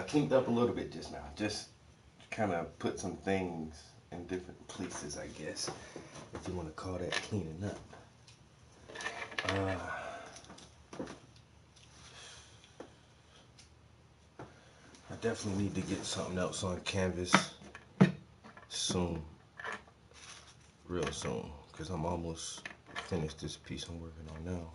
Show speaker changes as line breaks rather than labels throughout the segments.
cleaned up a little bit just now. Just kind of put some things in different places, I guess, if you want to call that cleaning up. I definitely need to get something else on canvas soon, real soon, because I'm almost finished this piece I'm working on now.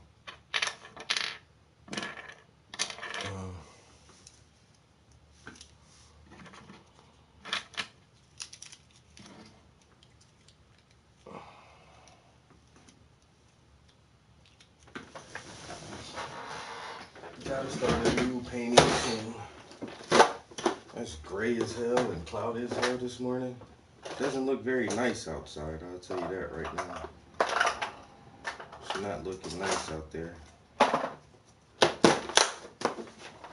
Gotta start a new painting soon. It's gray as hell and cloudy as hell this morning. Doesn't look very nice outside, I'll tell you that right now. It's not looking nice out there.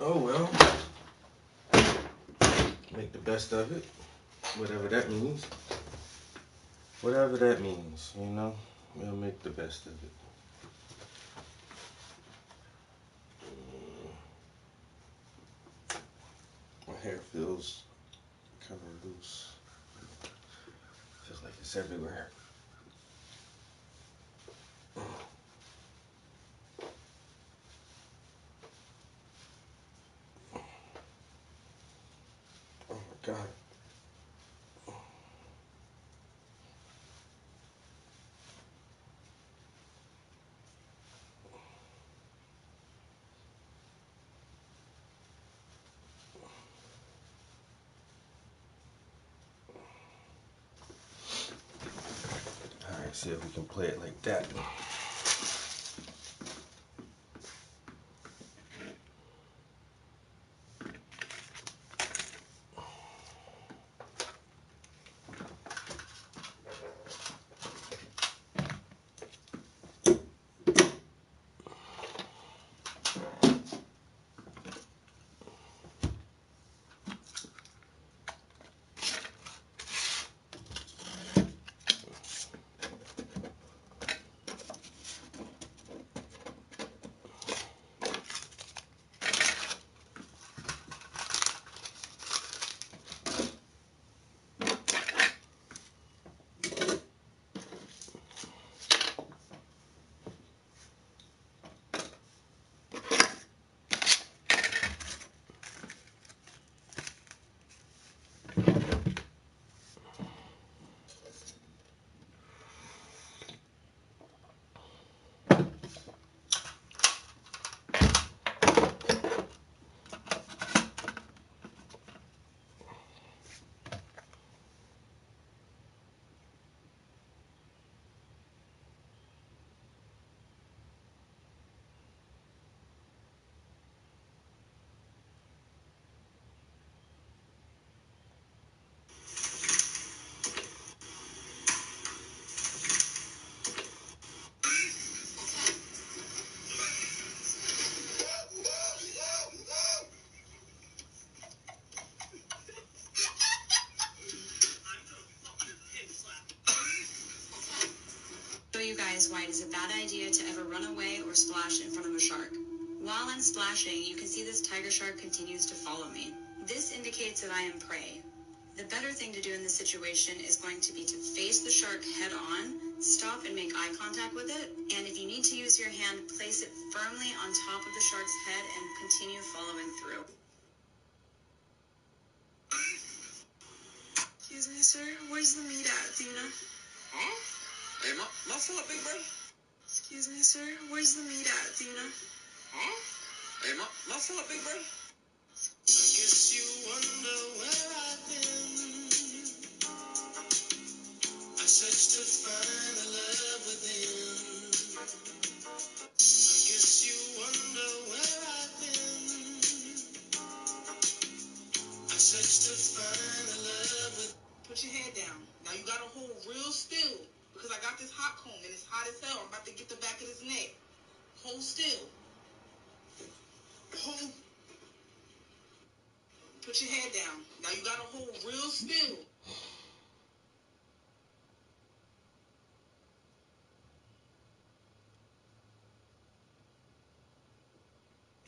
Oh well. Make the best of it. Whatever that means. Whatever that means, you know? We'll make the best of it. My hair feels kind of loose. Feels like it's everywhere. Oh my God. Alright, see if we can play it like that.
Show you guys why it is a bad idea to ever run away or splash in front of a shark. While I'm splashing, you can see this tiger shark continues to follow me. This indicates that I am prey. The better thing to do in this situation is going to be to face the shark head on, stop and make eye contact with it, and if you need to use your hand, place it firmly on top of the shark's head and continue following through.
Excuse me, sir. Where's the meat at? Do you know?
Huh? Hey, my fault, big bro.
Excuse me, sir. Where's the meat at? Do you know?
Huh? Hey, my fault, big bro.
I guess you wonder where I've been. I searched to find the love within. I guess you wonder where I've been. I searched to find the love within.
Put your head down. Now you gotta hold real still because I got this hot comb and it's hot as hell. I'm about to get the back of his neck. Hold still. Hold. Put your head down. Now you gotta hold real still.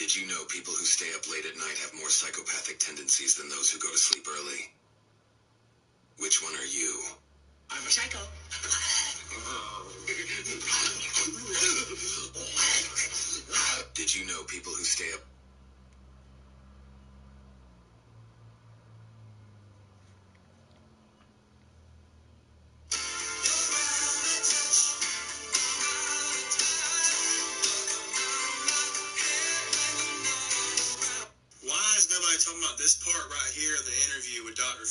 Did you know people who stay up late at night have more psychopathic tendencies than those who go to sleep early? Which one are you?
I'm a psycho.
Did you know people who stay up...
Why is nobody talking about this part right here of the interview with Dr.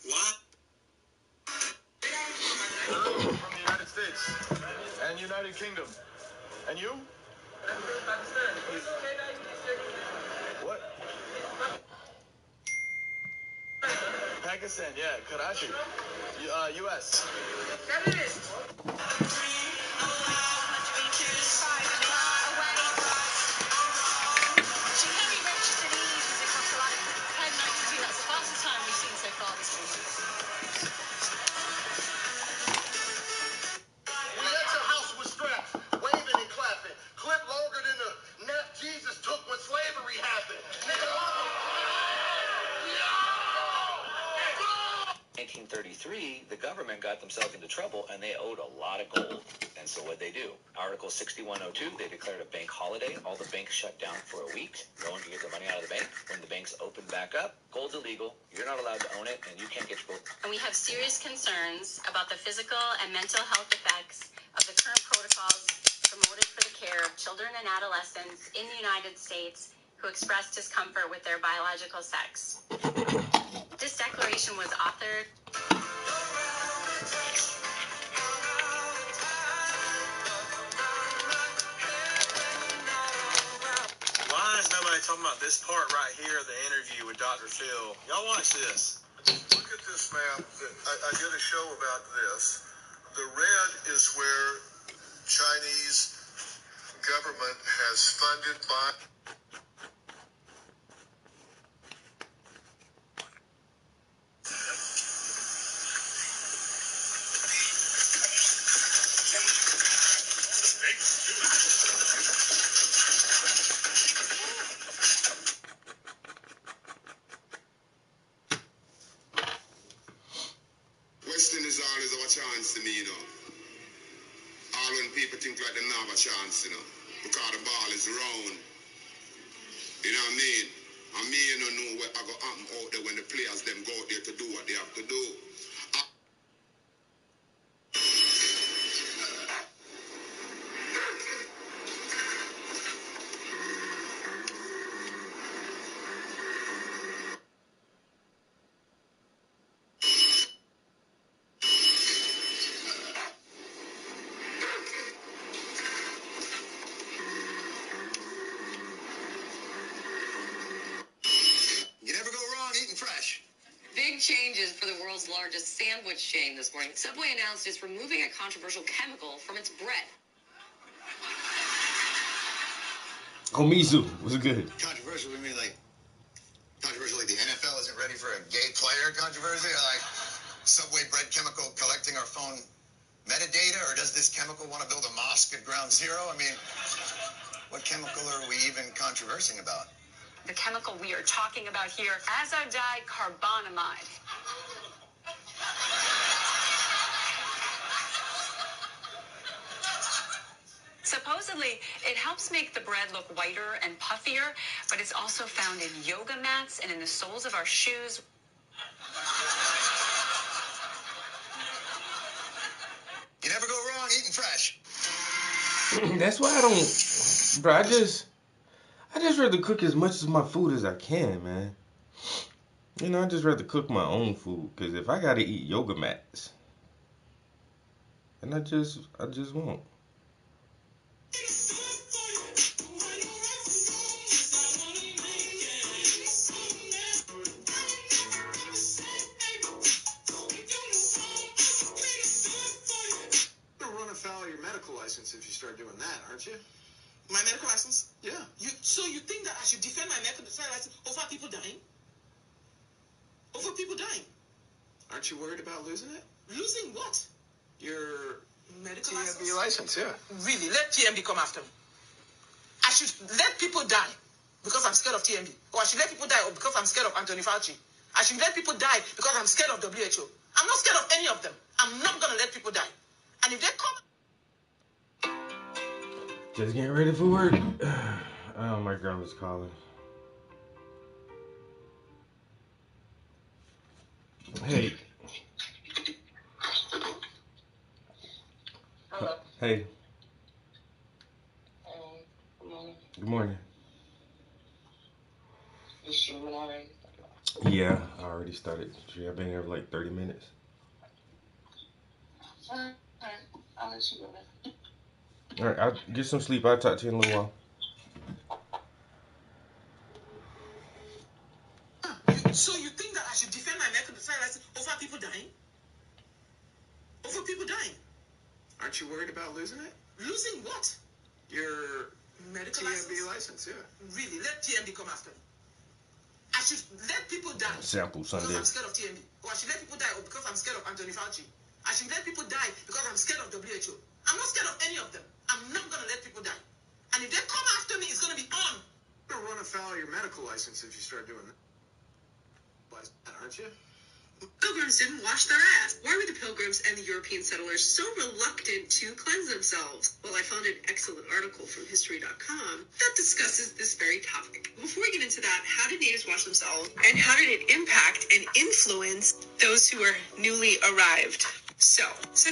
Why?
From the United States and United Kingdom. And you? What? Pakistan, yeah, Karachi. U.S. We at your house with straps, waving and clapping. Clip longer than the nap Jesus took when slavery happened. Nigga,
1933, the government got themselves into trouble and they owed a lot of gold. And so what'd they do? Article 6102, they declared a bank holiday. All the banks shut down for a week. No one can get their money out of the bank. When the banks open back up, gold's illegal. You're not allowed to own it, and you can't get your gold.
And we have serious concerns about the physical and mental health effects of the current protocols promoted for the care of children and adolescents in the United States who express discomfort with their biological sex. This declaration was authored
Why is nobody talking about this part right here of the interview with Dr. Phil? Y'all watch this.
look at this map. I did a show about this. The red is where Chinese government has funded by...
Western is always our chance to me, you know. All when people think like they don't have a chance, you know. Because the ball is round. You know what I mean? And me, you don't know what I go happen out there when the players them go out there to do what they have to do. You never go wrong eating fresh.
Big changes for the world's largest sandwich chain this morning. Subway announced it's removing a controversial chemical from its bread.
Komizu was good.
Controversial, we mean like controversial like the NFL isn't ready for a gay player controversy? Or like Subway bread chemical collecting our phone metadata? Or does this chemical want to build a mosque at ground zero? I mean, what chemical are we even controversing about?
The chemical we are talking about here, azodicarbonamide. Supposedly, it helps make the bread look whiter and puffier, but it's also found in yoga mats and in the soles of our shoes.
You never go wrong eating fresh.
That's why I don't, bro. I just rather cook as much of my food as I can, man. You know, I just rather cook my own food, because if I gotta eat yoga mats, and I just won't.
You're gonna run afoul of your medical license if you start doing that, aren't you?
My medical license?
Yeah.
So you think that I should defend my medical license over people dying? Over people dying?
Aren't you worried about losing it?
Losing what?
Your
Medical
TMB
license?
license, yeah.
Really? Let TMB come after me. I should let people die because I'm scared of TMB. Or I should let people die because I'm scared of Anthony Fauci. I should let people die because I'm scared of WHO. I'm not scared of any of them. I'm not going to let people die. And if they come...
Just getting ready for work. Oh, my grandma's calling. Hey.
Hello.
Hey.
Good morning.
Good morning.
You streaming already?
Yeah, I already started. I've been here for like 30 minutes.
Alright. I'll let you go then.
All right, I'll get some sleep. I'll talk to you in a little while.
So you think that I should defend my medical license over people dying? Over people dying?
Aren't you worried about losing it?
Losing what?
Your
Medical
TMB
license?
license, yeah.
Really? Let TMB come after me. I should let people die
Sample
because
Sunday.
I'm scared of TMB. Or I should let people die because I'm scared of Anthony Fauci. I should let people die because I'm scared of WHO. I'm not scared of any of them. I'm not going to let people die. And if they come after me, it's going to be on.
You're gonna run afoul of your medical license if you start doing that, aren't you?
Pilgrims didn't wash their ass. Why were the Pilgrims and the European settlers so reluctant to cleanse themselves? Well, I found an excellent article from History.com that discusses this very topic. Before we get into that, how did natives wash themselves? And how did it impact and influence those who were newly arrived? So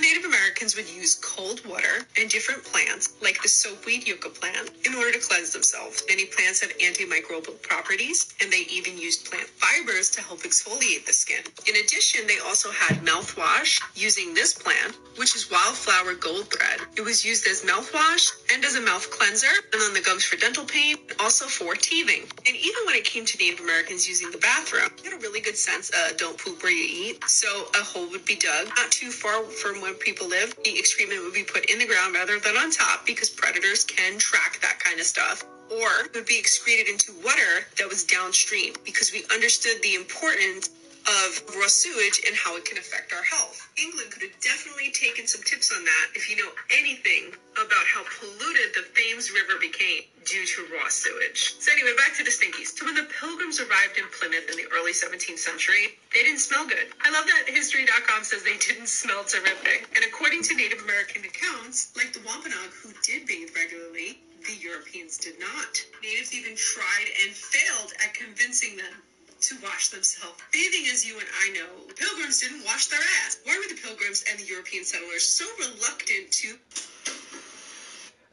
Native Americans would use cold water and different plants, like the soapweed yucca plant, in order to cleanse themselves. Many plants have antimicrobial properties, and they even used plant fibers to help exfoliate the skin. In addition, they also had mouthwash using this plant, which is wildflower gold thread. It was used as mouthwash and as a mouth cleanser, and on the gums for dental pain, also for teething. And even when it came to Native Americans using the bathroom, they had a really good sense of don't poop where you eat. So a hole would be dug not too far from where people live. The excrement would be put in the ground rather than on top because predators can track that kind of stuff. Or it would be excreted into water that was downstream because we understood the importance of raw sewage and how it can affect our health. England could have definitely taken some tips on that if you know anything about how polluted the Thames River became due to raw sewage. So anyway, back to the Stinkies. So when the Pilgrims arrived in Plymouth in the early 17th century, they didn't smell good. I love that History.com says they didn't smell terrific. And according to Native American accounts, like the Wampanoag who did bathe regularly, the Europeans did not. Natives even tried and failed at convincing them to wash themselves. Bathing, as you and I know, the Pilgrims didn't wash their ass. Why were the Pilgrims and the European settlers so reluctant to...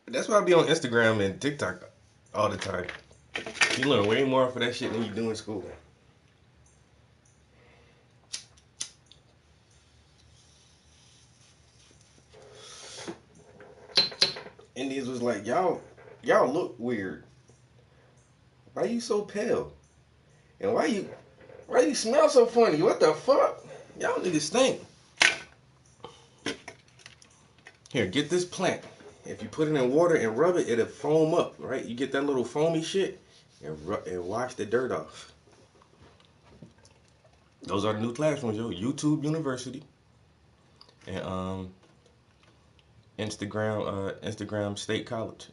That's why I be on Instagram and TikTok all the time. You learn way more for that shit than you do in school. Indians was like, y'all look weird. Why you so pale? And why you smell so funny? What the fuck? Y'all niggas stink. Here, get this plant. If you put it in water and rub it, it'll foam up, right? You get that little foamy shit and wash the dirt off. Those are the new classrooms, yo. YouTube University and Instagram State College.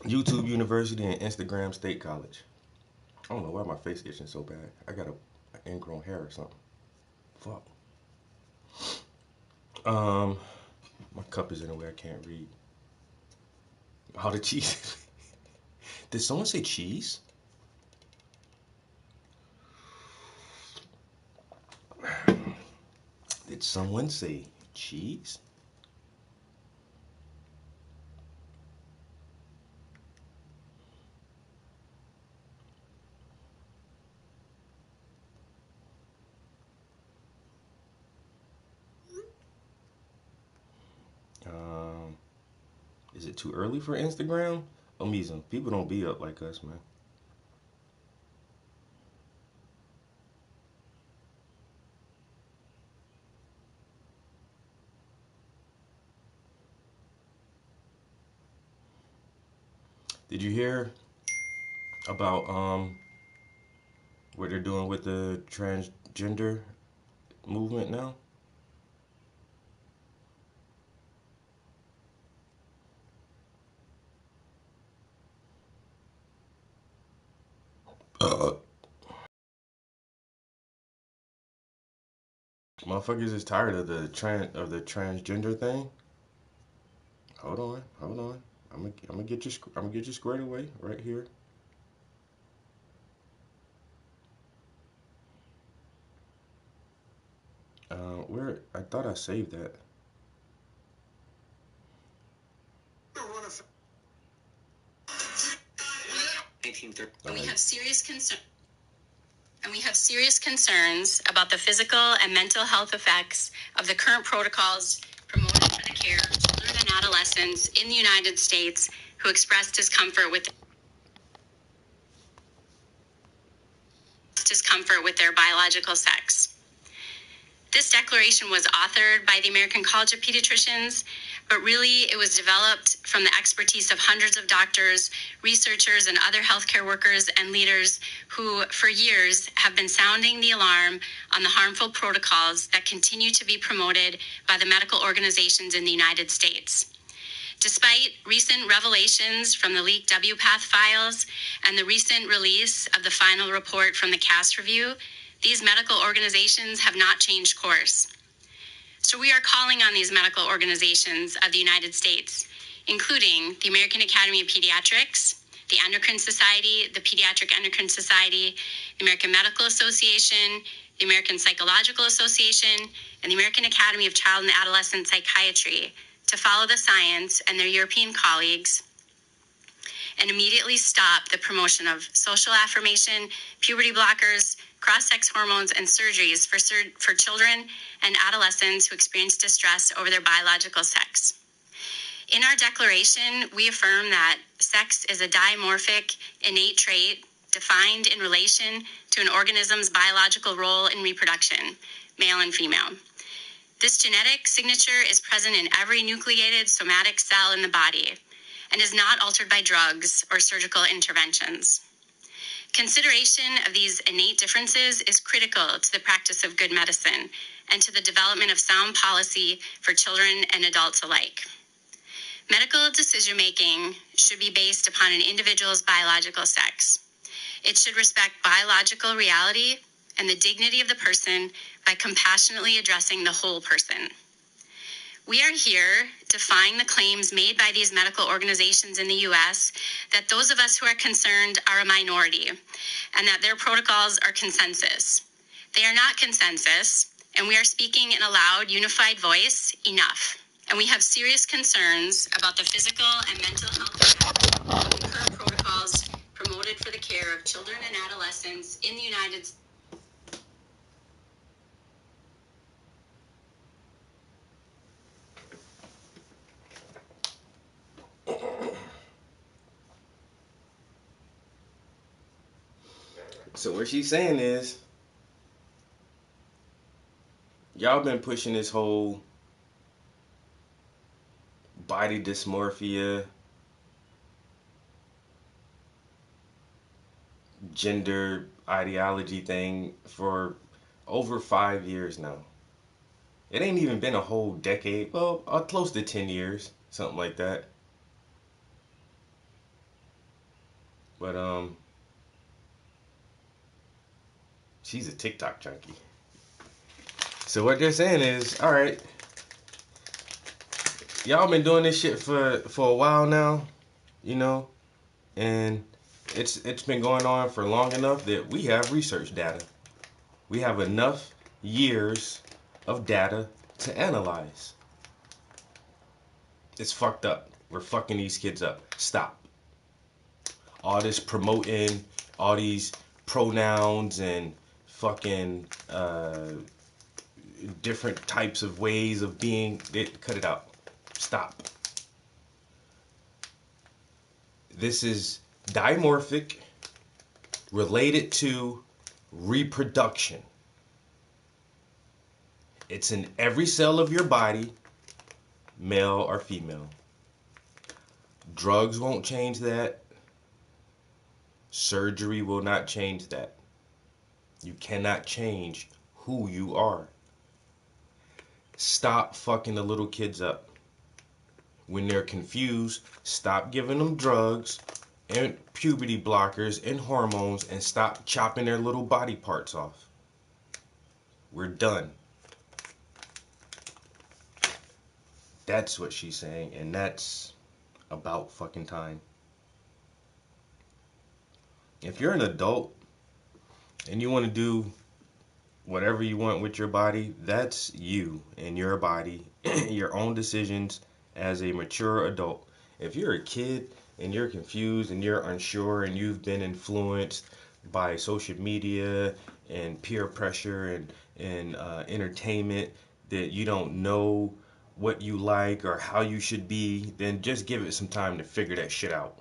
YouTube University and Instagram State College. I don't know why my face itching so bad. I got an ingrown hair or something. Fuck. My cup is in a way I can't read. Oh, the cheese. Did someone say cheese? Did someone say cheese? Is it too early for Instagram? Amazing. People don't be up like us, man. Did you hear about what they're doing with the transgender movement now? Motherfuckers is tired of the transgender thing. Hold on. I'm gonna get you squared away right here. Where I thought I saved that.
We have serious concerns about the physical and mental health effects of the current protocols promoted for the care of children and adolescents in the United States who express discomfort with their biological sex. This declaration was authored by the American College of Pediatricians, but really it was developed from the expertise of hundreds of doctors, researchers, and other healthcare workers and leaders who, for years, have been sounding the alarm on the harmful protocols that continue to be promoted by the medical organizations in the United States. Despite recent revelations from the leaked WPATH files and the recent release of the final report from the CAST review, these medical organizations have not changed course. So we are calling on these medical organizations of the United States, including the American Academy of Pediatrics, the Endocrine Society, the Pediatric Endocrine Society, the American Medical Association, the American Psychological Association, and the American Academy of Child and Adolescent Psychiatry to follow the science and their European colleagues and immediately stop the promotion of social affirmation, puberty blockers, cross-sex hormones, and surgeries for children and adolescents who experience distress over their biological sex. In our declaration, we affirm that sex is a dimorphic, innate trait defined in relation to an organism's biological role in reproduction, male and female. This genetic signature is present in every nucleated somatic cell in the body and is not altered by drugs or surgical interventions. Consideration of these innate differences is critical to the practice of good medicine and to the development of sound policy for children and adults alike. Medical decision-making should be based upon an individual's biological sex. It should respect biological reality and the dignity of the person by compassionately addressing the whole person. We are here defying the claims made by these medical organizations in the U.S. that those of us who are concerned are a minority and that their protocols are consensus. They are not consensus, and we are speaking in a loud, unified voice, enough. And we have serious concerns about the physical and mental health effects of the current protocols promoted for the care of children and adolescents in the United States.
So what she's saying is, y'all been pushing this whole body dysmorphia, gender ideology thing for over 5 years now. It ain't even been a whole decade. Well, close to 10 years, something like that. But she's a TikTok junkie. So what they're saying is, all right, y'all been doing this shit for a while now, you know, and it's been going on for long enough that we have research data. We have enough years of data to analyze. It's fucked up. We're fucking these kids up. Stop. All this promoting, all these pronouns and fucking different types of ways of being, cut it out. Stop. This is dimorphic, related to reproduction. It's in every cell of your body, male or female. Drugs won't change that. Surgery will not change that. You cannot change who you are. Stop fucking the little kids up. When they're confused, stop giving them drugs and puberty blockers and hormones, and stop chopping their little body parts off. We're done. That's what she's saying, and that's about fucking time. If you're an adult and you want to do whatever you want with your body, that's you and your body, your own decisions as a mature adult. If you're a kid and you're confused and you're unsure and you've been influenced by social media and peer pressure and entertainment, that you don't know what you like or how you should be, then just give it some time to figure that shit out.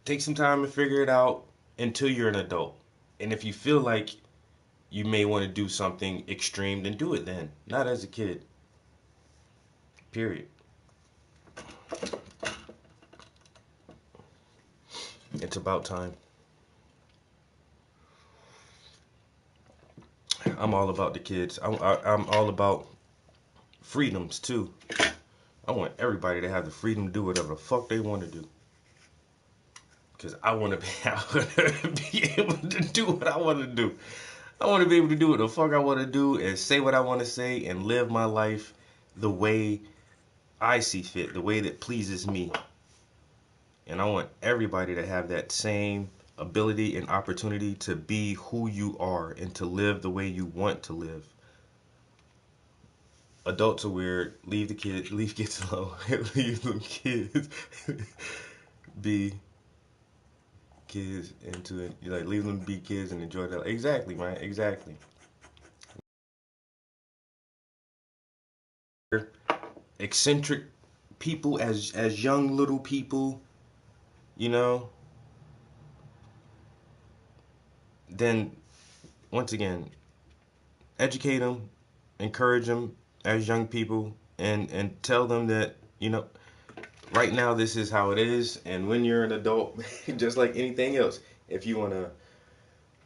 Take some time to figure it out until you're an adult. And if you feel like you may want to do something extreme, then do it then. Not as a kid. Period. It's about time. I'm all about the kids. I'm all about freedoms too. I want everybody to have the freedom to do whatever the fuck they want to do. Because I want to be able to do what I want to do. I want to be able to do what the fuck I want to do and say what I want to say and live my life the way I see fit, the way that pleases me. And I want everybody to have that same ability and opportunity to be who you are and to live the way you want to live. Adults are weird. Leave kids alone. Leave them kids be kids into it. You like leave them be kids and enjoy that. Exactly, man. Exactly. Eccentric people as young little people, you know, then once again, educate them, encourage them as young people, and tell them that, you know, right now this is how it is, and when you're an adult, just like anything else, if you want to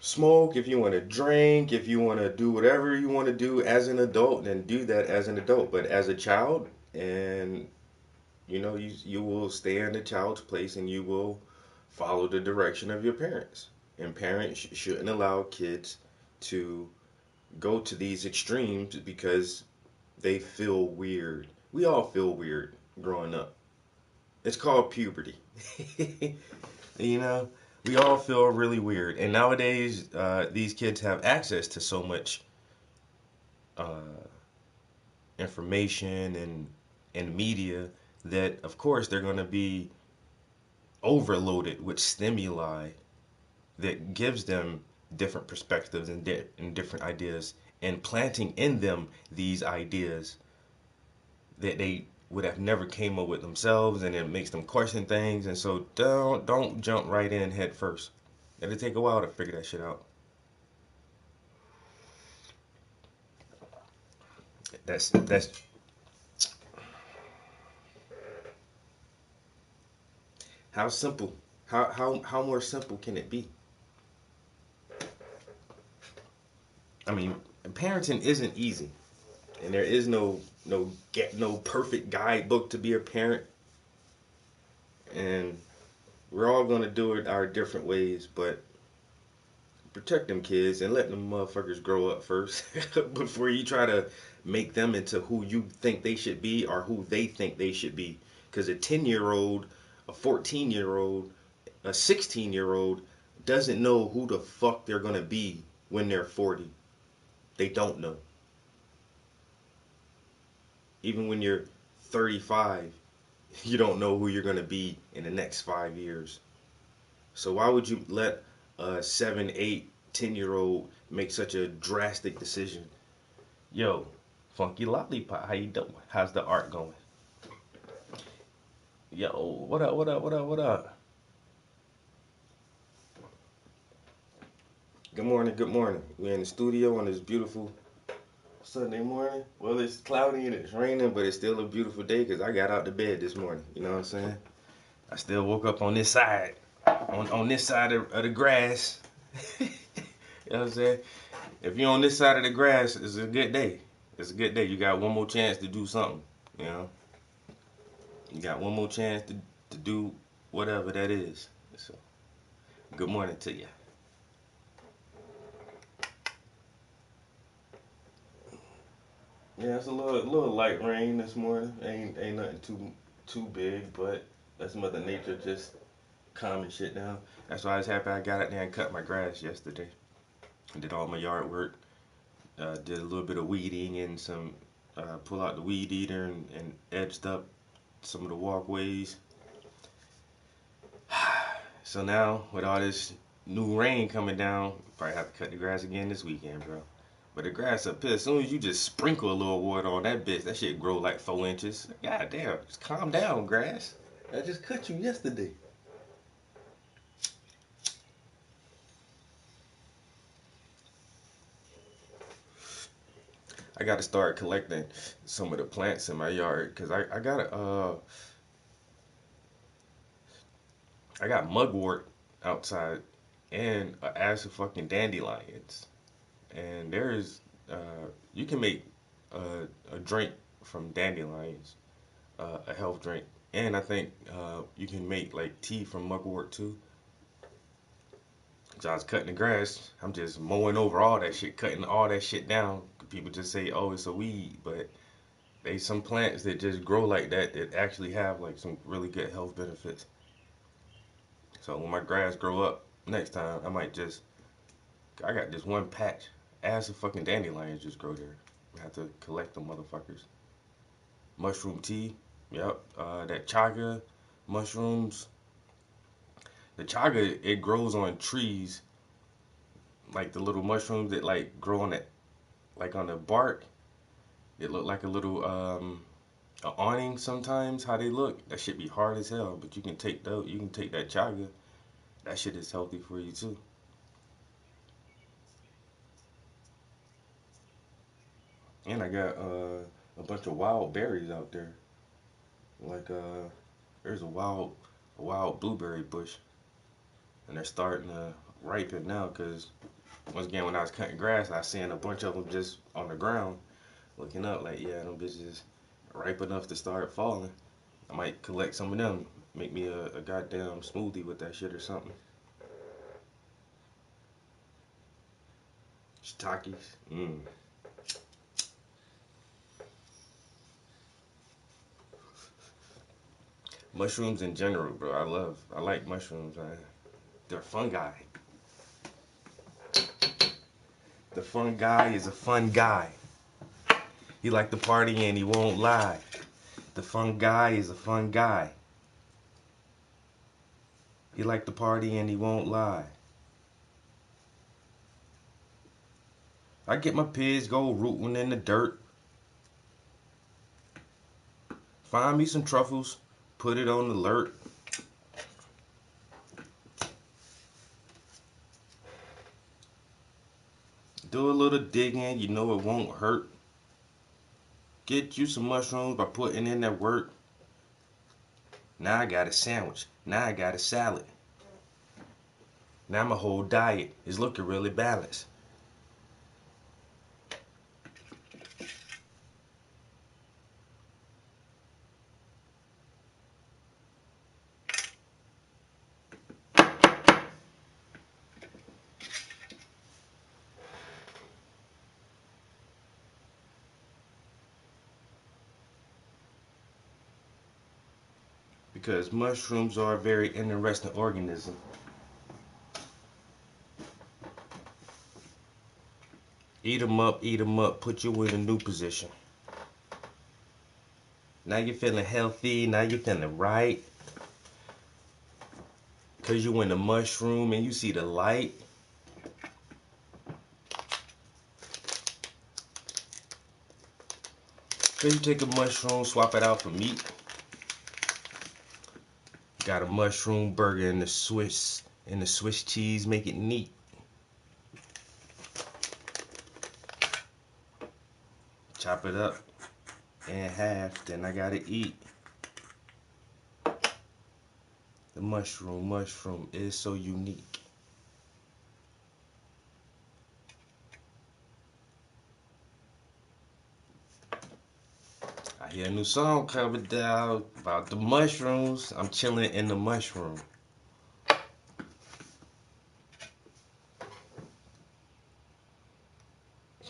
smoke, if you want to drink, if you want to do whatever you want to do as an adult, then do that as an adult. But as a child, and you know, you will stay in the child's place and you will follow the direction of your parents. And parents shouldn't allow kids to go to these extremes because they feel weird. We all feel weird growing up. It's called puberty. You know, we all feel really weird. And nowadays, these kids have access to so much information and media that, of course, they're going to be overloaded with stimuli that gives them different perspectives and different ideas, and planting in them these ideas that they would have never came up with themselves, and it makes them question things. And so don't jump right in head first. It'll take a while to figure that shit out. That's how simple. How more simple can it be? I mean, parenting isn't easy, and there is no perfect guidebook to be a parent. And we're all gonna do it our different ways, but protect them kids and let them motherfuckers grow up first before you try to make them into who you think they should be or who they think they should be. Because a 10-year-old, a 14-year-old, a 16-year-old doesn't know who the fuck they're gonna be when they're 40. They don't know. Even when you're 35, you don't know who you're gonna be in the next 5 years. So why would you let a 7, 8, 10-year-old make such a drastic decision? Yo, Funky Lollipop, how you doing? How's the art going? Yo, what up, what up, what up, what up? Good morning, good morning. We're in the studio on this beautiful Sunday morning. Well, it's cloudy and it's raining, but it's still a beautiful day because I got out of bed this morning. You know what I'm saying? I still woke up on this side, on this side of the grass. You know what I'm saying? If you're on this side of the grass, it's a good day. It's a good day. You got one more chance to do something, you know? You got one more chance to do whatever that is. So, good morning to you. Yeah, it's a little light rain this morning. Ain't nothing too big, but that's Mother Nature just calming shit down. That's why I was happy I got out there and cut my grass yesterday. Did all my yard work. Did a little bit of weeding and some pull out the weed eater and edged up some of the walkways. So now with all this new rain coming down, probably have to cut the grass again this weekend, bro. But the grass up here, as soon as you just sprinkle a little water on that bitch, that shit grow like 4 inches. God damn, just calm down, grass. I just cut you yesterday. I got to start collecting some of the plants in my yard because I got mugwort outside and an ass of fucking dandelions. And there's you can make a drink from dandelions, a health drink, and I think you can make like tea from mugwort too. So I was cutting the grass. I'm just mowing over all that shit, cutting all that shit down. People just say, "Oh, it's a weed," but there's some plants that just grow like that that actually have like some really good health benefits. So when my grass grow up next time, I got this one patch. Ass of fucking dandelions just grow there. I have to collect them motherfuckers. Mushroom tea. Yep. That chaga mushrooms. The chaga, it grows on trees. Like the little mushrooms that like grow on that, like on the bark. It look like a little a awning sometimes. How they look. That shit be hard as hell. But you can take that chaga. That shit is healthy for you too. And I got a bunch of wild berries out there. Like there's a wild blueberry bush, and they're starting to ripen now. Cause once again, when I was cutting grass, I seen a bunch of them just on the ground, looking up like, yeah, them bitches ripe enough to start falling. I might collect some of them, make me a goddamn smoothie with that shit or something. Shiitakes. Mushrooms in general, bro. I like mushrooms, man. They're fungi. The fun guy is a fun guy. He like to party and he won't lie. The fun guy is a fun guy. He like to party and he won't lie. I get my pigs, go rooting in the dirt. Find me some truffles, put it on alert. Do a little digging, you know it won't hurt. Get you some mushrooms by putting in that work. Now I got a sandwich. Now I got a salad. Now my whole diet is looking really balanced. Because mushrooms are a very interesting organism. Eat 'em up, put you in a new position. Now you're feeling healthy, now you're feeling right. Because you in the mushroom and you see the light. So you take a mushroom, swap it out for meat. Got a mushroom burger in the Swiss cheese, make it neat. Chop it up in half, then I gotta eat. The mushroom is so unique. I hear a new song coming down about the mushrooms. I'm chilling in the mushroom.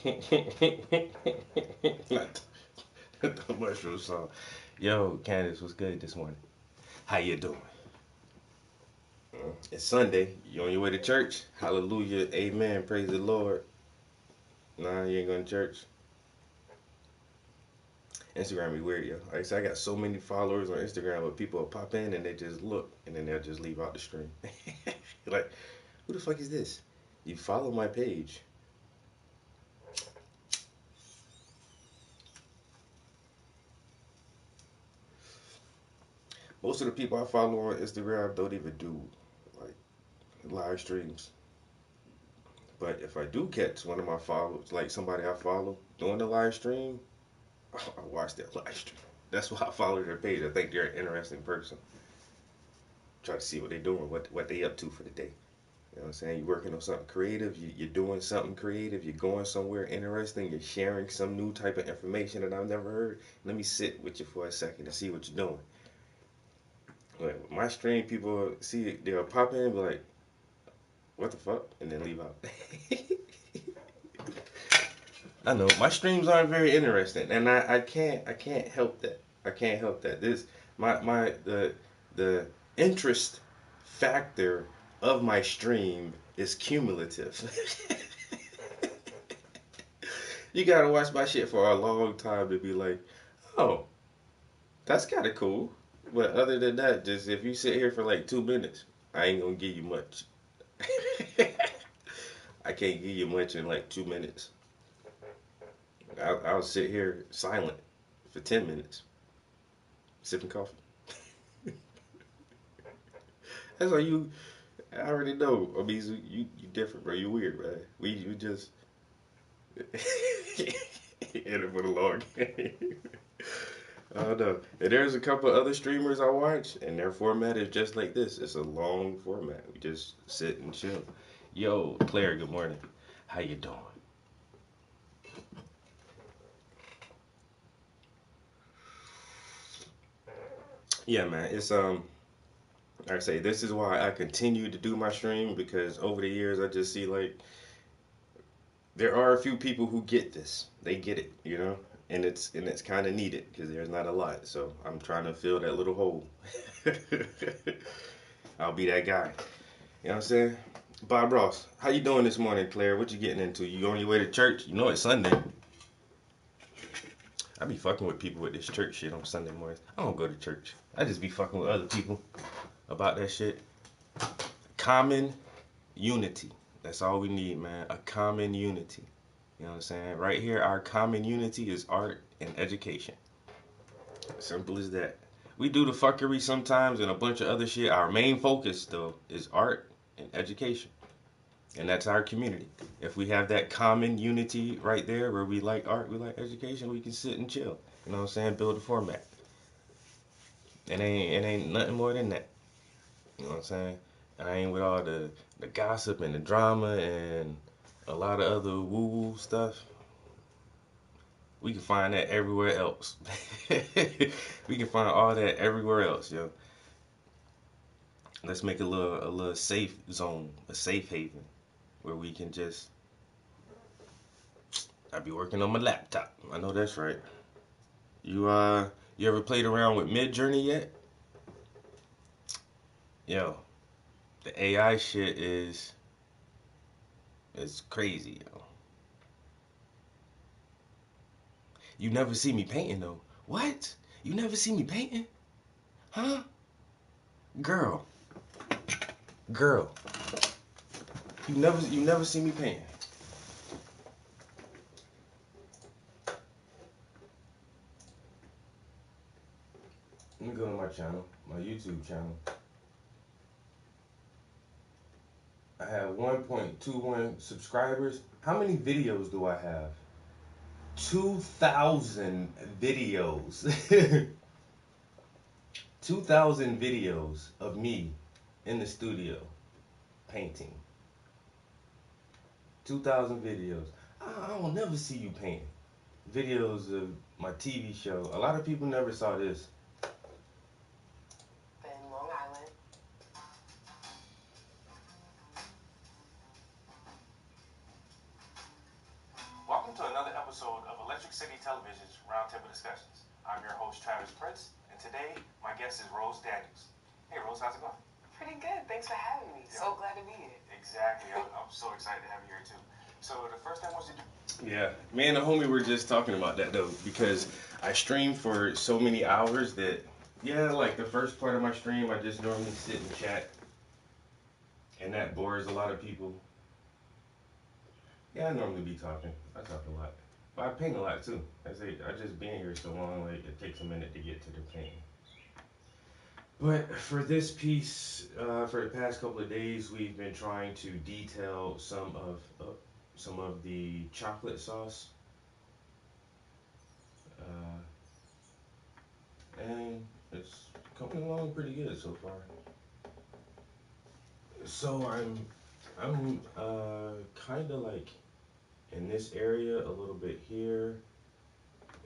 The mushroom song. Yo, Candace, what's good this morning? How you doing? It's Sunday. You on your way to church? Hallelujah. Amen. Praise the Lord. Nah, you ain't going to church? Instagram be weird, yo. Like I said, I got so many followers on Instagram, but people will pop in and they just look, and then they'll just leave out the stream. You're like, who the fuck is this? You follow my page. Most of the people I follow on Instagram don't even do like live streams. But if I do catch one of my followers, like somebody I follow doing the live stream, I watch that live stream. That's why I follow their page. I think they're an interesting person. Try to see what they're doing, what they up to for the day. You know what I'm saying? You're working on something creative. You're doing something creative. You're going somewhere interesting. You're sharing some new type of information that I've never heard. Let me sit with you for a second to see what you're doing. Like with my stream, people see it, they'll pop in and be like, what the fuck? And then leave out. I know my streams aren't very interesting, and I can't help that. I can't help that. This the interest factor of my stream is cumulative. You gotta watch my shit for a long time to be like, oh, that's kind of cool. But other than that, just if you sit here for like 2 minutes, I ain't gonna give you much. I can't give you much in like 2 minutes. I'll sit here silent for 10 minutes, sipping coffee. That's how you. I already know. I mean, you different, bro. You weird, man. You just in it for the long game. I don't know. And there's a couple other streamers I watch, and their format is just like this. It's a long format. We just sit and chill. Yo, Claire, good morning. How you doing? Yeah, man. It's like I say, this is why I continue to do my stream, because over the years I just see like there are a few people who get this. They get it, you know, and it's kind of needed because there's not a lot. So I'm trying to fill that little hole. I'll be that guy. You know what I'm saying? Bob Ross, how you doing this morning, Claire? What you getting into? You on your way to church? You know it's Sunday. I be fucking with people with this church shit on Sunday mornings. I don't go to church. I just be fucking with other people about that shit. Common unity. That's all we need, man. A common unity. You know what I'm saying? Right here, our common unity is art and education. Simple as that. We do the fuckery sometimes and a bunch of other shit. Our main focus, though, is art and education. And that's our community. If we have that common unity right there where we like art, we like education, we can sit and chill. You know what I'm saying? Build a format. It ain't nothing more than that. You know what I'm saying? I ain't with all the gossip and the drama and a lot of other woo-woo stuff. We can find that everywhere else. We can find all that everywhere else, yo. Let's make a little safe zone, a safe haven, where we can just. I be working on my laptop. I know that's right. You ever played around with Midjourney yet? Yo, the AI shit is crazy, yo. You never see me painting though. What? You never see me painting? Huh? Girl. You never see me painting. me go to my channel, my YouTube channel. I have 1.21 subscribers. How many videos do I have? 2,000 videos. 2,000 videos of me in the studio painting. 2,000 videos. I will never see you painting. Videos of my TV show. A lot of people never saw this.
In Long Island.
Welcome to another episode of Electric City Television's Roundtable Discussions. I'm your host, Travis Prince, and today my guest is Rose Daniels. Hey Rose, how's it going?
Pretty good. Thanks for having me.
Yeah.
So glad to be here.
Exactly. I'm so excited to have you here too. So the first thing I want you to do. Yeah, me and the homie were just talking about that though, because I stream for so many hours that, yeah, like the first part of my stream, I just normally sit and chat, and that bores a lot of people. Yeah, I normally be talking. I talk a lot, but I paint a lot too. I just being here so long, like it takes a minute to get to the painting. But for this piece, for the past couple of days, we've been trying to detail some of the chocolate sauce, and it's coming along pretty good so far. So I'm kind of like in this area a little bit here,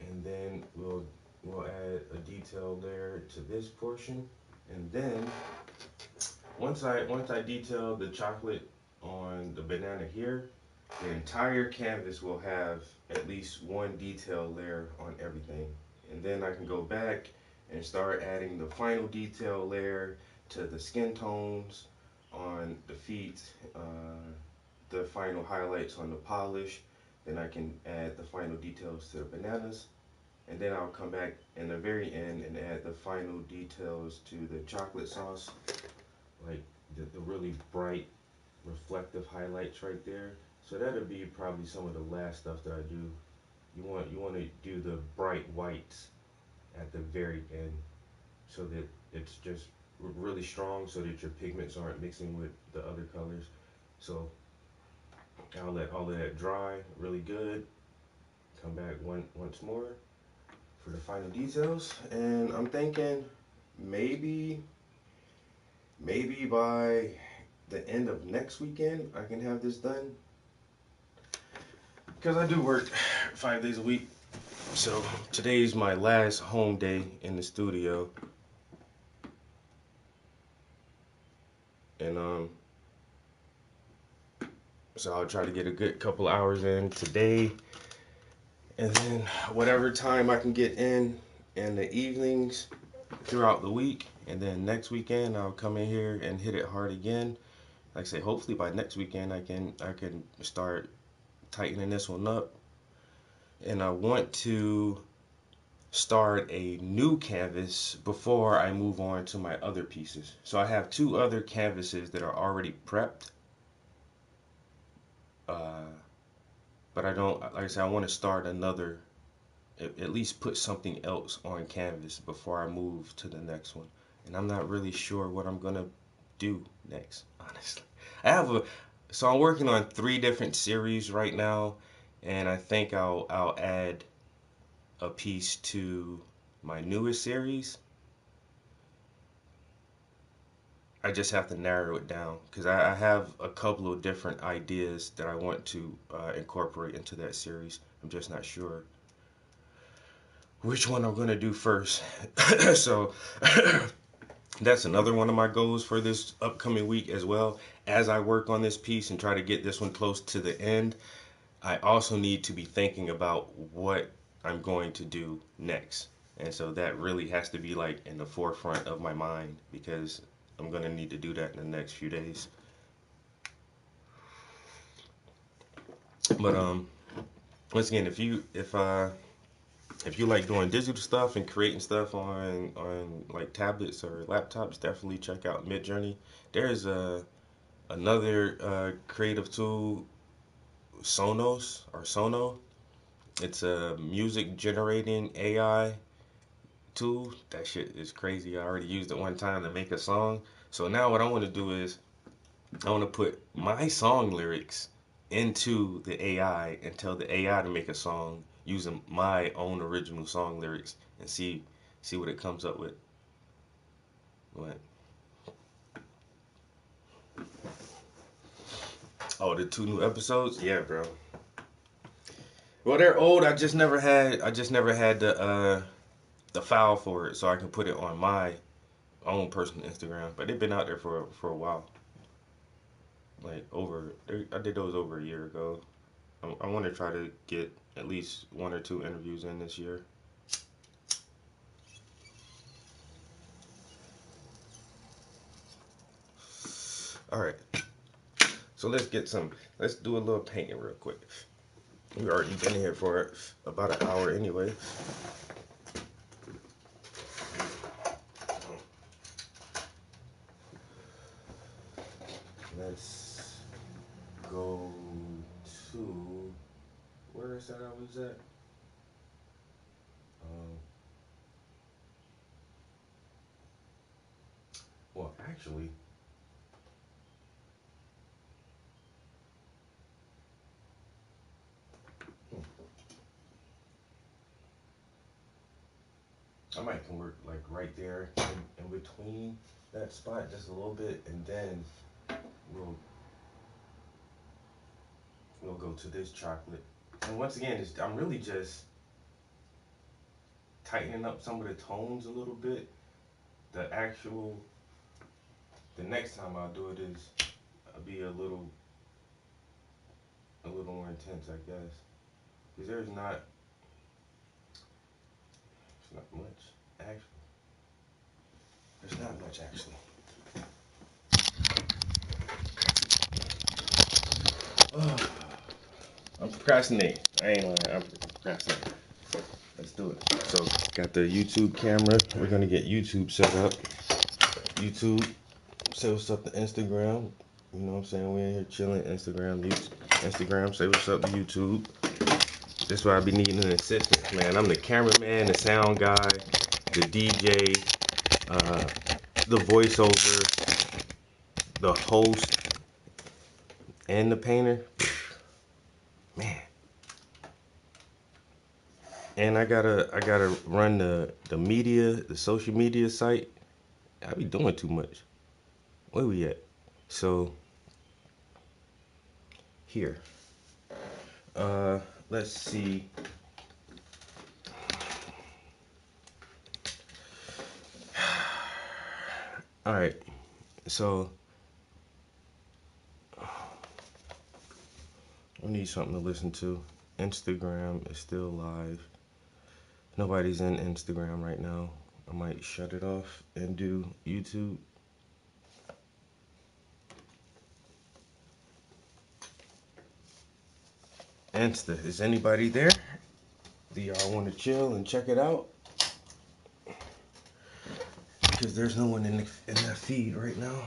and then we'll add a detail there to this portion, and then once I detail the chocolate on the banana here, the entire canvas will have at least one detail layer on everything. And then I can go back and start adding the final detail layer to the skin tones on the feet, the final highlights on the polish. Then I can add the final details to the bananas. And then I'll come back in the very end and add the final details to the chocolate sauce, like the really bright reflective highlights right there. So that'll be probably some of the last stuff that I do. You want to do the bright whites at the very end, so that it's just really strong, so that your pigments aren't mixing with the other colors. So I'll let all of that dry really good. Come back once more for the final details, and I'm thinking maybe by the end of next weekend I can have this done, because I do work 5 days a week. So today's my last home day in the studio, and so I'll try to get a good couple hours in today, and then whatever time I can get in the evenings throughout the week, and then next weekend I'll come in here and hit it hard again. Like I say, hopefully by next weekend I can start tightening this one up, and I want to start a new canvas before I move on to my other pieces. So I have 2 other canvases that are already prepped, but I don't, like I said, I want to start another, at least put something else on canvas before I move to the next one. And I'm not really sure what I'm gonna do next, honestly. So I'm working on 3 different series right now, and I think I'll add a piece to my newest series. I just have to narrow it down, because I have a couple of different ideas that I want to incorporate into that series. I'm just not sure which one I'm going to do first. So that's another one of my goals for this upcoming week as well. As I work on this piece and try to get this one close to the end, I also need to be thinking about what I'm going to do next. And so that really has to be like in the forefront of my mind, because I'm going to need to do that in the next few days. But once again, if you like doing digital stuff and creating stuff on like tablets or laptops, definitely check out Midjourney. There's another creative tool, Sono. It's a music generating AI tool. That shit is crazy. I already used it one time to make a song. So now what I want to do is I want to put my song lyrics into the AI and tell the AI to make a song using my own original song lyrics and see what it comes up with. What? Oh, the 2 new episodes? Yeah, bro. Well, they're old. I just never had the file for it, so I can put it on my own personal Instagram. But they've been out there for a while. Like I did those over a year ago. I want to try to get at least 1 or 2 interviews in this year. All right. So let's do a little painting real quick. We already been here for about an hour anyway. Let's go to, where is that I was at? Well, actually, I might can work like right there in between that spot just a little bit, and then we'll go to this chocolate. And once again, I'm really just tightening up some of the tones a little bit. The next time I'll do it is I'll be a little more intense, I guess, because there's not much actually. There's not much actually. I'm procrastinating. I ain't lying. I'm procrastinating. Let's do it. So, got the YouTube camera. We're gonna get YouTube set up. YouTube. Say what's up to Instagram. You know what I'm saying? We're in here chilling. Instagram. Say what's up to YouTube. This is why I be needing an assistant, man. I'm the cameraman, the sound guy, the DJ, the voiceover, the host, and the painter. Man. And I gotta run the media, the social media site. I be doing too much. Where we at? So here. Let's see. All right. So I need something to listen to. Instagram is still live. Nobody's in Instagram right now. I might shut it off and do YouTube. Insta, is anybody there? Do y'all want to chill and check it out? Because there's no one in that feed right now.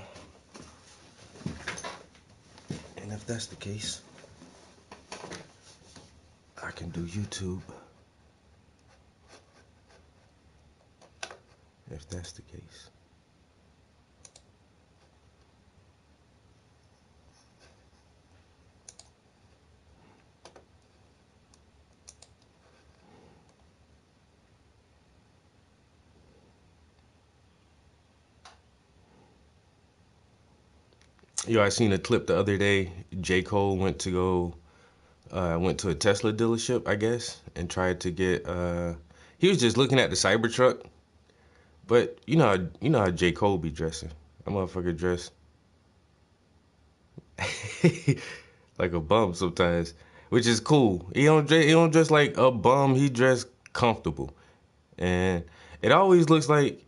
And if that's the case, I can do YouTube. If that's the case. Yo, I seen a clip the other day. J. Cole went to a Tesla dealership, I guess, and tried to get. He was just looking at the Cybertruck, but you know how J. Cole be dressing. That motherfucker dress like a bum sometimes, which is cool. He don't dress like a bum. He dress comfortable, and it always looks like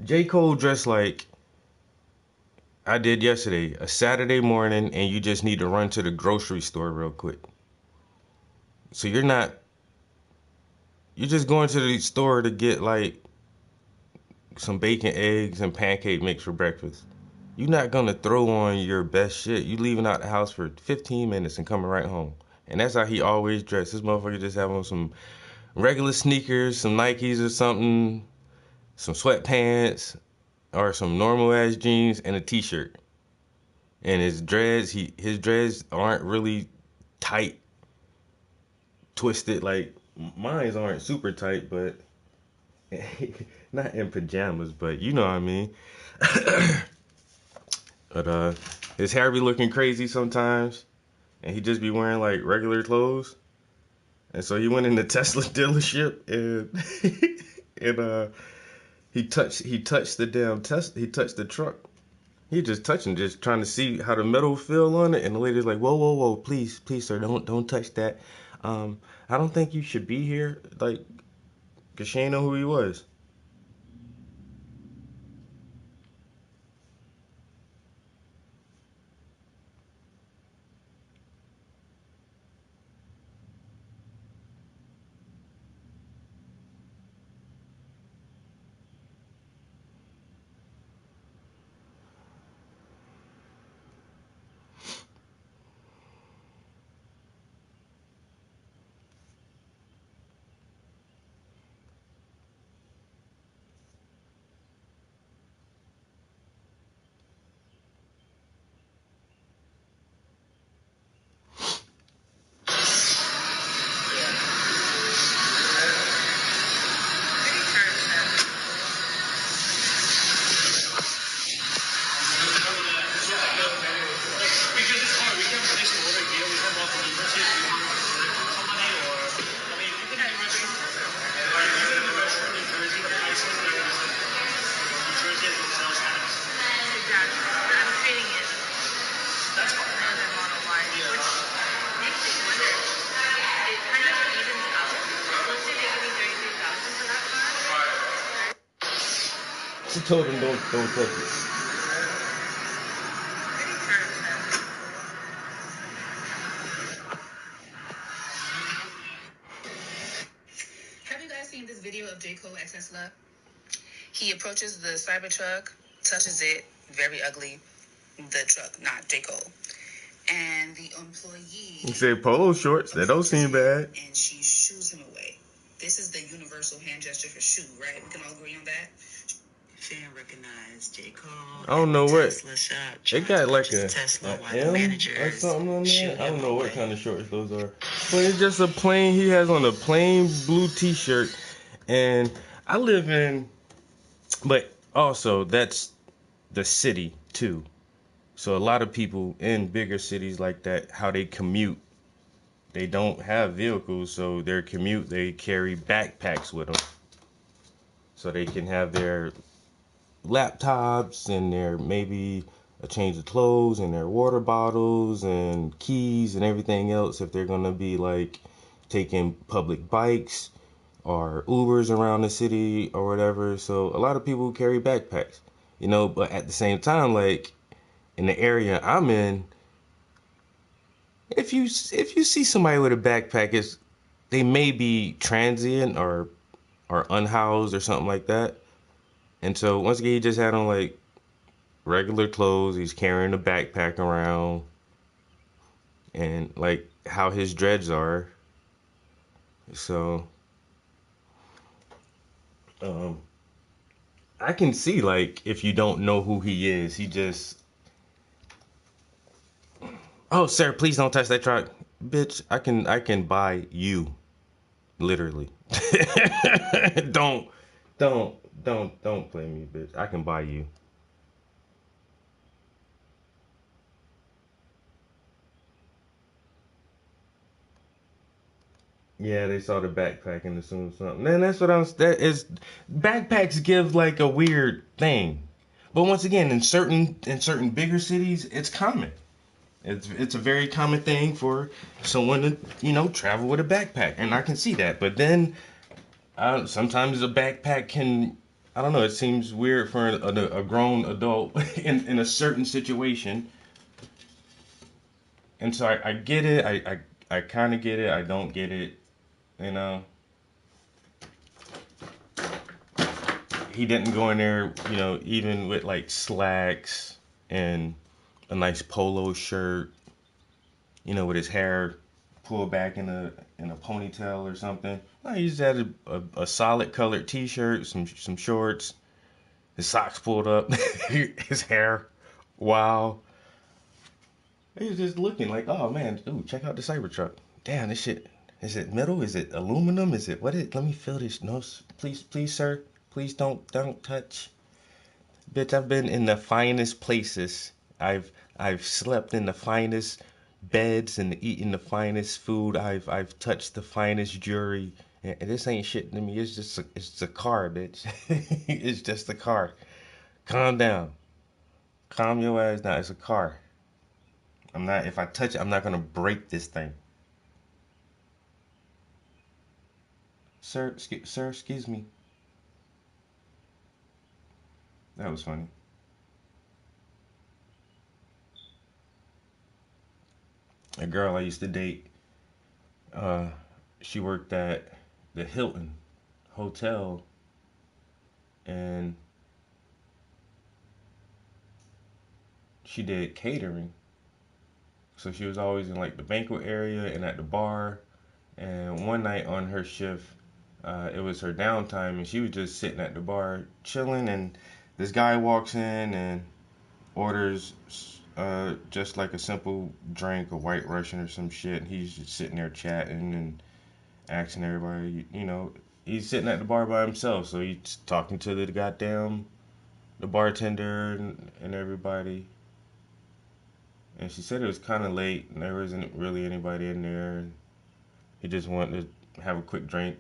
J. Cole dressed like I did yesterday, a Saturday morning, and you just need to run to the grocery store real quick. So you're just going to the store to get like some bacon, eggs, and pancake mix for breakfast. You're not gonna throw on your best shit. You leaving out the house for 15 minutes and coming right home. And that's how he always dressed. This motherfucker just have on some regular sneakers, some Nikes or something, some sweatpants, or some normal ass jeans and a t-shirt. And his dreads aren't really tight, twisted like mine aren't super tight, but not in pajamas, but you know what I mean. But his hair be looking crazy sometimes, and he just be wearing like regular clothes. And so he went in the Tesla dealership and he touched the damn Tesla. He touched the truck. He just touching, just trying to see how the metal feel on it. And the lady's like, whoa, please, sir, don't touch that. I don't think you should be here, like, cause she ain't know who he was. She told him don't touch it.
Have you guys seen this video of J. Cole at Tesla? He approaches the Cybertruck, touches it, very ugly. The truck, not J. Cole. And the employee...
He said polo shorts, that don't seem bad.
And she shoos him away. This is the universal hand gesture for shoe, right? We can all agree on that? Fan recognized J. Cole.
I don't know what.
Shop,
it got like a M
managers
or something on there. I don't know what kind of shorts those are. But it's just a plain, he has on a plain blue t-shirt. And I live in, but also that's the city too. So a lot of people in bigger cities like that, how they commute, they don't have vehicles, so their commute, they carry backpacks with them. So they can have their laptops and their maybe a change of clothes and their water bottles and keys and everything else if they're going to be like taking public bikes or Ubers around the city or whatever. So a lot of people carry backpacks, you know, but at the same time, like in the area I'm in, if you see somebody with a backpack, they may be transient or unhoused or something like that. And so once again, he just had on like regular clothes. He's carrying a backpack around, and like how his dreads are. So I can see like if you don't know who he is, he just, oh sir, please don't touch that truck, bitch. I can buy you, literally. Don't play me, bitch. I can buy you. Yeah, they saw the backpack and assumed something. Man, that's what backpacks give like a weird thing. But once again, in certain bigger cities, it's common. It's a very common thing for someone to, you know, travel with a backpack, and I can see that. But then sometimes a backpack can, I don't know, it seems weird for a grown adult in a certain situation. And so I get it. I kind of get it. I don't get it. You know, he didn't go in there, you know, even with like slacks and a nice polo shirt, you know, with his hair pulled back in a ponytail or something. No, he just had a solid colored T-shirt, some shorts, his socks pulled up, his hair, wow. He was just looking like, oh man, ooh, check out the Cybertruck. Damn, this shit. Is it metal? Is it aluminum? Is it what? Let me feel this. No, please, sir. Please don't touch. Bitch, I've been in the finest places. I've slept in the finest beds and eaten the finest food. I've touched the finest jewelry. And this ain't shit to me. It's just a car, bitch. It's just a car. Calm down. Calm your ass down. It's a car. If I touch it, I'm not gonna break this thing. Sir, excuse me. That was funny. A girl I used to date, she worked at the Hilton Hotel, and she did catering. So she was always in like the banquet area and at the bar. And one night on her shift, it was her downtime, and she was just sitting at the bar chilling. And this guy walks in and orders just like a simple drink, a White Russian or some shit. And he's just sitting there chatting and asking everybody, he's sitting at the bar by himself, so he's talking to the bartender and everybody. And she said it was kind of late and there wasn't really anybody in there. And he just wanted to have a quick drink.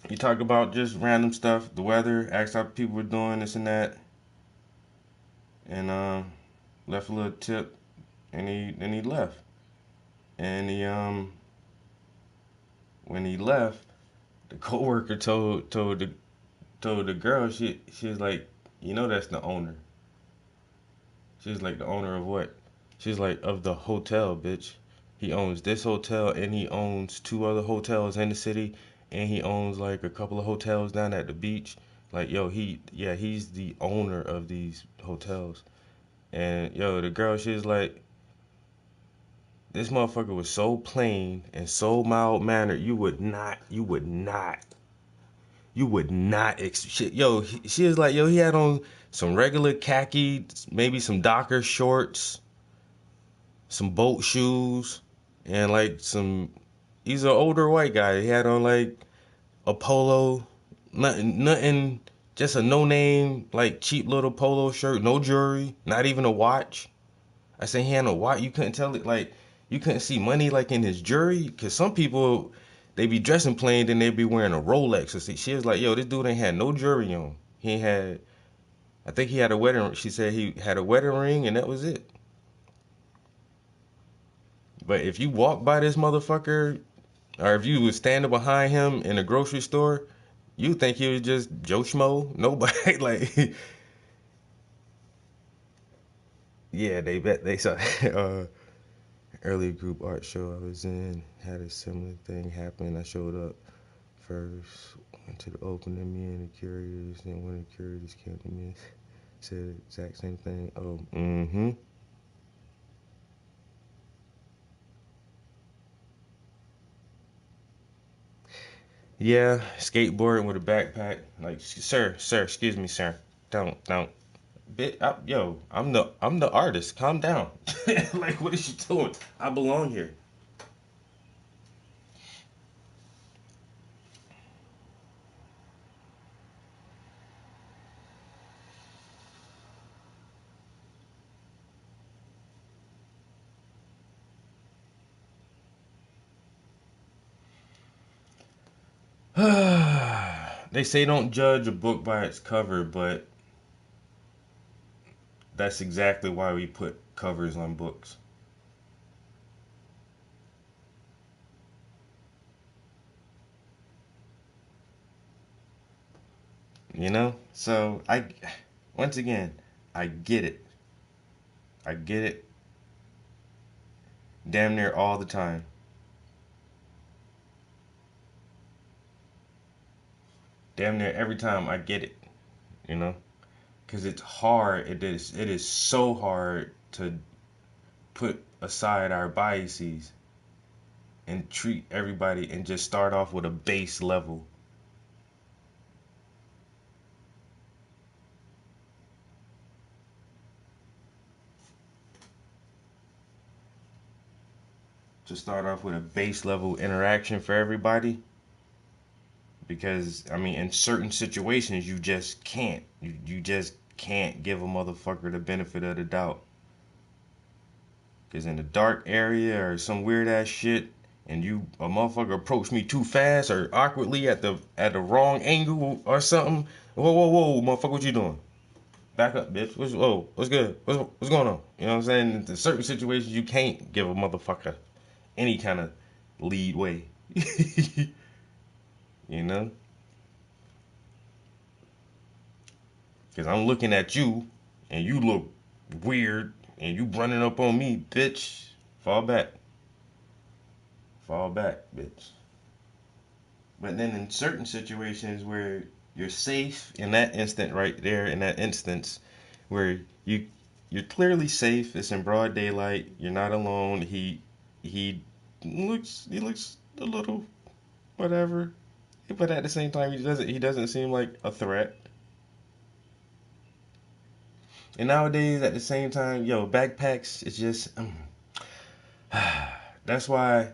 He talked about just random stuff, the weather, asked how people were doing, this and that. And left a little tip, and he left. And when he left, the coworker told the girl, she was like, that's the owner. She's like, the owner of what? She's like, of the hotel, bitch. He owns this hotel, and he owns 2 other hotels in the city, and he owns like a couple of hotels down at the beach. Like, yo, he's the owner of these hotels. And yo, the girl, she was like, this motherfucker was so plain and so mild mannered. You would not. Yo, she was like, yo, he had on some regular khaki, maybe some Docker shorts, some boat shoes, and like he's an older white guy. He had on like a polo, nothing, just a no-name, like cheap little polo shirt, no jewelry, not even a watch. I said he had a watch. You couldn't tell it, like, you couldn't see money like in his jewelry, because some people, they be dressing plain, then they be wearing a Rolex. So she was like, yo, this dude ain't had no jewelry on. I think he had a wedding. She said he had a wedding ring, and that was it. But if you walk by this motherfucker, or if you was standing behind him in a grocery store, you think he was just Joe Schmo. Nobody, like, yeah, they saw early group art show I was in, had a similar thing happen. I showed up first, went to the opening, me and the curators, and one of the curators came to me and said the exact same thing. Oh, mm-hmm. Yeah, skateboarding with a backpack. Like, sir, excuse me, sir. Don't. Yo, I'm the artist. Calm down. Like, what is she doing? I belong here. They say don't judge a book by its cover, but that's exactly why we put covers on books. So once again, I get it. Damn near all the time. Damn near every time I get it, because it's hard. It is so hard to put aside our biases and treat everybody and just start off with a base level. To start off with a base level interaction for everybody. Because, I mean, in certain situations, you just can't. You just can't give a motherfucker the benefit of the doubt. Because in the dark area or some weird ass shit, and a motherfucker approach me too fast or awkwardly at the wrong angle or something. Whoa, motherfucker, what you doing? Back up, bitch. What's good? What's going on? You know what I'm saying? In certain situations, you can't give a motherfucker any kind of lead way. You know? Because I'm looking at you, and you look weird, and you running up on me, bitch. Fall back. Fall back, bitch. But then in certain situations where you're safe, in that instant right there, in that instance, where you're clearly safe, it's in broad daylight, you're not alone, he looks a little whatever, but at the same time he doesn't seem like a threat. And nowadays at the same time, backpacks, it's just that's why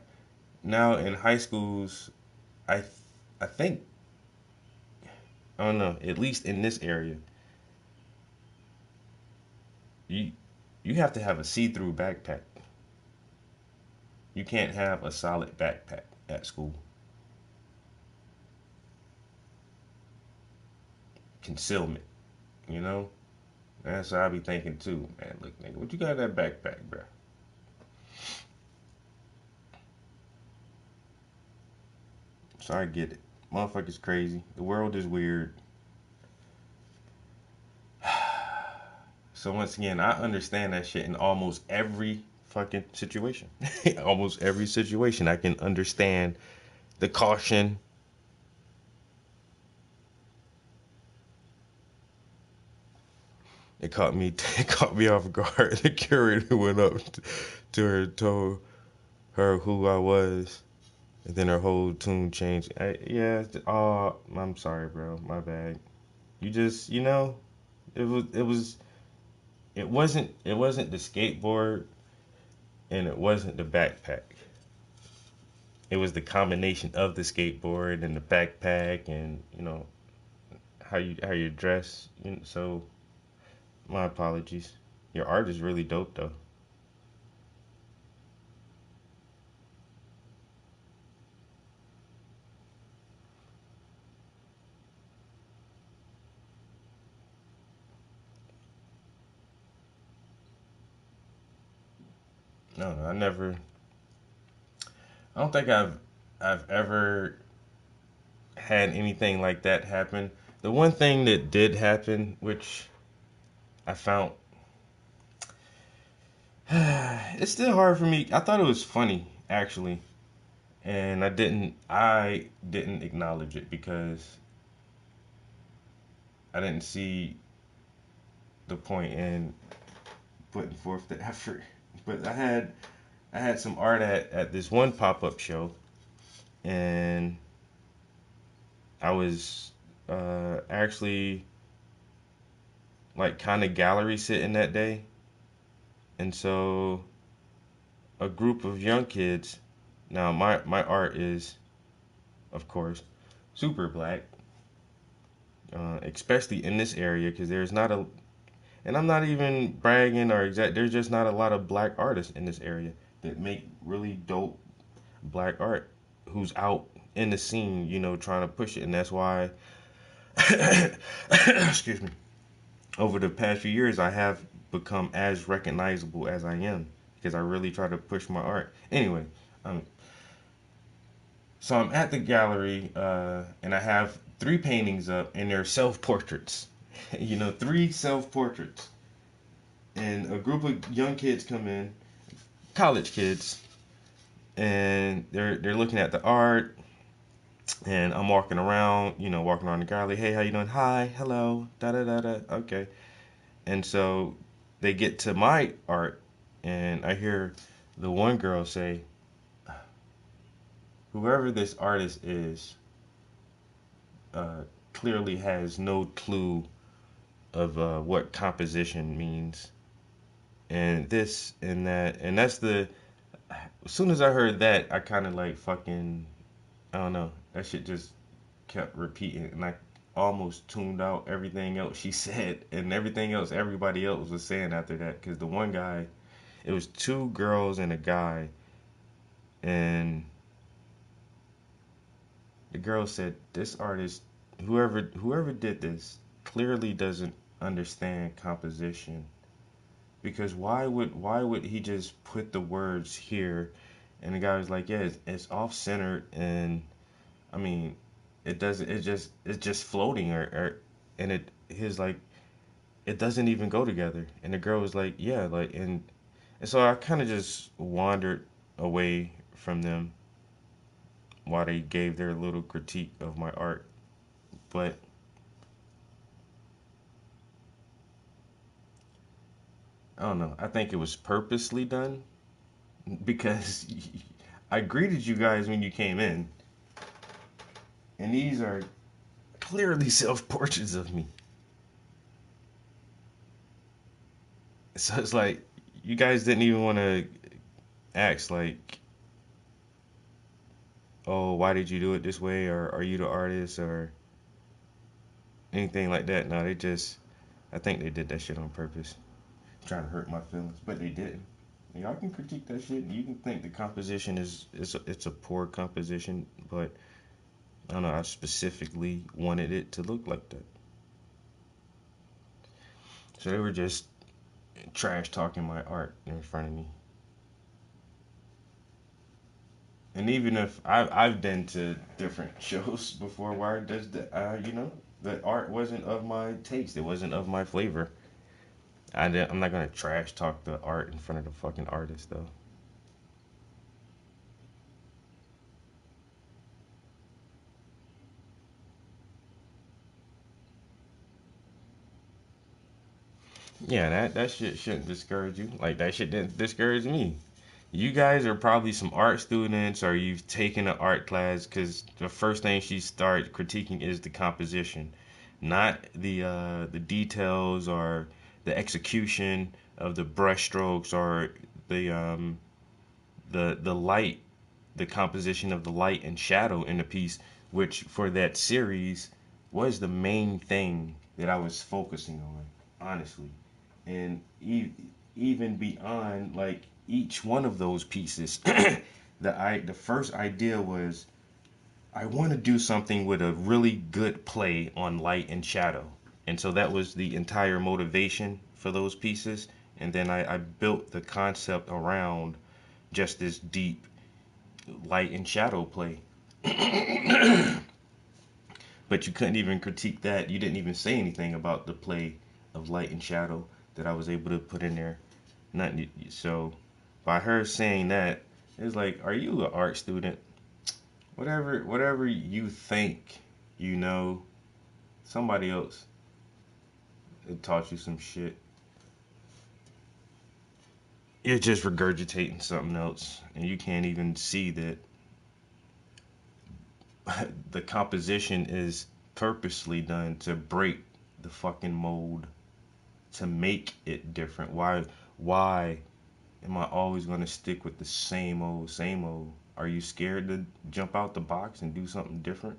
now in high schools, I think, I don't know, at least in this area, you have to have a see-through backpack. You can't have a solid backpack at school. Concealment, you know? That's what I be thinking too, man. Look, nigga, what you got in that backpack, bro? So I get it. Motherfucker's crazy. The world is weird. So once again, I understand that shit in almost every fucking situation. Almost every situation, I can understand the caution. It caught me off guard. The curator went up to her, told her who I was, and then her whole tune changed. I'm sorry, bro. My bad. You just, it wasn't the skateboard, and it wasn't the backpack. It was the combination of the skateboard and the backpack, and how you dress. So, my apologies. Your art is really dope, though. No, I don't think I've ever had anything like that happen. The one thing that did happen, which I found, it's still hard for me. I thought it was funny, actually, and I didn't acknowledge it because I didn't see the point in putting forth the effort. But I had some art at this one pop-up show, and I was actually like kind of gallery sitting that day. And so a group of young kids, now my art is, of course, super black, especially in this area, because there's not a, and I'm not even bragging or there's just not a lot of black artists in this area that make really dope black art who's out in the scene, trying to push it. And that's why, excuse me, over the past few years, I have become as recognizable as I am because I really try to push my art. Anyway, so I'm at the gallery, and I have 3 paintings up, and they're self-portraits. 3 self-portraits. And a group of young kids come in, college kids, and they're looking at the art, and I'm walking around the gallery. Hey, how you doing? Hi, hello, da-da-da-da, okay. And so they get to my art, and I hear the one girl say, whoever this artist is clearly has no clue of what composition means, and this and that, and that's the. As soon as I heard that, I kind of like fucking, I don't know, that shit just kept repeating, and I almost tuned out everything else she said and everything else everybody else was saying after that. Because the one guy, it was two girls and a guy, and the girl said, "This artist, whoever did this, clearly doesn't understand composition. Because why would he just put the words here?" And the guy was like, "Yeah, it's off centered, and I mean, it doesn't. It's just floating, or and his like it doesn't even go together." And the girl was like, "Yeah, like and so I kind of just wandered away from them while they gave their little critique of my art, but I don't know. I think it was purposely done because I greeted you guys when you came in, and these are clearly self portraits of me. So it's like you guys didn't even want to ask like, "Oh, why did you do it this way?" or "Are you the artist?" or anything like that. No, they just I think they did that shit on purpose, trying to hurt my feelings, but they didn't. Y'all can critique that shit. You can think the composition it's a poor composition, but I don't know. I specifically wanted it to look like that. So they were just trash talking my art in front of me. And even if I've been to different shows before where does the art wasn't of my taste. It wasn't of my flavor. I'm not gonna trash talk the art in front of the fucking artist though. Yeah, that shit shouldn't discourage you. Like that shit didn't discourage me. You guys are probably some art students or you've taken an art class because the first thing she starts critiquing is the composition, not the details or the execution of the brush strokes or the light, the composition of the light and shadow in the piece, which for that series was the main thing that I was focusing on, honestly. And even beyond like each one of those pieces, the first idea was I want to do something with a really good play on light and shadow, and so that was the entire motivation for those pieces. And then I built the concept around just this deep light and shadow play. But you couldn't even critique that. You didn't even say anything about the play of light and shadow that I was able to put in there. Not so. By her saying that, it's like, are you an art student? Whatever you think, you know, somebody else taught you some shit. You're just regurgitating something else, and you can't even see that the composition is purposely done to break the fucking mold, to make it different. Why am I always gonna stick with the same old, same old? Are you scared to jump out the box and do something different?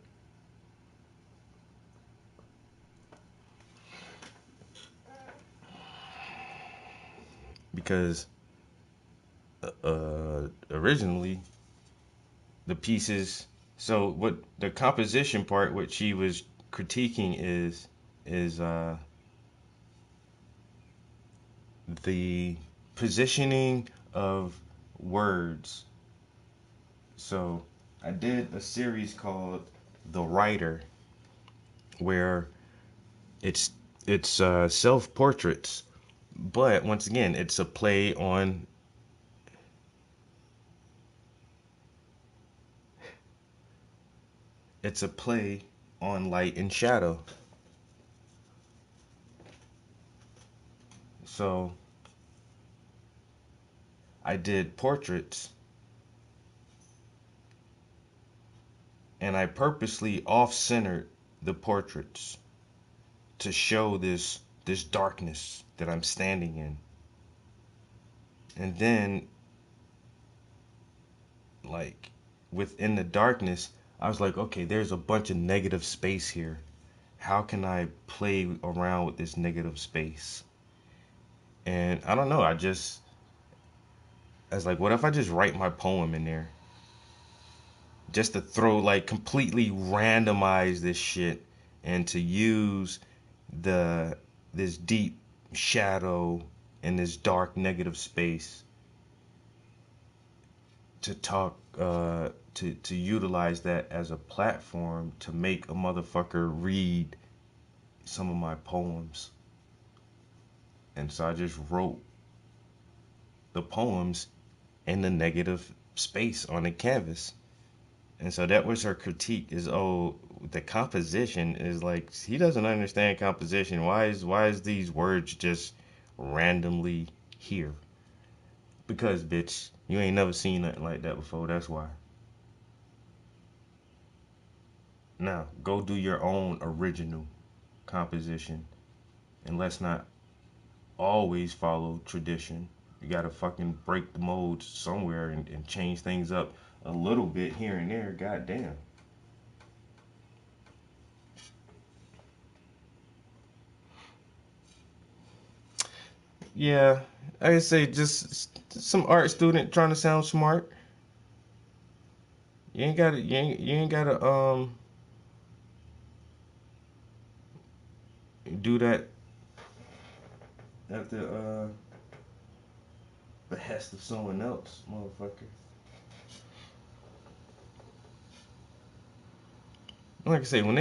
Because originally the pieces, so what the composition part, what she was critiquing is the positioning of words. So I did a series called The Writer, where it's self portraits, but once again, it's a play on light and shadow. So I did portraits, and I purposely off-centered the portraits to show this darkness that I'm standing in. And then, like, within the darkness, I was like, okay, there's a bunch of negative space here. How can I play around with this negative space? And I don't know, I was like, what if I just write my poem in there? Just to throw, like, completely randomize this shit and to use this deep shadow and this dark negative space to talk, to utilize that as a platform to make a motherfucker read some of my poems. And so I just wrote the poems in the negative space on the canvas. And so that was her critique, is, oh, the composition is like, he doesn't understand composition. Why is these words just randomly here? Because, bitch, you ain't never seen nothing like that before, that's why. Now, go do your own original composition. And let's not always follow tradition. You gotta fucking break the molds somewhere and change things up a little bit here and there. Goddamn. Yeah, I say just some art student trying to sound smart. You ain't gotta do that at the behest of someone else, motherfucker. Like I say, when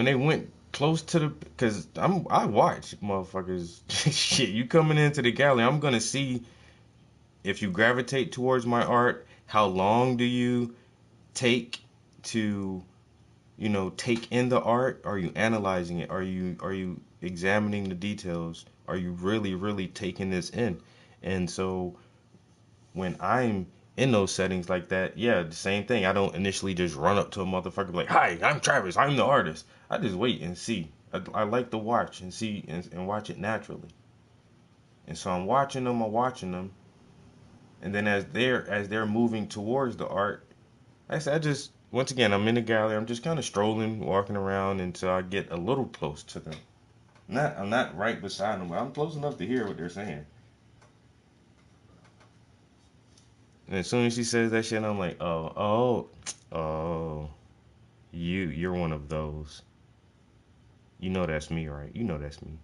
they went close to the, cause I watch motherfuckers. Shit, you coming into the gallery, I'm gonna see if you gravitate towards my art. How long do you take to, take in the art? Are you analyzing it? Are you examining the details? Are you really taking this in? And so when I'm in those settings like that, yeah, the same thing. I don't initially just run up to a motherfucker like, "Hi, I'm Travis. I'm the artist." I just wait and see. I like to watch and see and watch it naturally. And so I'm watching them, and then as they're moving towards the art, I just, once again, I'm in the gallery. I'm just kind of strolling, walking around until I get a little close to them. I'm not right beside them, but I'm close enough to hear what they're saying. And as soon as she says that shit, I'm like, oh, you're one of those. You know that's me, right? You know that's me.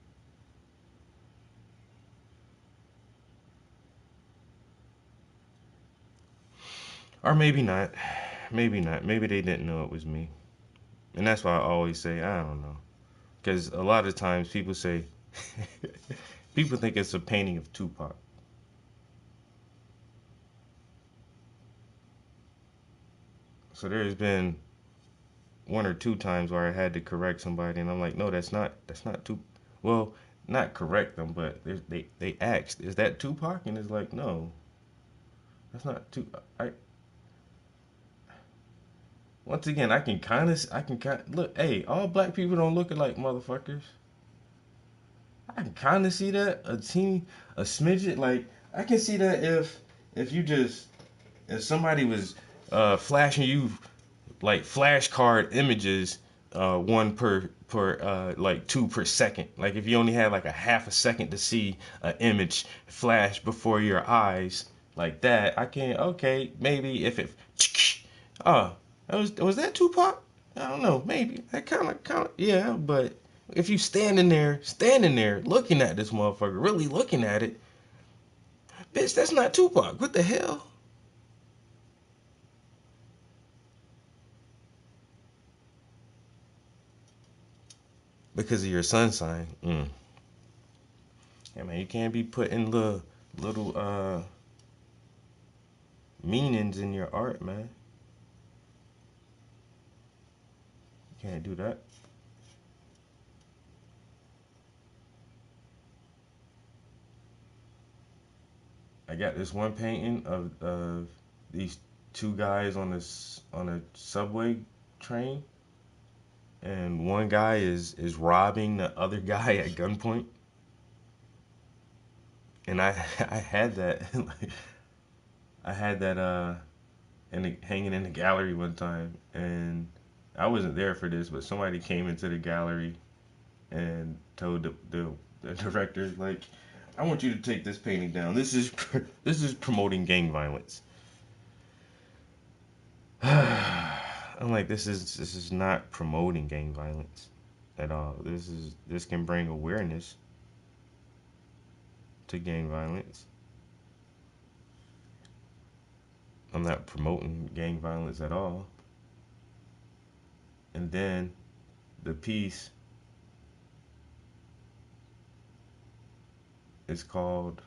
Or maybe not. Maybe not. Maybe they didn't know it was me. And that's why I always say, I don't know. Because a lot of times people say, people think it's a painting of Tupac. So there's been one or two times where I had to correct somebody, and I'm like, no, that's not Tupac. Well, not correct them, but they asked, is that Tupac? And it's like, no, that's not Tupac. Once again, I can kind of look. Hey, all black people don't look like motherfuckers. I can kind of see that a smidget. Like, I can see that if you just, if somebody was flashing you like flashcard images, one per like 2 per second. Like if you only had like a half a second to see an image flash before your eyes like that, I can, okay, maybe if it, was that Tupac? I don't know, maybe that kind of yeah, but if you standing there looking at this motherfucker, really looking at it, bitch, that's not Tupac. What the hell? Because of your sun sign. Yeah, man, you can't be putting little meanings in your art, man. You can't do that. I got this one painting of these two guys on a subway train, and one guy is robbing the other guy at gunpoint. And I had that I had that hanging in the gallery one time, and I wasn't there for this, but somebody came into the gallery and told the director, like, I want you to take this painting down. This is promoting gang violence. I'm like, this is not promoting gang violence at all. This can bring awareness to gang violence. I'm not promoting gang violence at all. And then the piece is called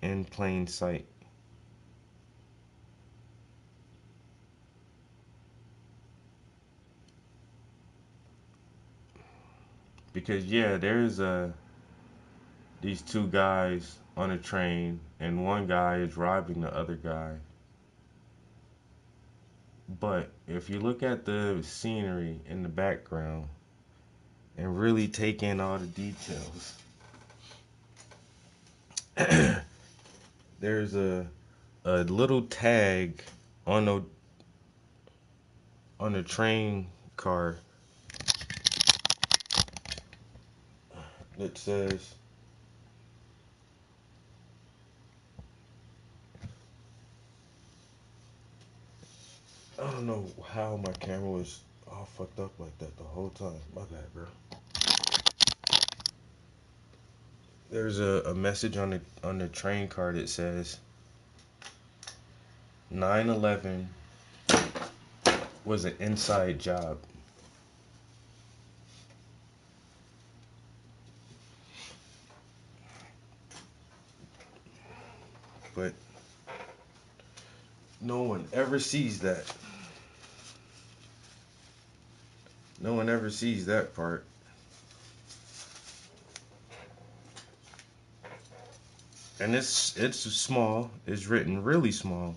In Plain Sight. Because yeah, there's these two guys on a train, and one guy is robbing the other guy. But if you look at the scenery in the background and really take in all the details, there's a little tag on the train car that says, I don't know how my camera was all fucked up like that the whole time. My bad, bro. There's a message on the train car that says 9/11 was an inside job. But no one ever sees that. No one ever sees that part. And it's small. It's written really small.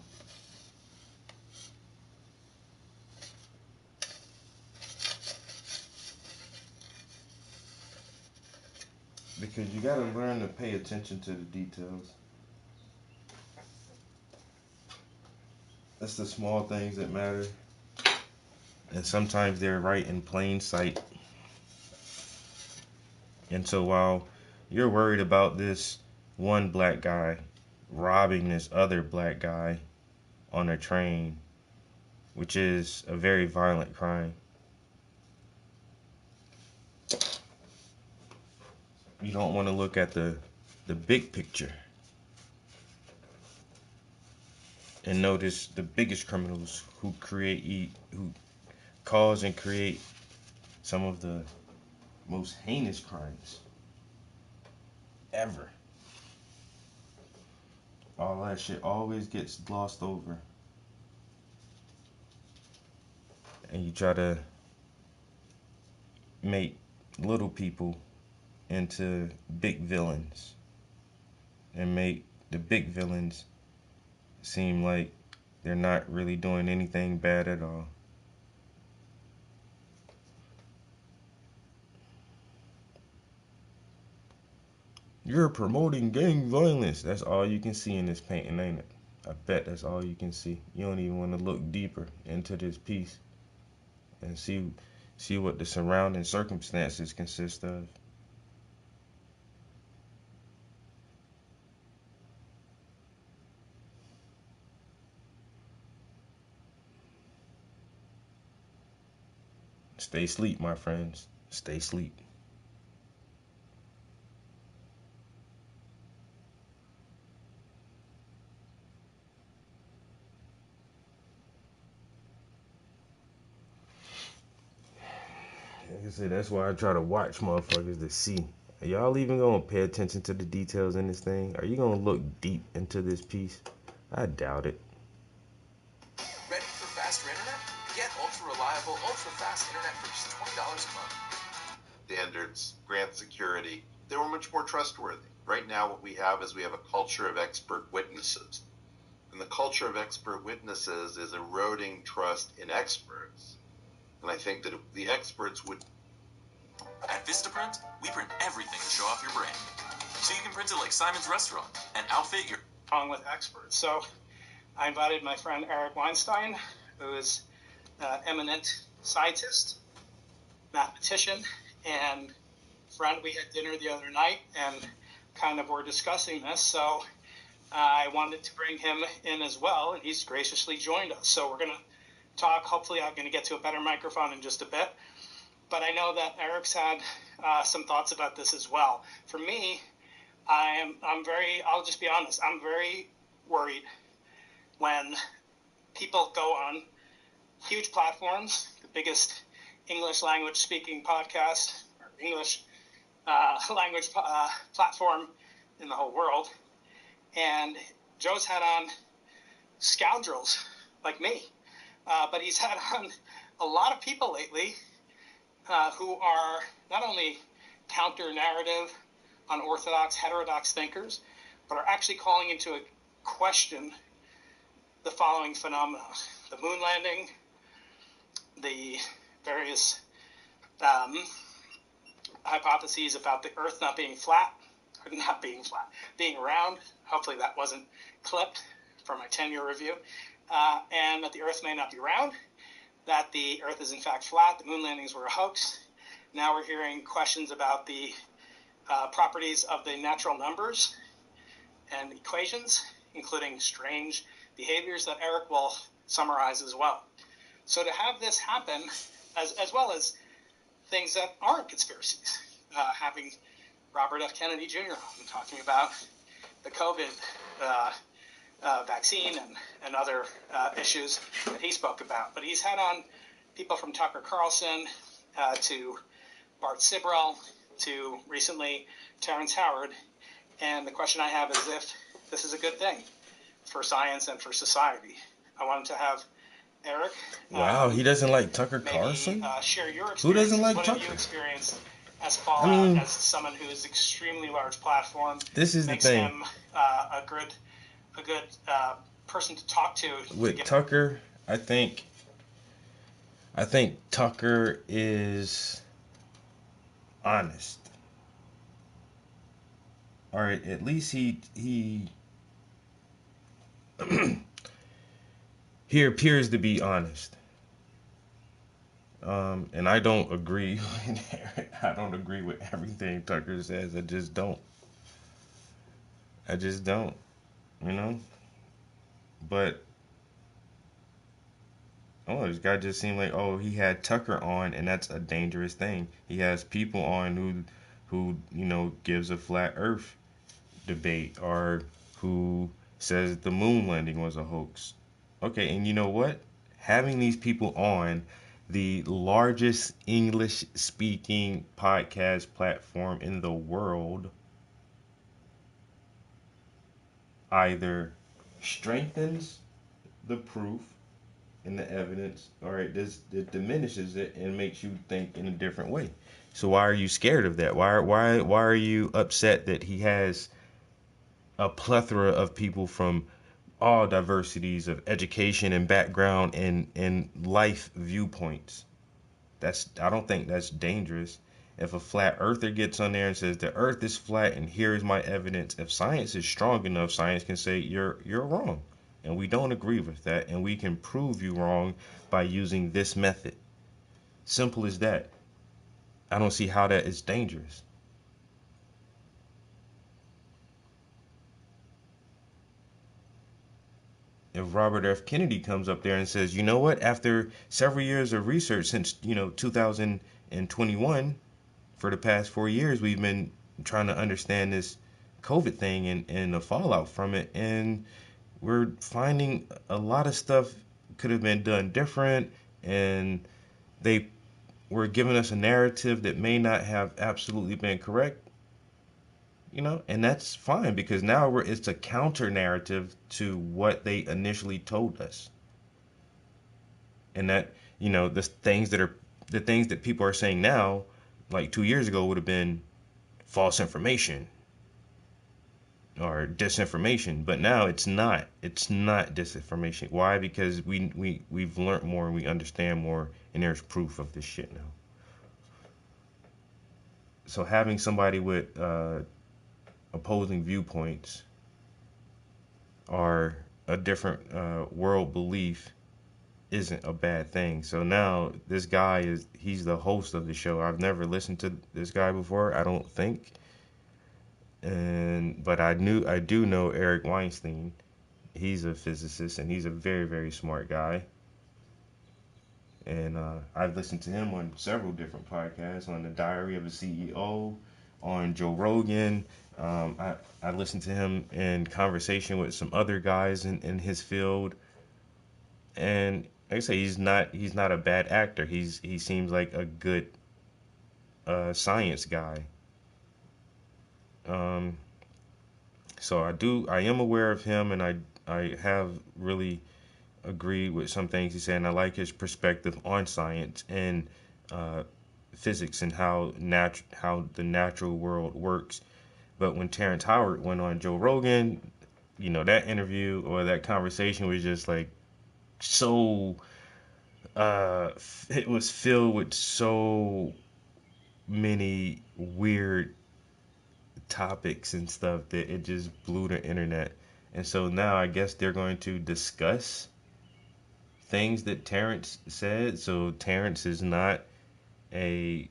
Because you gotta learn to pay attention to the details. That's the small things that matter. And sometimes they're right in plain sight. And so while you're worried about this one black guy robbing this other black guy on a train, which is a very violent crime, you don't want to look at the big picture and notice the biggest criminals who cause and create some of the most heinous crimes ever. All that shit always gets glossed over. And you try to make little people into big villains and make the big villains seem like they're not really doing anything bad at all. You're promoting gang violence. That's all you can see in this painting, ain't it? I bet that's all you can see. You don't even want to look deeper into this piece and see what the surrounding circumstances consist of. Stay asleep, my friends. Stay asleep. Like I said, that's why I try to watch motherfuckers to see. Are y'all even gonna pay attention to the details in this thing? Are you gonna look deep into this piece? I doubt it.
Ready for faster internet? Get ultra-reliable, ultra-fast internet for just $20 a month.
Standards, grant security, they were much more trustworthy. Right now, what we have is we have a culture of expert witnesses. And the culture of expert witnesses is eroding trust in experts. And I think that if the experts would...
At Vistaprint, we print everything to show off your brand. So you can print it like Simon's Restaurant and outfit your...
Along with experts. So I invited my friend Eric Weinstein, who is an eminent scientist, mathematician, and friend. We had dinner the other night and kind of were discussing this. So I wanted to bring him in as well, and he's graciously joined us. So we're going to talk. Hopefully I'm going to get to a better microphone in just a bit. But I know that Eric's had some thoughts about this as well. For me, I'll just be honest, I'm very worried when people go on huge platforms, the biggest English language speaking podcast, or English language platform in the whole world. And Joe's had on scoundrels like me, but he's had on a lot of people lately who are not only counter-narrative, unorthodox, heterodox thinkers, but are actually calling into a question the following phenomena: the moon landing, the various hypotheses about the Earth not being flat, or not being flat, being round. Hopefully that wasn't clipped for my 10-year review. And that the Earth may not be round, that the Earth is in fact flat, the moon landings were a hoax. Now we're hearing questions about the properties of the natural numbers and equations, including strange behaviors that Eric will summarize as well. So to have this happen, as well as things that aren't conspiracies, having Robert F. Kennedy Jr. on talking about the COVID vaccine and other issues that he spoke about. But he's had on people from Tucker Carlson to Bart Sibrel to recently Terrence Howard. And the question I have is if this is a good thing for science and for society. I wanted to have Eric.
Wow, he doesn't like Tucker Carlson?
Share your experience.
Who doesn't like
what
Tucker?
Have you experienced as fallout as someone who is extremely large platform?
This is
makes
the thing.
him a good person to talk to.
With Tucker, I think Tucker is honest. All right, at least he he appears to be honest. And I don't agree. I don't agree with everything Tucker says. I just don't. You know. But this guy just seemed like, he had Tucker on, and that's a dangerous thing. He has people on who gives a flat Earth debate, or who says the moon landing was a hoax. Okay, and you know what? Having these people on the largest English-speaking podcast platform in the world either strengthens the proof and the evidence, or it diminishes it and makes you think in a different way. So why are you scared of that? Why are you upset that he has a plethora of people from all diversities of education and background and life viewpoints? I don't think that's dangerous. If a flat earther gets on there and says the earth is flat and here is my evidence, if science is strong enough, science can say you're wrong. And we don't agree with that, and we can prove you wrong by using this method. Simple as that. I don't see how that is dangerous. If Robert F. Kennedy comes up there and says, you know what, after several years of research since 2021, for the past 4 years, we've been trying to understand this COVID thing and the fallout from it, and we're finding a lot of stuff could have been done different, and they were giving us a narrative that may not have absolutely been correct. And that's fine, because now it's a counter narrative to what they initially told us. And that, the things that people are saying now, like 2 years ago, would have been false information or disinformation, but now it's not disinformation. Why? Because we've learned more and we understand more, and there's proof of this shit now. So having somebody with opposing viewpoints or a different world belief isn't a bad thing. So now this guy he's the host of the show. I've never listened to this guy before, I don't think. But I do know Eric Weinstein. He's a physicist and he's a very, very smart guy. And I've listened to him on several different podcasts, on the Diary of a CEO, on Joe Rogan. I listened to him in conversation with some other guys in his field. And like I say, he's not a bad actor. He seems like a good science guy. So I am aware of him, and I have really agreed with some things he said, and I like his perspective on science and physics and how the natural world works. But when Terrence Howard went on Joe Rogan, that interview or that conversation was just like so it was filled with so many weird topics and stuff that it just blew the internet. And so now I guess they're going to discuss things that Terrence said. So Terrence is not a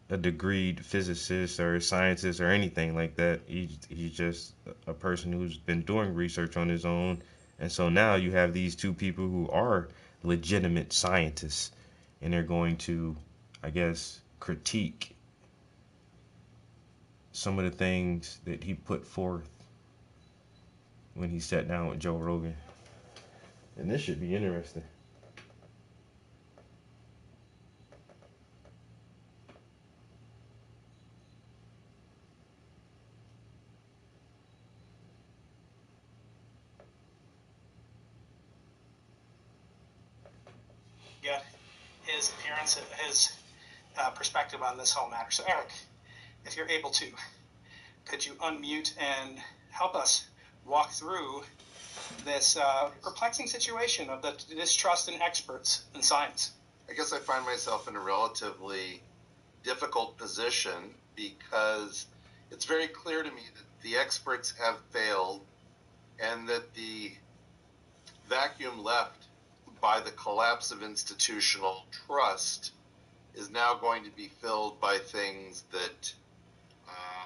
degreed physicist or scientist or anything like that. He's just a person who's been doing research on his own. And so now you have these two people who are legitimate scientists, and they're going to, I guess, critique some of the things that he put forth when he sat down with Joe Rogan. And this should be interesting.
Get his appearance, his perspective on this whole matter. So, Eric, if you're able to, could you unmute and help us walk through this perplexing situation of the distrust in experts in science?
I guess I find myself in a relatively difficult position because it's very clear to me that the experts have failed and that the vacuum left by the collapse of institutional trust is now going to be filled by things that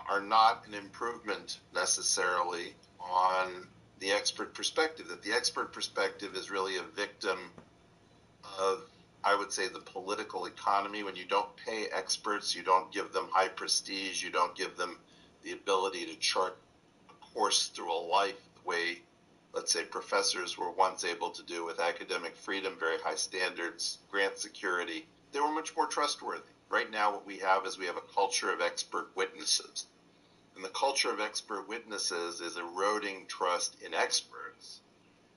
are not an improvement necessarily on the expert perspective. That the expert perspective is really a victim of, I would say, the political economy. When you don't pay experts, you don't give them high prestige, you don't give them the ability to chart a course through a life the way, let's say, professors were once able to do with academic freedom, very high standards, grant security. They were much more trustworthy. Right now what we have is we have a culture of expert witnesses. And the culture of expert witnesses is eroding trust in experts.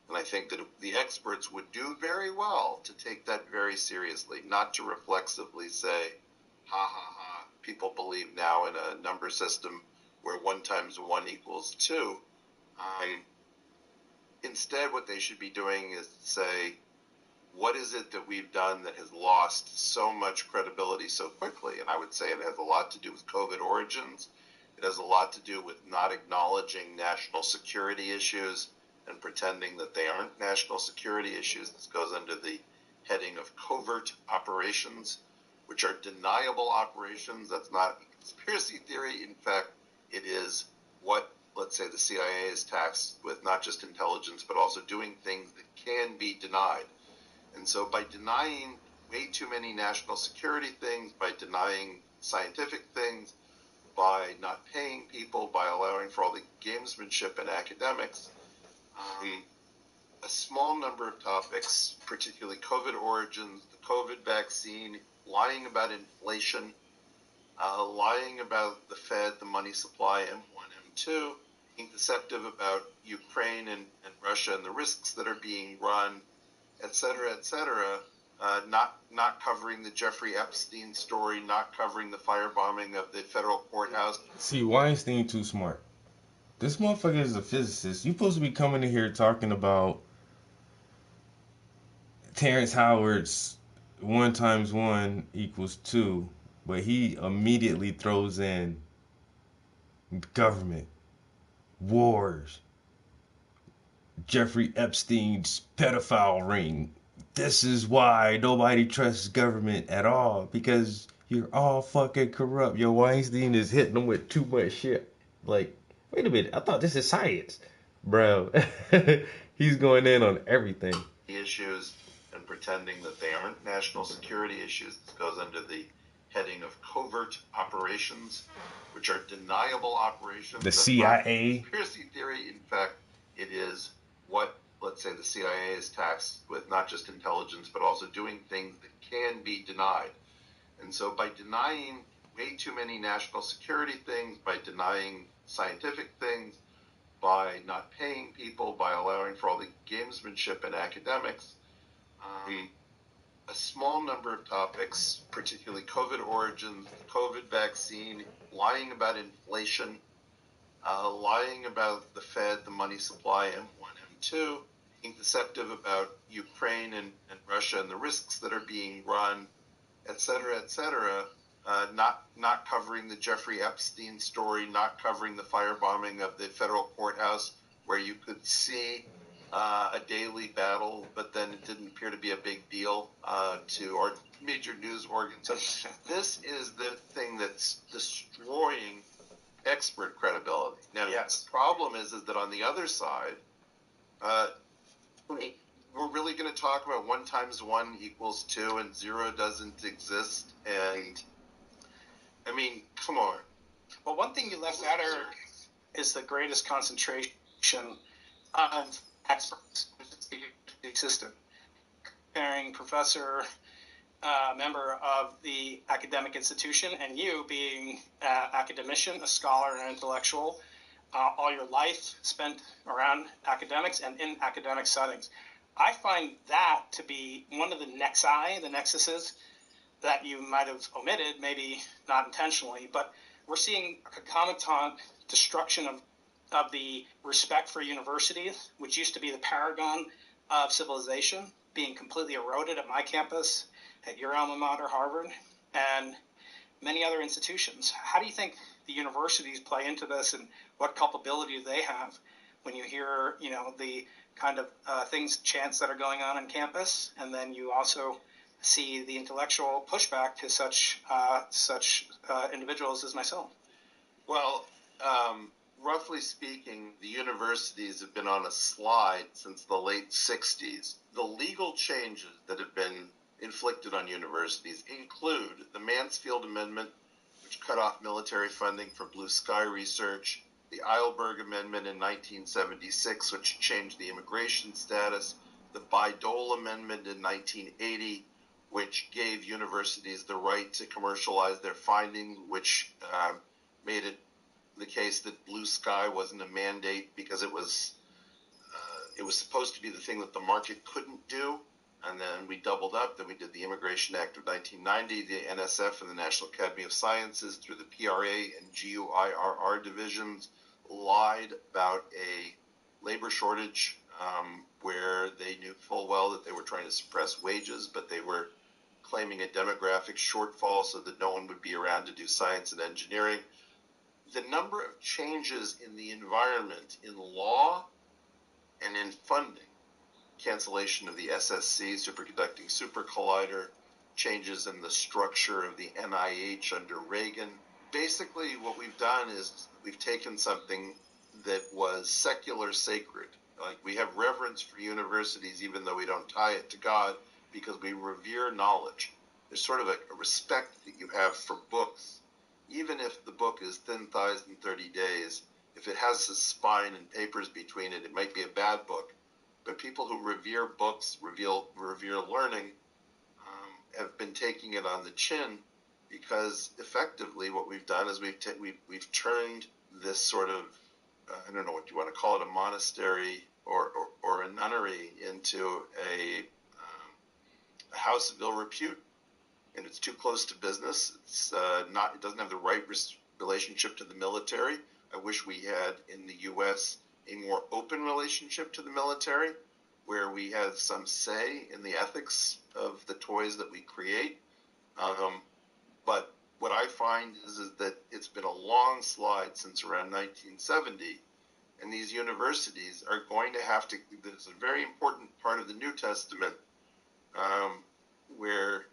And I think that the experts would do very well to take that very seriously, not to reflexively say, ha ha ha, people believe now in a number system where 1 times 1 equals 2. Instead, what they should be doing is say, what is it that we've done that has lost so much credibility so quickly? And I would say it has a lot to do with COVID origins. It has a lot to do with not acknowledging national security issues and pretending that they aren't national security issues. This goes under the heading of covert operations, which are deniable operations. That's not a conspiracy theory. In fact, it is what, let's say, the CIA is tasked with, not just intelligence, but also doing things that can be denied. And so by denying way too many national security things, by denying scientific things, by not paying people, by allowing for all the gamesmanship in academics, a small number of topics, particularly COVID origins, the COVID vaccine, lying about inflation, lying about the Fed, the money supply, M1, M2, being deceptive about Ukraine and Russia and the risks that are being run, et cetera, not covering the Jeffrey Epstein story, not covering the firebombing of the federal courthouse.
See, Weinstein too smart. This motherfucker is a physicist. You supposed to be coming in here talking about Terrence Howard's 1 × 1 = 2, but he immediately throws in government, wars, Jeffrey Epstein's pedophile ring. This is why nobody trusts government at all, because you're all fucking corrupt. Yo, Weinstein is hitting them with too much shit. Like, wait a minute, I thought this is science. Bro, he's going in on everything.
Issues and pretending that they aren't national security issues. This goes under the heading of covert operations, which are deniable operations.
The CIA.
Conspiracy theory, in fact, it is what, let's say, the CIA is tasked with, not just intelligence, but also doing things that can be denied. And so by denying way too many national security things, by denying scientific things, by not paying people, by allowing for all the gamesmanship in academics, a small number of topics, particularly COVID origins, COVID vaccine, lying about inflation, lying about the Fed, the money supply, M1, M2, being deceptive about Ukraine and Russia and the risks that are being run, et cetera, not covering the Jeffrey Epstein story, not covering the firebombing of the federal courthouse, where you could see a daily battle, but then it didn't appear to be a big deal to our major news organizations. This is the thing that's destroying expert credibility. Now, yes, the problem is that on the other side, we're really going to talk about 1 × 1 = 2 and 0 doesn't exist. And I mean, come on.
Well, one thing you left out is the greatest concentration of experts in the system. Comparing professor, member of the academic institution, and you being an academician, a scholar, and an intellectual, all your life spent around academics and in academic settings. I find that to be one of the nexuses that you might have omitted, maybe not intentionally, but we're seeing a concomitant destruction of the respect for universities, which used to be the paragon of civilization, being completely eroded at my campus, at your alma mater, Harvard, and many other institutions. How do you think the universities play into this, and what culpability do they have when you hear, the kind of chants that are going on campus, and then you also see the intellectual pushback to such individuals as myself?
Well, roughly speaking, the universities have been on a slide since the late 60s. The legal changes that have been inflicted on universities include the Mansfield Amendment, which cut off military funding for blue sky research, the Eilberg Amendment in 1976, which changed the immigration status, the Bayh-Dole Amendment in 1980, which gave universities the right to commercialize their findings, which made it the case that blue sky wasn't a mandate because it was supposed to be the thing that the market couldn't do. And then we doubled up. Then we did the Immigration Act of 1990, the NSF and the National Academy of Sciences through the PRA and GUIRR divisions lied about a labor shortage where they knew full well that they were trying to suppress wages, but they were claiming a demographic shortfall so that no one would be around to do science and engineering. The number of changes in the environment, in law and in funding, cancellation of the SSC, Superconducting Super Collider, changes in the structure of the NIH under Reagan. Basically, what we've done is we've taken something that was secular sacred. Like, we have reverence for universities, even though we don't tie it to God, because we revere knowledge. There's sort of a respect that you have for books. Even if the book is Thin Thighs in 30 Days, if it has a spine and papers between it, it might be a bad book. But people who revere books, revere learning, have been taking it on the chin, because effectively what we've done is we've turned this sort of, I don't know what you want to call it, a monastery or a nunnery into a house of ill repute, and it's too close to business. It's it doesn't have the right relationship to the military. I wish we had in the U.S. a more open relationship to the military, where we have some say in the ethics of the toys that we create. But what I find is that it's been a long slide since around 1970, and these universities are going to have to. There's a very important part of the New Testament where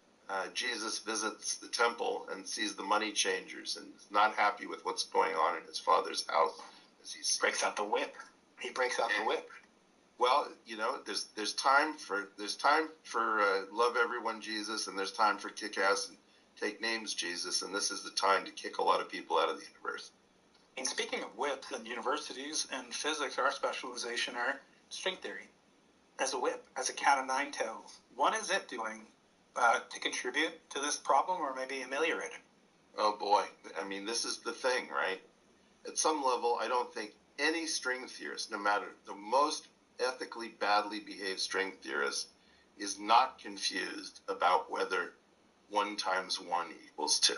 Jesus visits the temple and sees the money changers and is not happy with what's going on in his father's house. As he
breaks out the whip. He breaks out the whip.
Well, there's time for love everyone Jesus, and there's time for kick ass and take names Jesus, and this is the time to kick a lot of people out of the university.
And speaking of whips and universities and physics, our specialization are string theory. As a whip, as a cat of nine tails, what is it doing to contribute to this problem or maybe ameliorate it?
Oh boy, I mean, this is the thing, right? At some level, I don't think any string theorist, no matter the most ethically badly behaved string theorist, is not confused about whether 1 times 1 equals 2.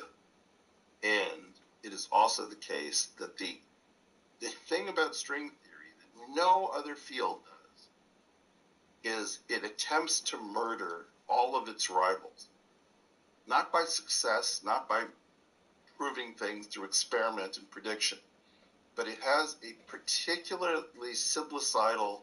And it is also the case that the thing about string theory that no other field does is it attempts to murder all of its rivals. Not by success, not by proving things through experiment and prediction, but it has a particularly simplicidal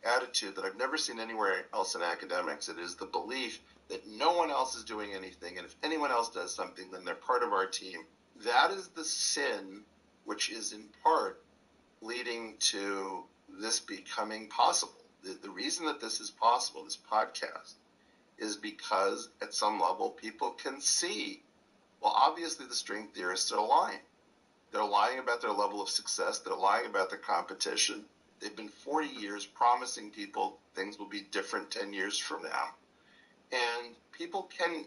attitude that I've never seen anywhere else in academics. It is the belief that no one else is doing anything, and if anyone else does something, then they're part of our team. That is the sin which is in part leading to this becoming possible. The reason that this is possible, this podcast, is because at some level people can see, well, obviously the string theorists are lying. They're lying about their level of success. They're lying about their competition. They've been 40 years promising people things will be different 10 years from now. And people can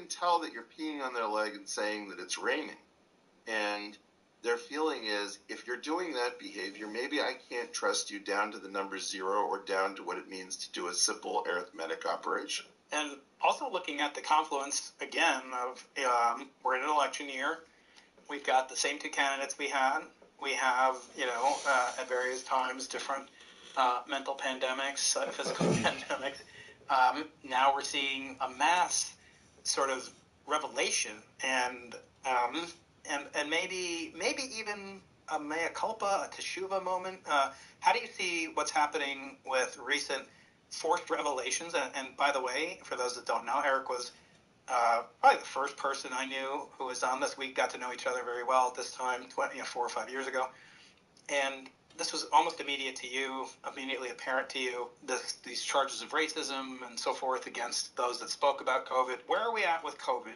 tell that you're peeing on their leg and saying that it's raining. And their feeling is, if you're doing that behavior, maybe I can't trust you down to the number 0 or down to what it means to do a simple arithmetic operation.
And also looking at the confluence, again, of we're in an election year. We've got the same 2 candidates we had. We have, at various times, different mental pandemics, physical pandemics. Now we're seeing a mass sort of revelation and maybe even a mea culpa, a teshuva moment. How do you see what's happening with recent forced revelations? And by the way, for those that don't know, Eric was probably the first person I knew who was on this. We got to know each other very well at this time, 4 or 5 years ago. And this was almost immediate to you, immediately apparent to you, these charges of racism and so forth against those that spoke about COVID. Where are we at with COVID?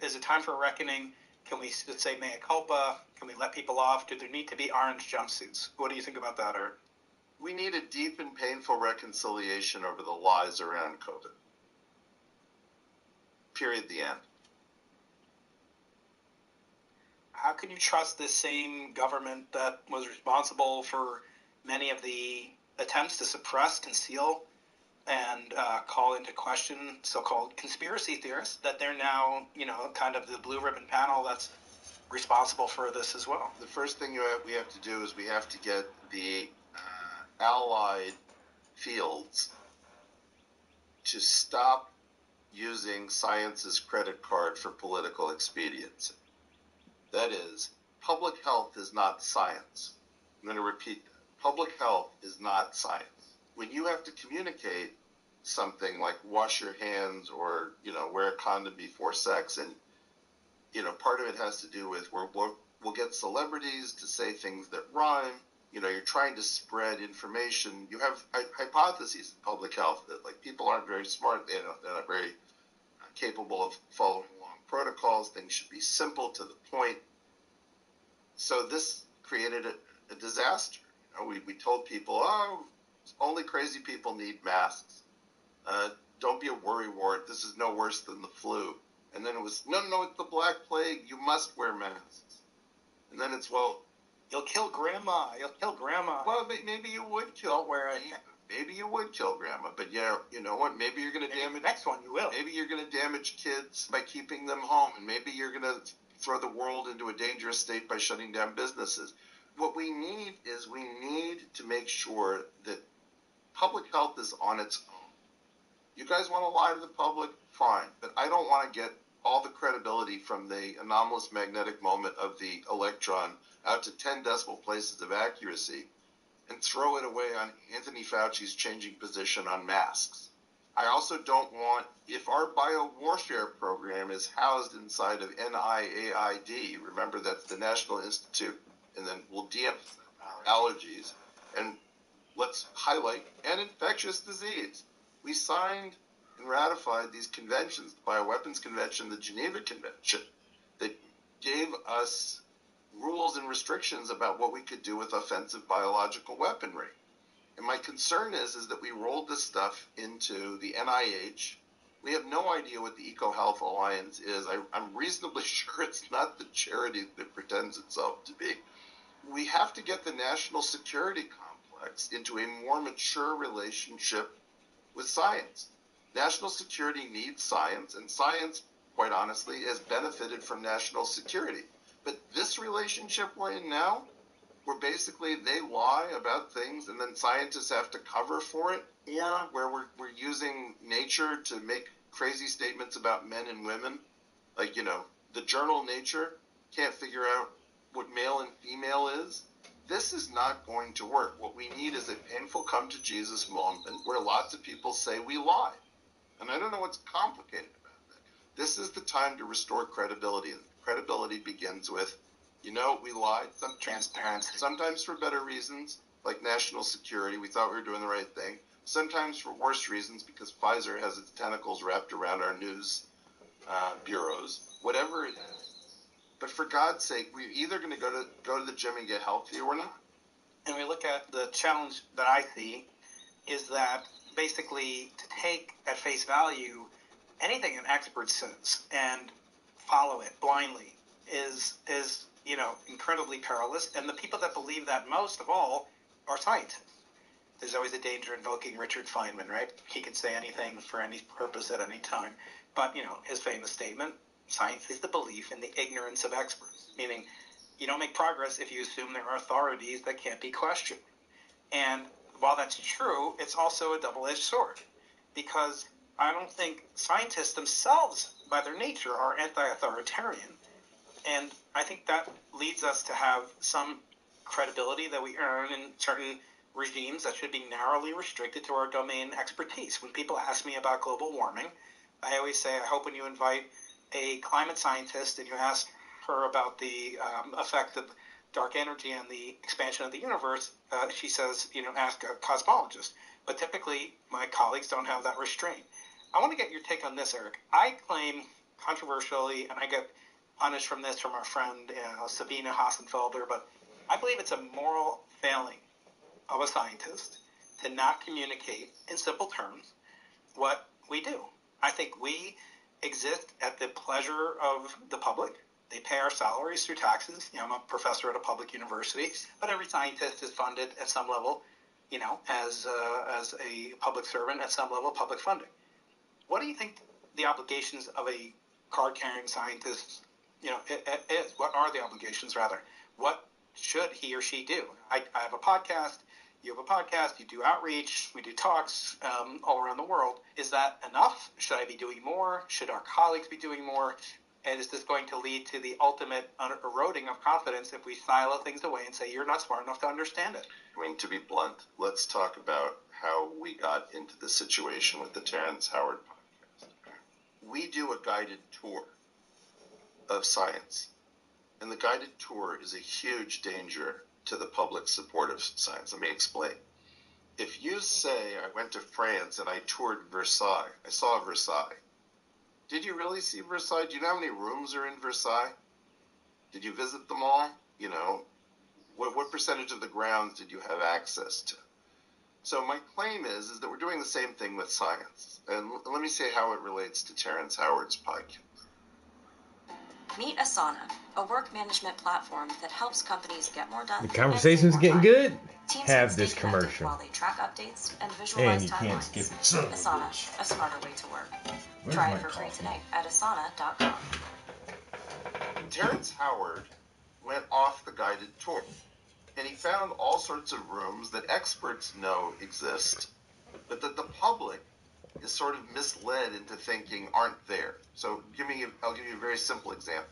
Is it time for a reckoning? Can we say mea culpa? Can we let people off? Do there need to be orange jumpsuits? What do you think about that, Eric?
We need a deep and painful reconciliation over the lies around COVID. Period, the end.
How can you trust this same government that was responsible for many of the attempts to suppress, conceal, and call into question so-called conspiracy theorists, that they're now, kind of the blue ribbon panel that's responsible for this as well?
The first thing we have to do is we have to get the allied fields to stop using science as credit card for political expediency. That is, public health is not science. I'm going to repeat that. Public health is not science. When you have to communicate something like wash your hands or, wear a condom before sex, and, part of it has to do with we'll get celebrities to say things that rhyme. You're trying to spread information. You have hypotheses in public health that, people aren't very smart. They're not very capable of following along protocols. Things should be simple, to the point. So this created a disaster. We told people, only crazy people need masks. Don't be a worrywart. This is no worse than the flu. And then it was, no, it's the Black Plague. You must wear masks. And then it's,
you'll kill grandma. You'll kill grandma.
Well, maybe you would kill.
Don't wear it.
Maybe you would kill grandma, but yeah, you know what? Maybe you're going to damage.
Next one, you will.
Maybe you're going to damage kids by keeping them home, and maybe you're going to throw the world into a dangerous state by shutting down businesses. What we need to make sure that public health is on its own. You guys want to lie to the public? Fine, but I don't want to get all the credibility from the anomalous magnetic moment of the electron out to 10 decimal places of accuracy and throw it away on Anthony Fauci's changing position on masks. I also don't want, if our biowarfare program is housed inside of NIAID, remember that's the National Institute, and then we'll de-emphasize allergies, and let's highlight an infectious disease. We signed and ratified these conventions, the Bioweapons Convention, the Geneva Convention, that gave us rules and restrictions about what we could do with offensive biological weaponry. And my concern is that we rolled this stuff into the NIH. We have no idea what the EcoHealth Alliance is. I'm reasonably sure it's not the charity that it pretends itself to be. We have to get the national security complex into a more mature relationship with science. National security needs science, and science, quite honestly, has benefited from national security. But this relationship we're in now, where basically they lie about things and then scientists have to cover for it, or where we're using nature to make crazy statements about men and women, like, you know, the journal Nature can't figure out what male and female is. This is not going to work. What we need is a painful come to Jesus moment where lots of people say we lied. And I don't know what's complicated about that. This is the time to restore credibility. And credibility begins with, you know, we lied.
Transparency.
Sometimes for better reasons, like national security. We thought we were doing the right thing. Sometimes for worse reasons, because Pfizer has its tentacles wrapped around our news bureaus. Whatever it is. But for God's sake, we're either going to go to the gym and get healthy or we're not.
And we look at the challenge that I see is that basically to take at face value anything an expert says and follow it blindly is you know, incredibly perilous. And the people that believe that most of all are scientists. There's always a danger invoking Richard Feynman, right? He can say anything for any purpose at any time. But, you know, his famous statement, science is the belief in the ignorance of experts, meaning you don't make progress if you assume there are authorities that can't be questioned. And while that's true, it's also a double-edged sword, because I don't think scientists themselves, by their nature, are anti-authoritarian. And I think that leads us to have some credibility that we earn in certain regimes that should be narrowly restricted to our domain expertise. When people ask me about global warming, I always say, I hope when you invite a climate scientist and you ask her about the effect of dark energy and the expansion of the universe, she says, you know, ask a cosmologist. But typically, my colleagues don't have that restraint. I want to get your take on this, Eric. I claim controversially, and I get punished from this from our friend Sabina Hassenfelder, but I believe it's a moral failing of a scientist to not communicate in simple terms what we do. I think we exist at the pleasure of the public. They pay our salaries through taxes. You know, I'm a professor at a public university, but every scientist is funded at some level, you know, as a public servant at some level of public funding. What do you think the obligations of a card-carrying scientist, you know, is? What are the obligations, rather? What should he or she do? I have a podcast. You have a podcast. You do outreach. We do talks all around the world. Is that enough? Should I be doing more? Should our colleagues be doing more? And is this going to lead to the ultimate eroding of confidence if we silo things away and say, you're not smart enough to understand it?
I mean, to be blunt, let's talk about how we got into this situation with the Terrence Howard podcast. We do a guided tour of science. And the guided tour is a huge danger to the public support of science. Let me explain. If you say, I went to France and I toured Versailles, I saw Versailles. Did you really see Versailles? Do you know how many rooms are in Versailles? Did you visit them all? You know, what percentage of the grounds did you have access to? So my claim is that we're doing the same thing with science. And let me say how it relates to Terrence Howard's podcast.
Meet Asana, a work management platform that helps companies get more done.
The conversation's getting good.
Teams
Have
can
this
stay connected
commercial.
while they track updates and visualize
And you can't
timelines.
skip it. Son of a
Asana, a smarter way to work.
Where's
Try
my
it for free
coffee?
today at asana.com.
Terrence Howard went off the guided tour, and he found all sorts of rooms that experts know exist, but that the public is sort of misled into thinking aren't there. So I'll give you a very simple example.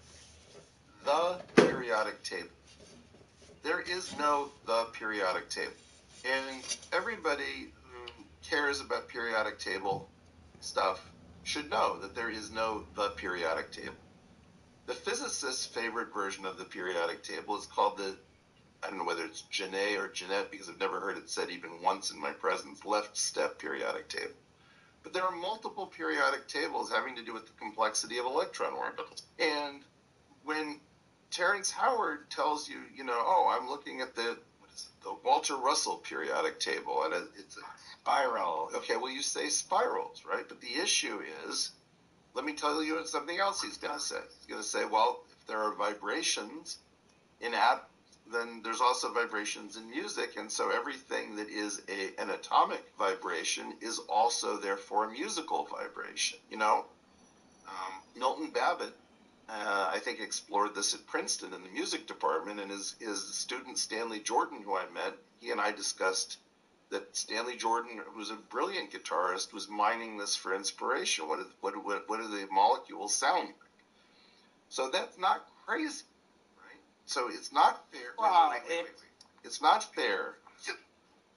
The periodic table. There is no the periodic table. And everybody who cares about periodic table stuff should know that there is no the periodic table. The physicist's favorite version of the periodic table is called the, I don't know whether it's Genet or Jeanette because I've never heard it said even once in my presence, left step periodic table. But there are multiple periodic tables having to do with the complexity of electron orbitals. And when Terrence Howard tells you, I'm looking at the Walter Russell periodic table, and it's a spiral. Okay, well, you say spirals, right? But the issue is, let me tell you something else he's going to say. He's going to say, well, if there are vibrations in atoms, then there's also vibrations in music, and so everything that is an atomic vibration is also, therefore, a musical vibration. Milton Babbitt, I think, explored this at Princeton in the music department, and his student Stanley Jordan, who I met, he and I discussed that Stanley Jordan, who's a brilliant guitarist, was mining this for inspiration. What do the molecules sound like? So that's not crazy, right? So it's not fair.
Wow.
It's not fair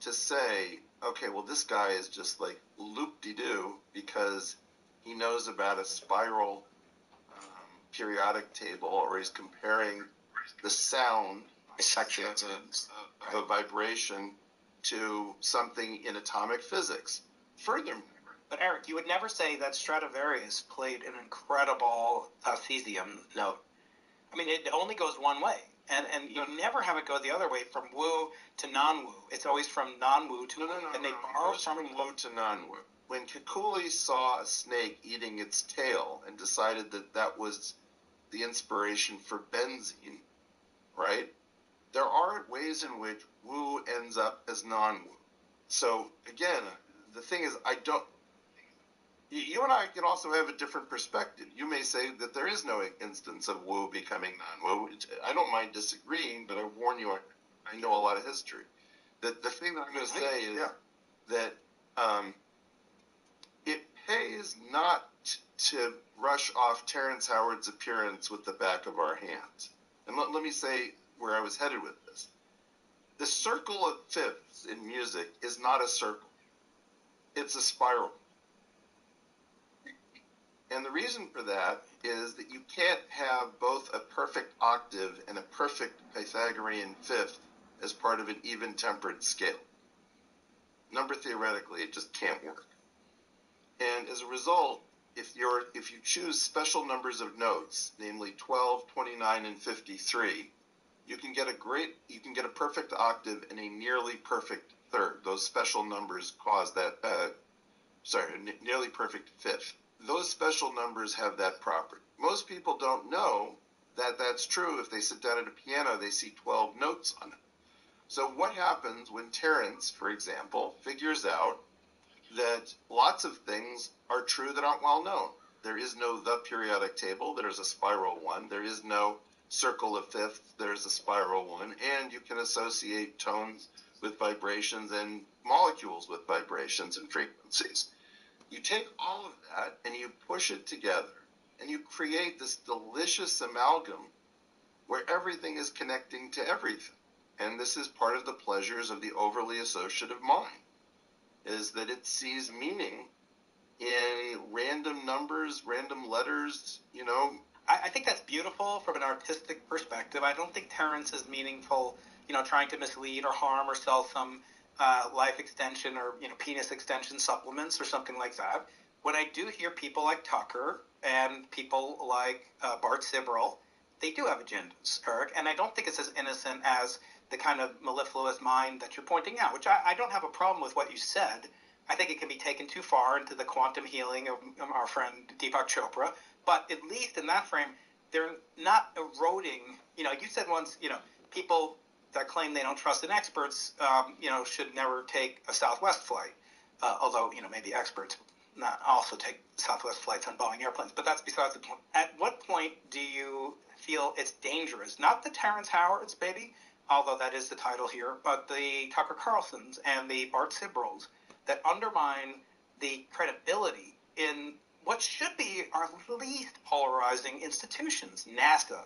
to say, okay, well, this guy is just like loop-de-doo because he knows about a spiral periodic table, or he's comparing the sound section of a vibration to something in atomic physics. Furthermore,
But Eric, you would never say that Stradivarius played an incredible cesium note. I mean, it only goes one way, and you never have it go the other way from woo to non-woo. It's always from non-woo to woo, and they borrow from
woo to non-woo. When Kekule saw a snake eating its tail and decided that that was the inspiration for benzene, right? There are ways in which woo ends up as non-woo. So again, the thing is, you and I can also have a different perspective. You may say that there is no instance of woo becoming non-woo. I don't mind disagreeing, but I warn you, I know a lot of history. The thing that I'm going to say is that it pays not to rush off Terrence Howard's appearance with the back of our hands. And let me say where I was headed with this. The circle of fifths in music is not a circle. It's a spiral. And the reason for that is that you can't have both a perfect octave and a perfect Pythagorean fifth as part of an even-tempered scale. Number theoretically, it just can't work. And as a result, if you choose special numbers of notes, namely 12, 29, and 53, you can get a perfect octave and a nearly perfect third. Those special numbers cause that, nearly perfect fifth. Those special numbers have that property. Most people don't know that that's true. If they sit down at a piano, they see 12 notes on it. So what happens when Terrence, for example, figures out that lots of things are true that aren't well known? There is no the periodic table. There's a spiral one. There is no circle of fifths. There's a spiral one. And you can associate tones with vibrations and molecules with vibrations and frequencies. You take all of that and you push it together and you create this delicious amalgam where everything is connecting to everything. And this is part of the pleasures of the overly associative mind, is that it sees meaning in random numbers, random letters,
I think that's beautiful from an artistic perspective. I don't think Terrence is meaningful, trying to mislead or harm or sell some life extension or, penis extension supplements or something like that. When I do hear people like Tucker and people like Bart Sibrel, they do have agendas, Eric, and I don't think it's as innocent as the kind of mellifluous mind that you're pointing out, which I don't have a problem with what you said. I think it can be taken too far into the quantum healing of our friend Deepak Chopra, but at least in that frame, they're not eroding. You said once, people that claim they don't trust in experts, should never take a Southwest flight. Although, maybe experts not also take Southwest flights on Boeing airplanes, but that's besides the point. At what point do you feel it's dangerous? Not the Terrence Howards, baby, although that is the title here, but the Tucker Carlsons and the Bart Sibrels that undermine the credibility in what should be our least polarizing institutions, NASA.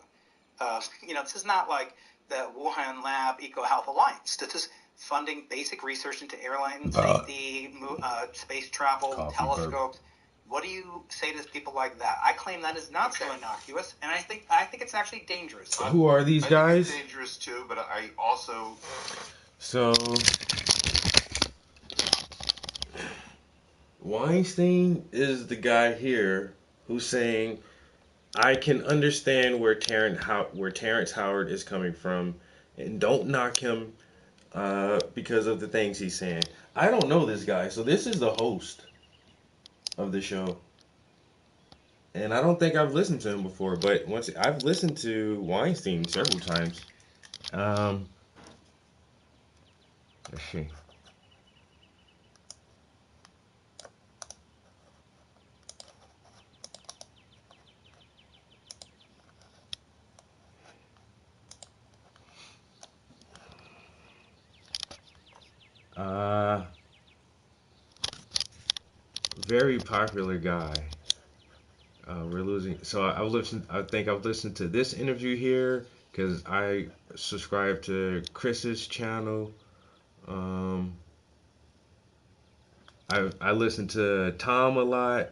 This is not like the Wuhan Lab EcoHealth Alliance. This is funding basic research into airline safety, space travel, telescopes. What do you say to people like that? I claim that is not so innocuous, and I think it's actually dangerous.
Who are these guys?
I think it's dangerous too, but I also...
So, Weinstein is the guy here who's saying, I can understand where Terrence Howard is coming from, and don't knock him because of the things he's saying. I don't know this guy, so this is the host of the show, and I don't think I've listened to him before. But once I've listened to Weinstein several times. Let's see. Very popular guy. We're losing. So I think I've listened to this interview here because I subscribe to Chris's channel. I listen to Tom a lot.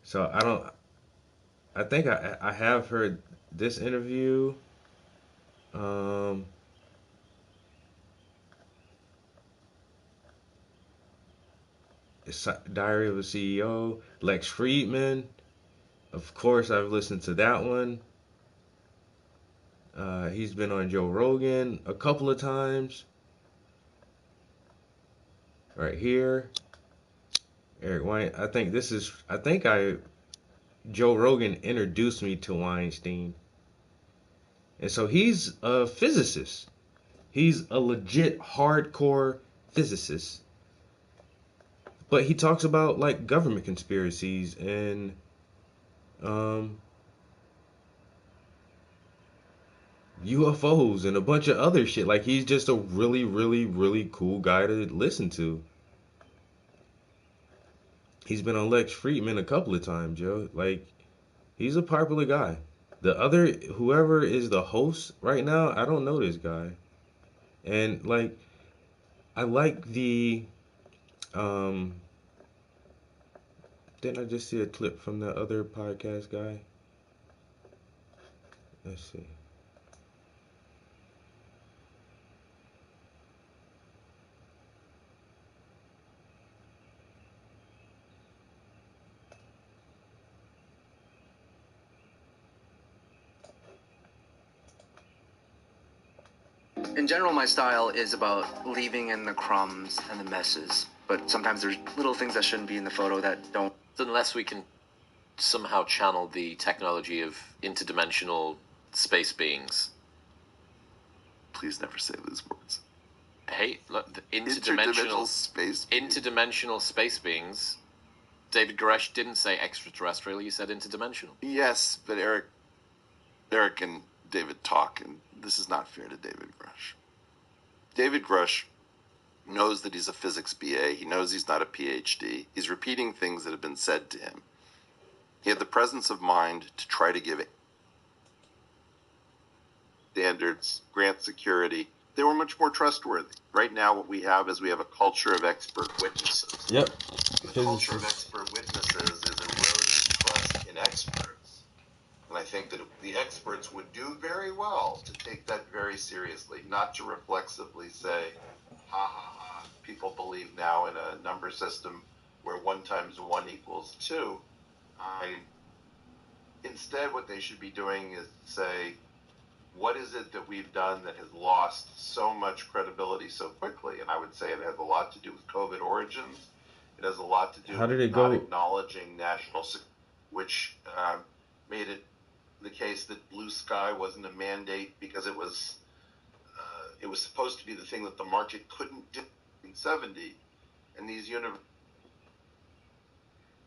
So I think I have heard this interview. Diary of a CEO, Lex Friedman. Of course, I've listened to that one. He's been on Joe Rogan a couple of times. Right here, Eric Weinstein. Joe Rogan introduced me to Weinstein, and so he's a physicist. He's a legit hardcore physicist. But he talks about like government conspiracies and UFOs and a bunch of other shit. Like he's just a really, really, really cool guy to listen to. He's been on Lex Friedman a couple of times, yo. Like he's a popular guy. Whoever is the host right now, I don't know this guy. And like I like the didn't I just see a clip from the other podcast guy? Let's see.
In general, my style is about leaving in the crumbs and the messes. But sometimes there's little things that shouldn't be in the photo that don't.
Unless we can somehow channel the technology of interdimensional space beings.
Please never say those words.
Hey, look, the interdimensional space beings. David Koresh didn't say extraterrestrial, you said interdimensional.
Yes, but Eric and David talk, and this is not fair to David Grush. David Grush knows that he's a physics BA. He knows he's not a PhD. He's repeating things that have been said to him. He had the presence of mind to try to give standards, grant security. They were much more trustworthy. Right now, what we have is we have a culture of expert witnesses.
Yep.
The culture of expert witnesses is eroding trust in experts. And I think that the experts would do very well to take that very seriously, not to reflexively say, ha ha ha, people believe now in a number system where 1 times 1 equals 2. Instead, what they should be doing is say, what is it that we've done that has lost so much credibility so quickly? And I would say it has a lot to do with COVID origins. It has a lot to do with not acknowledging national security, which made it the case that blue sky wasn't a mandate because it was supposed to be the thing that the market couldn't do in 1970, and these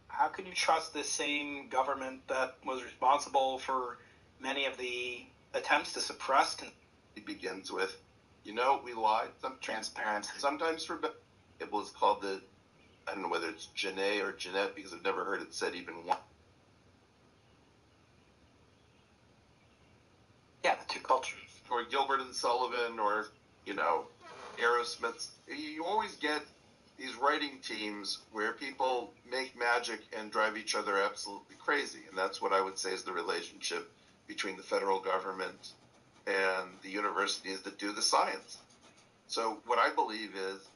How can you trust this same government that was responsible for many of the attempts to suppress?
It begins with, we lied.
Transparency.
Sometimes for it was called I don't know whether it's Genet or Jeanette because I've never heard it said even once.
Yeah, the two cultures.
Or Gilbert and Sullivan, or Aerosmith. You always get these writing teams where people make magic and drive each other absolutely crazy, and that's what I would say is the relationship between the federal government and the universities that do the science. So what I believe is,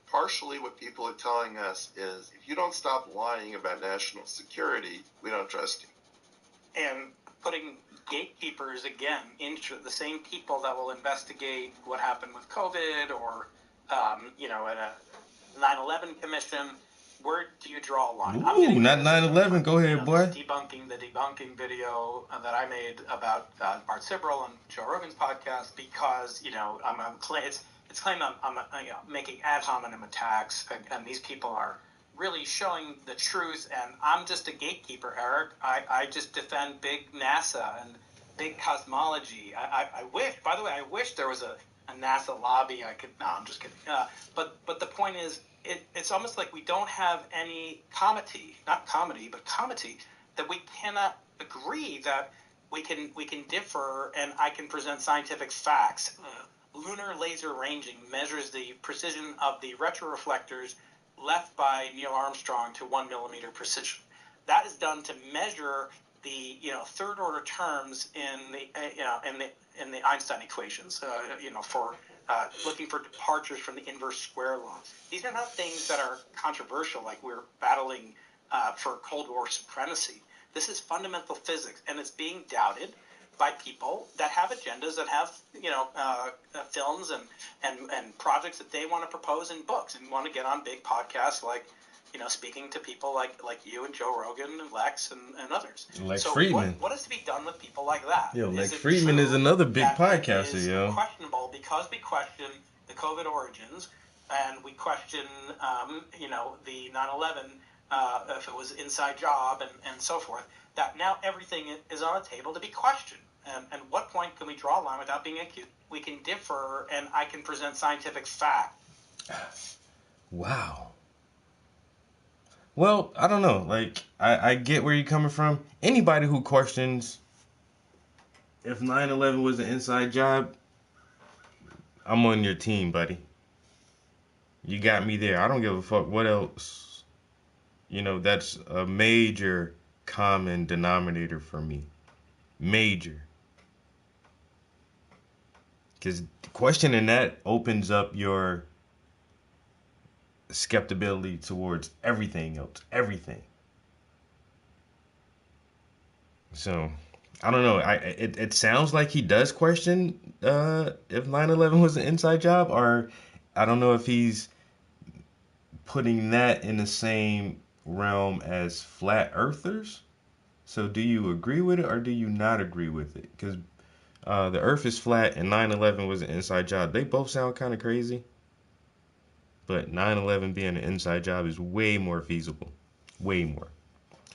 partially what people are telling us is, if you don't stop lying about national security, we don't trust you.
And putting gatekeepers, again, into the same people that will investigate what happened with COVID or, at a 9/11 commission, where do you draw a line?
Ooh, not 9/11. Go ahead, boy.
Debunking the debunking video that I made about Bart Sibrel on Joe Rogan's podcast because, it's claimed I'm making ad hominem attacks, and these people are really showing the truth, and I'm just a gatekeeper, Eric. I just defend big NASA and big cosmology. I wish there was a NASA lobby. I'm just kidding. But the point is, it's almost like we don't have any comity, that we cannot agree that we can differ, and I can present scientific facts. Lunar laser ranging measures the precision of the retroreflectors left by Neil Armstrong to 1 millimeter precision. That is done to measure the third order terms in the Einstein equations. For looking for departures from the inverse square law. These are not things that are controversial, like we're battling for Cold War supremacy. This is fundamental physics, and it's being doubted by people that have agendas, that have films and projects that they want to propose in books, and want to get on big podcasts like speaking to people like you and Joe Rogan and Lex and others.
Lex
so
Friedman.
What is to be done with people like that?
Yo, Lex Friedman is another big podcaster, yo.
Questionable because we question the COVID origins, and we question the 9/11 if it was an inside job and so forth. That now everything is on the table to be questioned. And at what point can we draw a line without being accused? We can differ, and I can present scientific fact.
Wow. Well, I don't know. Like, I get where you're coming from. Anybody who questions if 9/11 was an inside job, I'm on your team, buddy. You got me there. I don't give a fuck what else. That's a major common denominator for me. Major. Because questioning that opens up your skepticism towards everything else. Everything. So, I don't know. It sounds like he does question if 9/11 was an inside job, or I don't know if he's putting that in the same realm as flat earthers. So do you agree with it or do you not agree with it? Because the earth is flat and 9/11 was an inside job. They both sound kind of crazy. But 9/11 being an inside job is way more feasible. Way more.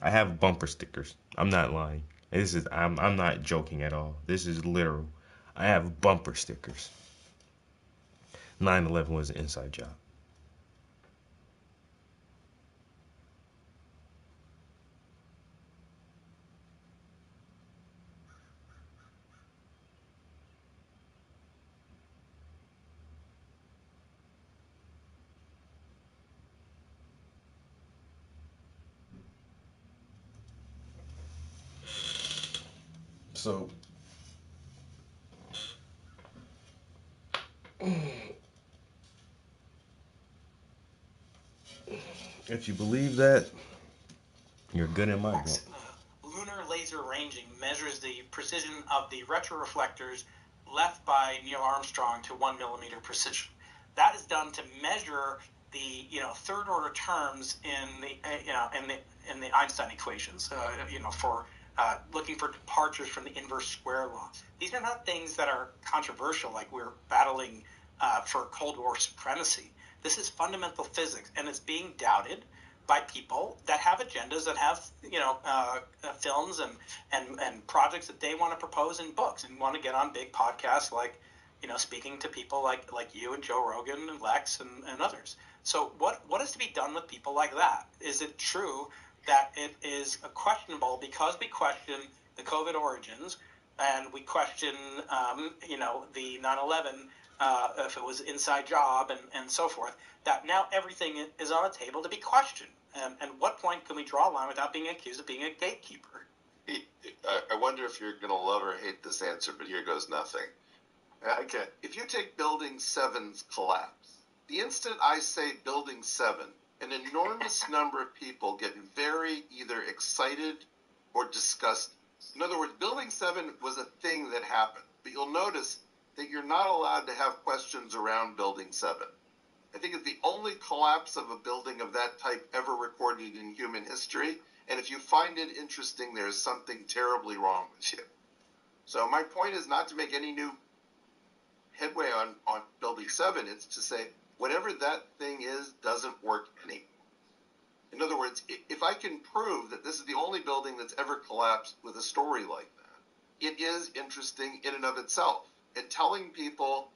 I have bumper stickers. I'm not lying. I'm not joking at all. This is literal. I have bumper stickers. 9/11 was an inside job. So, if you believe that, you're good in my book.
Lunar laser ranging measures the precision of the retroreflectors left by Neil Armstrong to 1 millimeter precision. That is done to measure the third order terms in the Einstein equations. For looking for departures from the inverse square law. These are not things that are controversial, like we're battling for Cold War supremacy. This is fundamental physics, and it's being doubted by people that have agendas, that have films and projects that they want to propose in books and want to get on big podcasts like speaking to people like you and Joe Rogan and Lex and others. So what is to be done with people like that? Is it true that it is questionable because we question the COVID origins and we question the 9/11 if it was inside job and so forth, that now everything is on a table to be questioned? And what point can we draw a line without being accused of being a gatekeeper?
I wonder if you're going to love or hate this answer, but here goes nothing. Okay. If you take Building 7's collapse, the instant I say Building 7, an enormous number of people get very either excited or disgusted. In other words, Building 7 was a thing that happened, but you'll notice that you're not allowed to have questions around Building 7. I think it's the only collapse of a building of that type ever recorded in human history, and if you find it interesting, there's something terribly wrong with you. So my point is not to make any new headway on Building 7. It's to say whatever that thing is doesn't work anymore. In other words, if I can prove that this is the only building that's ever collapsed with a story like that, it is interesting in and of itself. And telling people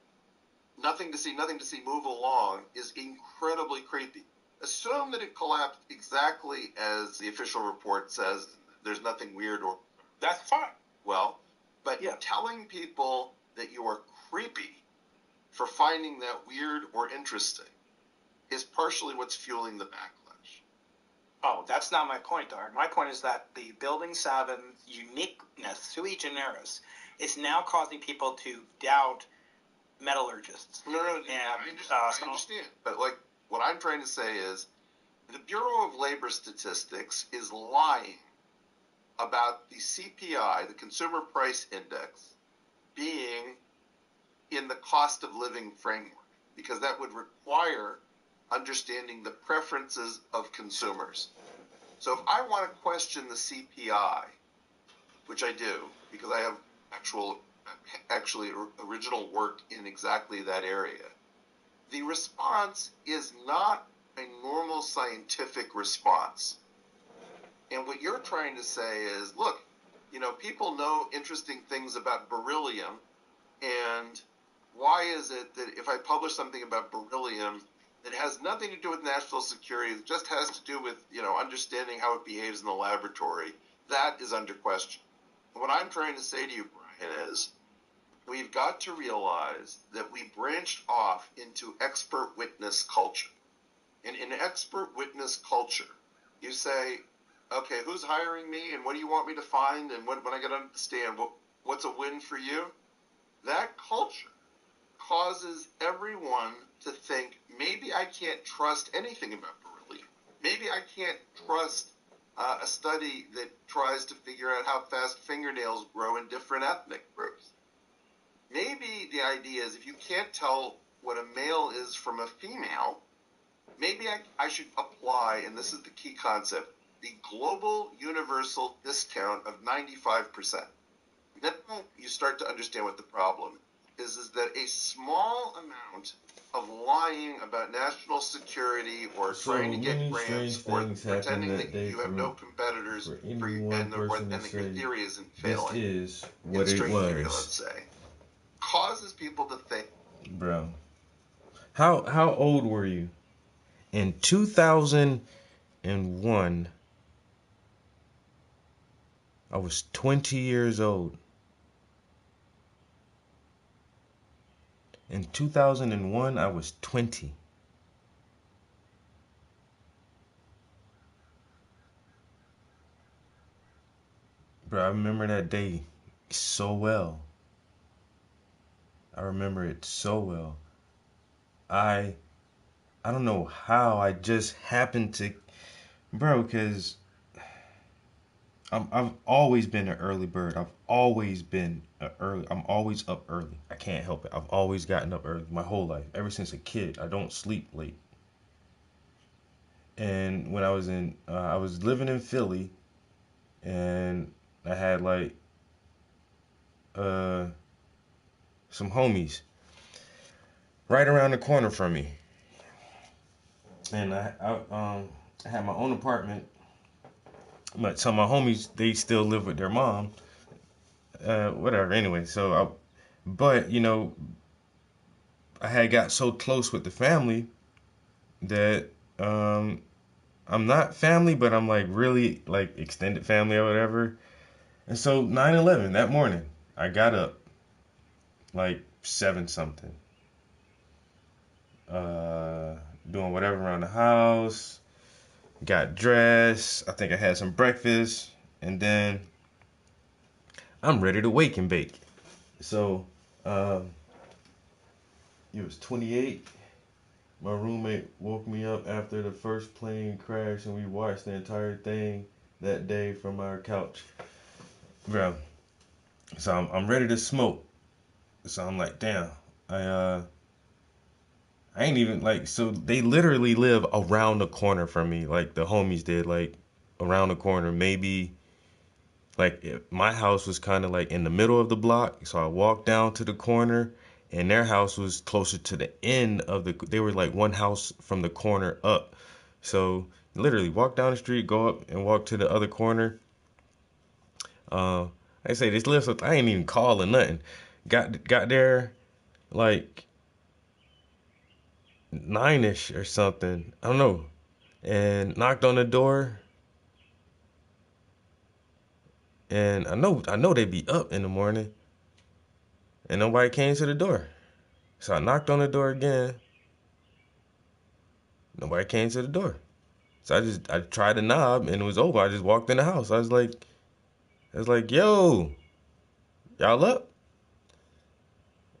nothing to see, move along is incredibly creepy. Assume that it collapsed exactly as the official report says. There's nothing weird or...
That's fine.
Well, but telling people that you are creepy for finding that weird or interesting is partially what's fueling the backlash.
Oh, that's not my point, Art. My point is that the Building 7 uniqueness, sui generis, is now causing people to doubt metallurgists.
No, I understand. But what I'm trying to say is the Bureau of Labor Statistics is lying about the CPI, the Consumer Price Index, being in the cost of living framework, because that would require understanding the preferences of consumers. So if I want to question the CPI, which I do, because I have actually original work in exactly that area, the response is not a normal scientific response. And what you're trying to say is, look, people know interesting things about beryllium, and why is it that if I publish something about beryllium that has nothing to do with national security, it just has to do with, understanding how it behaves in the laboratory, that is under question. What I'm trying to say to you, Brian, is we've got to realize that we branched off into expert witness culture. And in expert witness culture, you say, okay, who's hiring me and what do you want me to find? And when I got to understand what's a win for you? That culture causes everyone to think, maybe I can't trust anything about beryllium. Maybe I can't trust a study that tries to figure out how fast fingernails grow in different ethnic groups. Maybe the idea is if you can't tell what a male is from a female, maybe I should apply, and this is the key concept, the global universal discount of 95%. Then you start to understand what the problem is that a small amount of lying about national security or trying to get grants or pretending that you have no competitors and that your theory isn't failing.
This is what it was.
Theory, let's say, causes people to think.
Bro, how old were you? In 2001, I was 20 years old. In 2001, I was 20. Bro, I remember that day so well. I remember it so well. I don't know how I just happened to, bro, because I've always been an early bird. I'm always up early. I can't help it. I've always gotten up early my whole life. Ever since a kid, I don't sleep late. And when I was living in Philly, and I had like some homies right around the corner from me, and I had my own apartment, but some of my homies, they still live with their mom. Whatever. Anyway, but you know, I had got so close with the family that I'm not family, but I'm like really like extended family or whatever. And so 9/11 that morning, I got up like 7 something, doing whatever around the house, got dressed. I think I had some breakfast, and then I'm ready to wake and bake. So it was 28. My roommate woke me up after the first plane crash, and we watched the entire thing that day from our couch. Bro, so I'm ready to smoke. So I'm like, damn, I ain't even like, so they literally live around the corner from me, like the homies did, like around the corner. Maybe like my house was kind of like in the middle of the block, so I walked down to the corner, and their house was closer to the end of they were like one house from the corner up. So literally walk down the street, go up and walk to the other corner. I say this list, I ain't even call or nothing. Got there like 9-ish or something. I don't know. And knocked on the door. And I know they'd be up in the morning. And nobody came to the door. So I knocked on the door again. Nobody came to the door. So I tried the knob and it was over. I just walked in the house. I was like, yo, y'all up?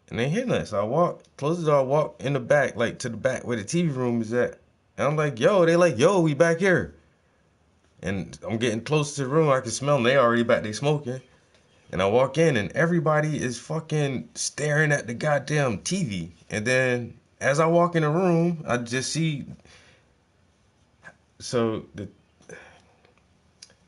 And they hear nothing. So I close the door, walk in the back, like to the back where the TV room is at. And I'm like, yo, they like, yo, we back here. And I'm getting close to the room. I can smell them. They already back there smoking. And I walk in and everybody is fucking staring at the goddamn TV. And then as I walk in the room, I just see,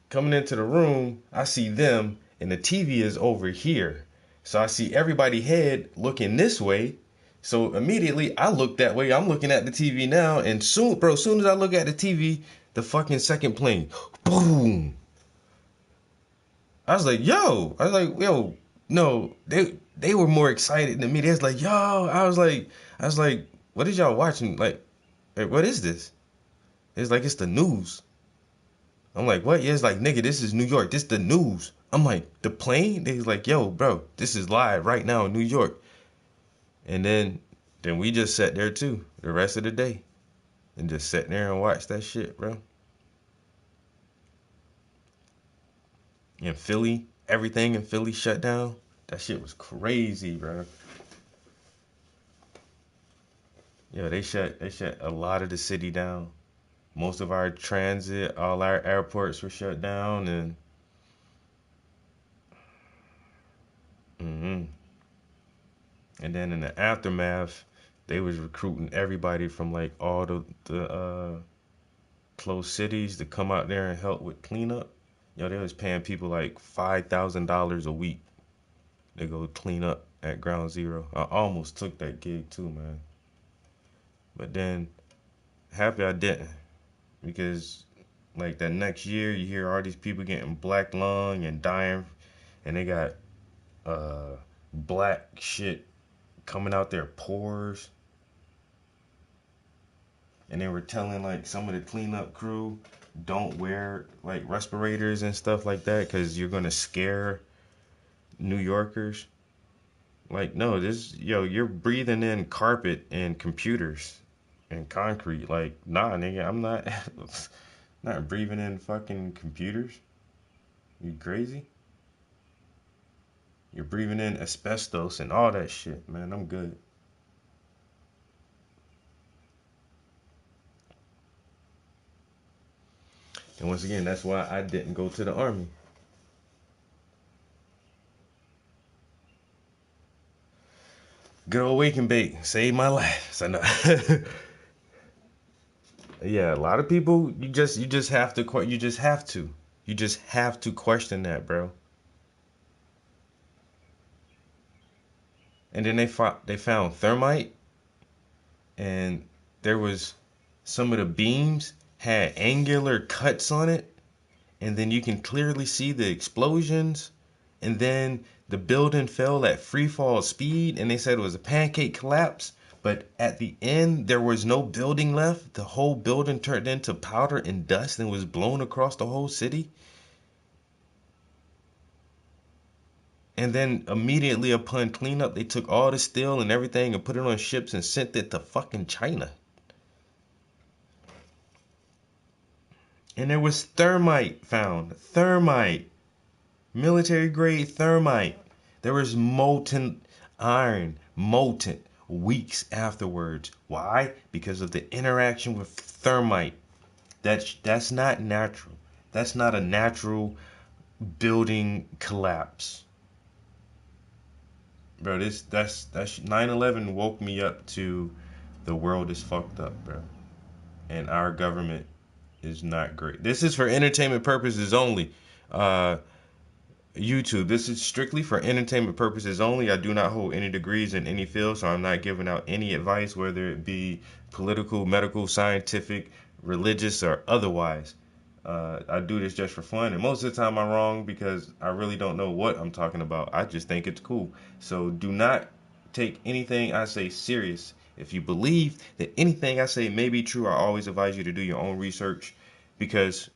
coming into the room, I see them and the TV is over here. So I see everybody head looking this way. So immediately I look that way. I'm looking at the TV now. And soon as I look at the TV, the fucking second plane, boom. I was like, yo, no, they were more excited than me. They was like, yo, I was like, what is y'all watching? Like, what is this? It's like, it's the news. I'm like, what? Yeah, it's like, nigga, this is New York. This the news. I'm like, the plane? They was like, yo, bro, this is live right now in New York. And then we just sat there too the rest of the day and just sat there and watched that shit, bro. In Philly, everything in Philly shut down. That shit was crazy, bro. Yeah, they shut a lot of the city down. Most of our transit, all our airports were shut down, and and then in the aftermath, they was recruiting everybody from like all the closed cities to come out there and help with cleanup. Yo, they was paying people like $5,000 a week to go clean up at Ground Zero. I almost took that gig too, man. But then, happy I didn't. Because, like, that next year, you hear all these people getting black lung and dying. And they got black shit coming out their pores. And they were telling, like, some of the cleanup crew, don't wear like respirators and stuff like that because you're gonna scare New Yorkers. Like, no, you're breathing in carpet and computers and concrete. Like, nah, nigga, I'm not breathing in fucking computers. You crazy? You're breathing in asbestos and all that shit, man. I'm good. And once again, that's why I didn't go to the Army. Good old wake and bake saved my life. So no. Yeah, a lot of people, you just have to question that, bro. and then they found thermite, and there was some of the beams had angular cuts on it, and then you can clearly see the explosions, and then the building fell at free fall speed, and they said it was a pancake collapse. But at the end, there was no building left. The whole building turned into powder and dust and was blown across the whole city. And then immediately upon cleanup, they took all the steel and everything and put it on ships and sent it to fucking China. And there was thermite found. Thermite. Military grade thermite. There was molten iron. Molten. Weeks afterwards. Why? Because of the interaction with thermite. That's not natural. That's not a natural building collapse. Bro, that's 9/11 woke me up to the world is fucked up, bro. And our government is not great. This is for entertainment purposes only. YouTube, this is strictly for entertainment purposes only. I do not hold any degrees in any field, so I'm not giving out any advice, whether it be political, medical, scientific, religious, or otherwise. I do this just for fun, and most of the time I'm wrong because I really don't know what I'm talking about. I just think it's cool. So do not take anything I say serious. If you believe that anything I say may be true, I always advise you to do your own research, because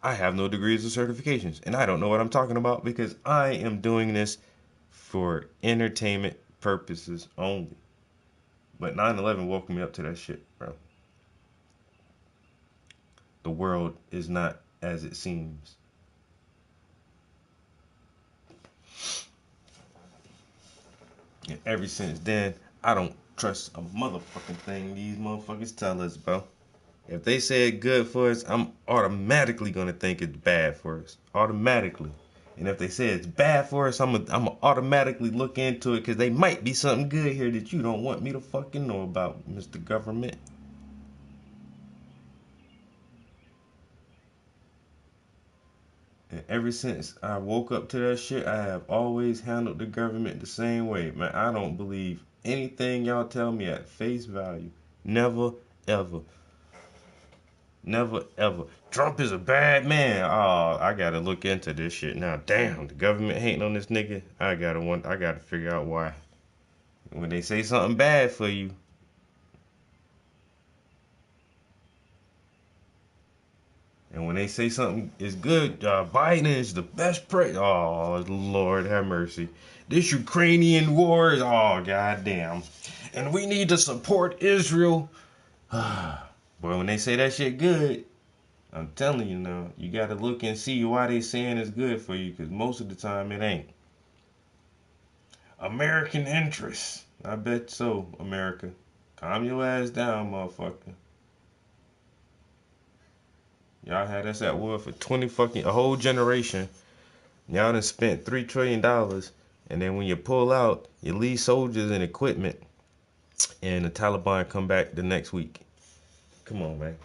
I have no degrees or certifications, and I don't know what I'm talking about because I am doing this for entertainment purposes only. But 9/11 woke me up to that shit, bro. The world is not as it seems. And ever since then, I don't trust a motherfucking thing these motherfuckers tell us, bro. If they say it's good for us, I'm automatically gonna think it's bad for us. Automatically. And if they say it's bad for us, I'm gonna automatically look into it, because they might be something good here that you don't want me to fucking know about, Mr. Government. And ever since I woke up to that shit, I have always handled the government the same way. Man, I don't believe anything y'all tell me at face value. Never, ever. Never, ever. Trump is a bad man. Oh, I gotta look into this shit now. Damn, the government hating on this nigga. I gotta figure out why. When they say something bad for you, and when they say something is good, Biden is the best president. Oh, Lord have mercy. This Ukrainian war is, oh, goddamn. And we need to support Israel. Boy, when they say that shit good, I'm telling you now, you got to look and see why they saying it's good for you, because most of the time it ain't. American interests. I bet so, America. Calm your ass down, motherfucker. Y'all had us at war for a whole generation. Y'all done spent $3 trillion. And then when you pull out, you leave soldiers and equipment, and the Taliban come back the next week. Come on, man.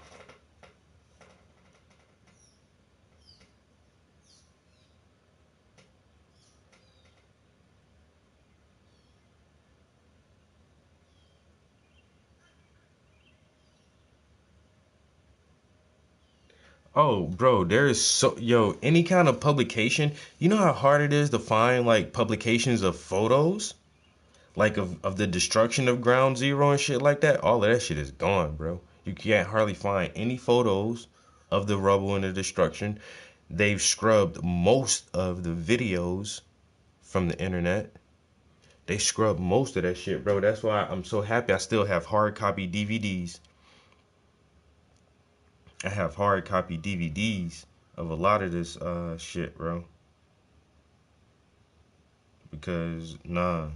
Oh, bro, there is any kind of publication. You know how hard it is to find like publications of photos, like of the destruction of Ground Zero and shit like that. All of that shit is gone, bro. You can't hardly find any photos of the rubble and the destruction. They've scrubbed most of the videos from the internet. They scrubbed most of that shit, bro. That's why I'm so happy I still have hard copy DVDs. I have hard copy DVDs of a lot of this shit, bro. Because nah,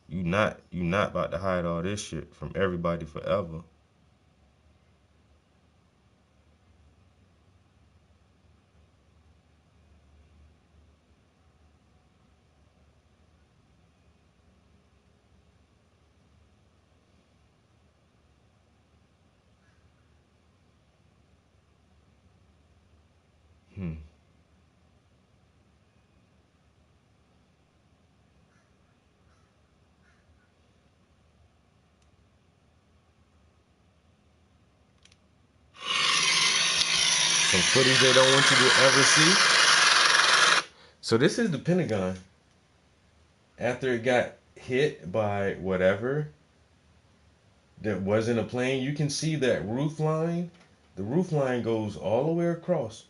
you not about to hide all this shit from everybody forever. some footage they don't want you to ever see. So this is the Pentagon. After it got hit by whatever that wasn't a plane, you can see that roof line. The roof line goes all the way across.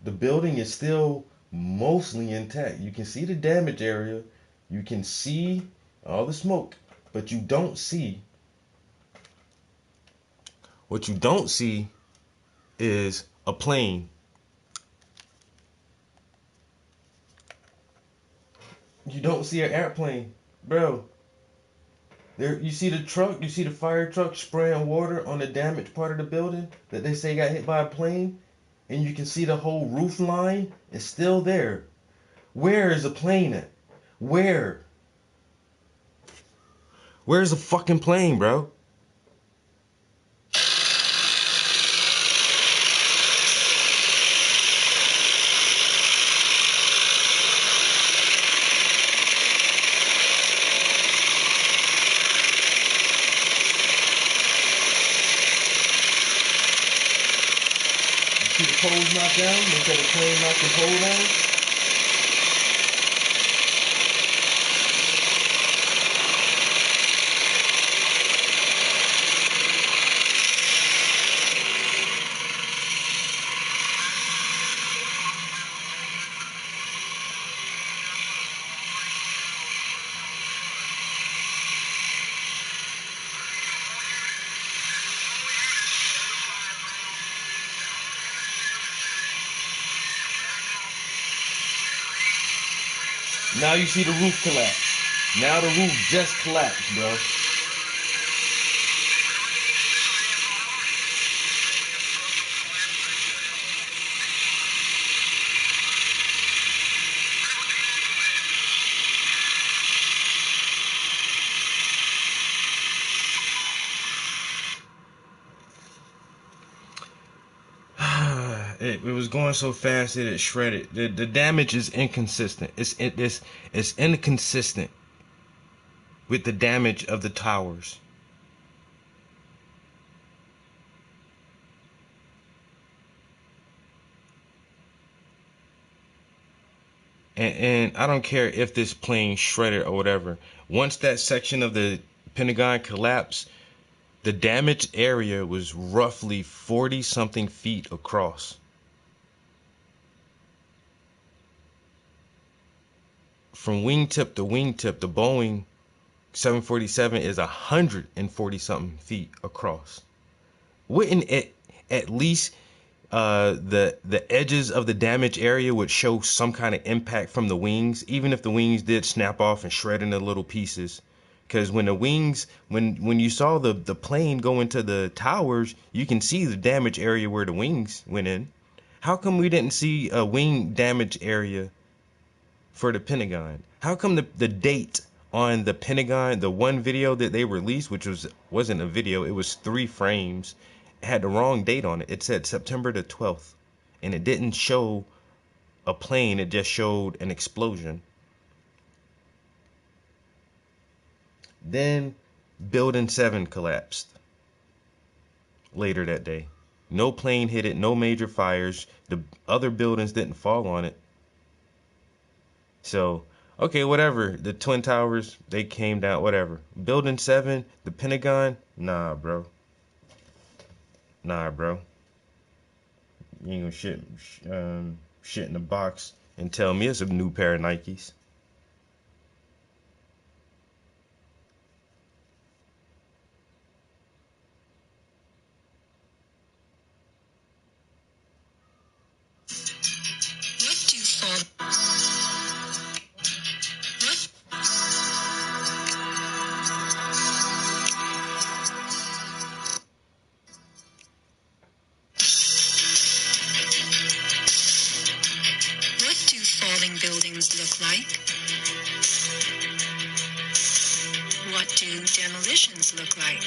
The building is still mostly intact. You can see the damage area. You can see all the smoke, but you don't see. What you don't see is a plane. You don't see an airplane, bro. There, you see the truck. You see the fire truck spraying water on the damaged part of the building that they say got hit by a plane, and you can see the whole roof line is still there. Where is the plane at? Where? Where's the fucking plane, bro? See the poles knocked down? They said the plane knocked the pole down. Now you see the roof collapse. Now the roof just collapsed, bro. It was going so fast that it shredded. The damage is inconsistent. It's inconsistent with the damage of the towers. And I don't care if this plane shredded or whatever. Once that section of the Pentagon collapsed, the damaged area was roughly 40-something feet across. From wingtip to wingtip, the Boeing 747 is 140-something feet across. Wouldn't it at least the edges of the damage area would show some kind of impact from the wings, even if the wings did snap off and shred into little pieces? Because when the wings, when you saw the plane go into the towers, you can see the damage area where the wings went in. How come we didn't see a wing damage area for the Pentagon? How come the date on the Pentagon, the one video that they released, which wasn't a video, it was 3 frames, had the wrong date on it. It said September the 12th, and it didn't show a plane, it just showed an explosion. Then Building 7 collapsed later that day. No plane hit it, no major fires. The other buildings didn't fall on it. So, okay, whatever. The Twin Towers, they came down, whatever. Building 7, the Pentagon, nah, bro. Nah, bro. You ain't gonna shit in the box and tell me it's a new pair of Nikes.
What do falling buildings look like? What do demolitions look like?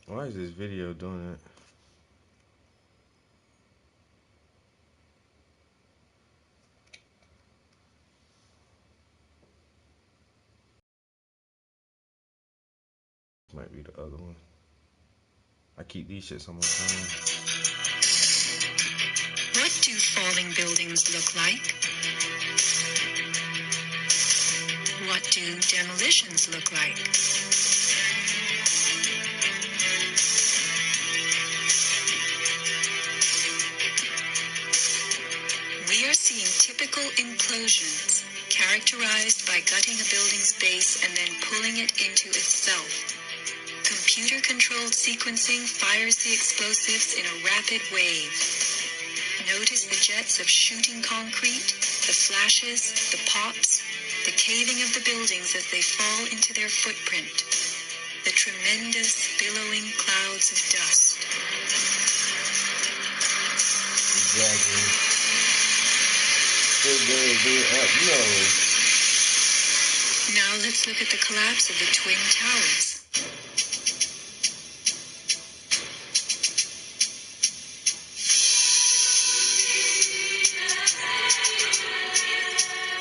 Why is this video doing that? I keep these shits on my phone.
What do falling buildings look like? What do demolitions look like? We are seeing typical implosions, characterized by gutting a building's base and then pulling it into itself. Computer-controlled sequencing fires the explosives in a rapid wave. Notice the jets of shooting concrete, the flashes, the pops, the caving of the buildings as they fall into their footprint. The tremendous, billowing clouds of dust.
Exactly.
Now let's look at the collapse of the Twin Towers.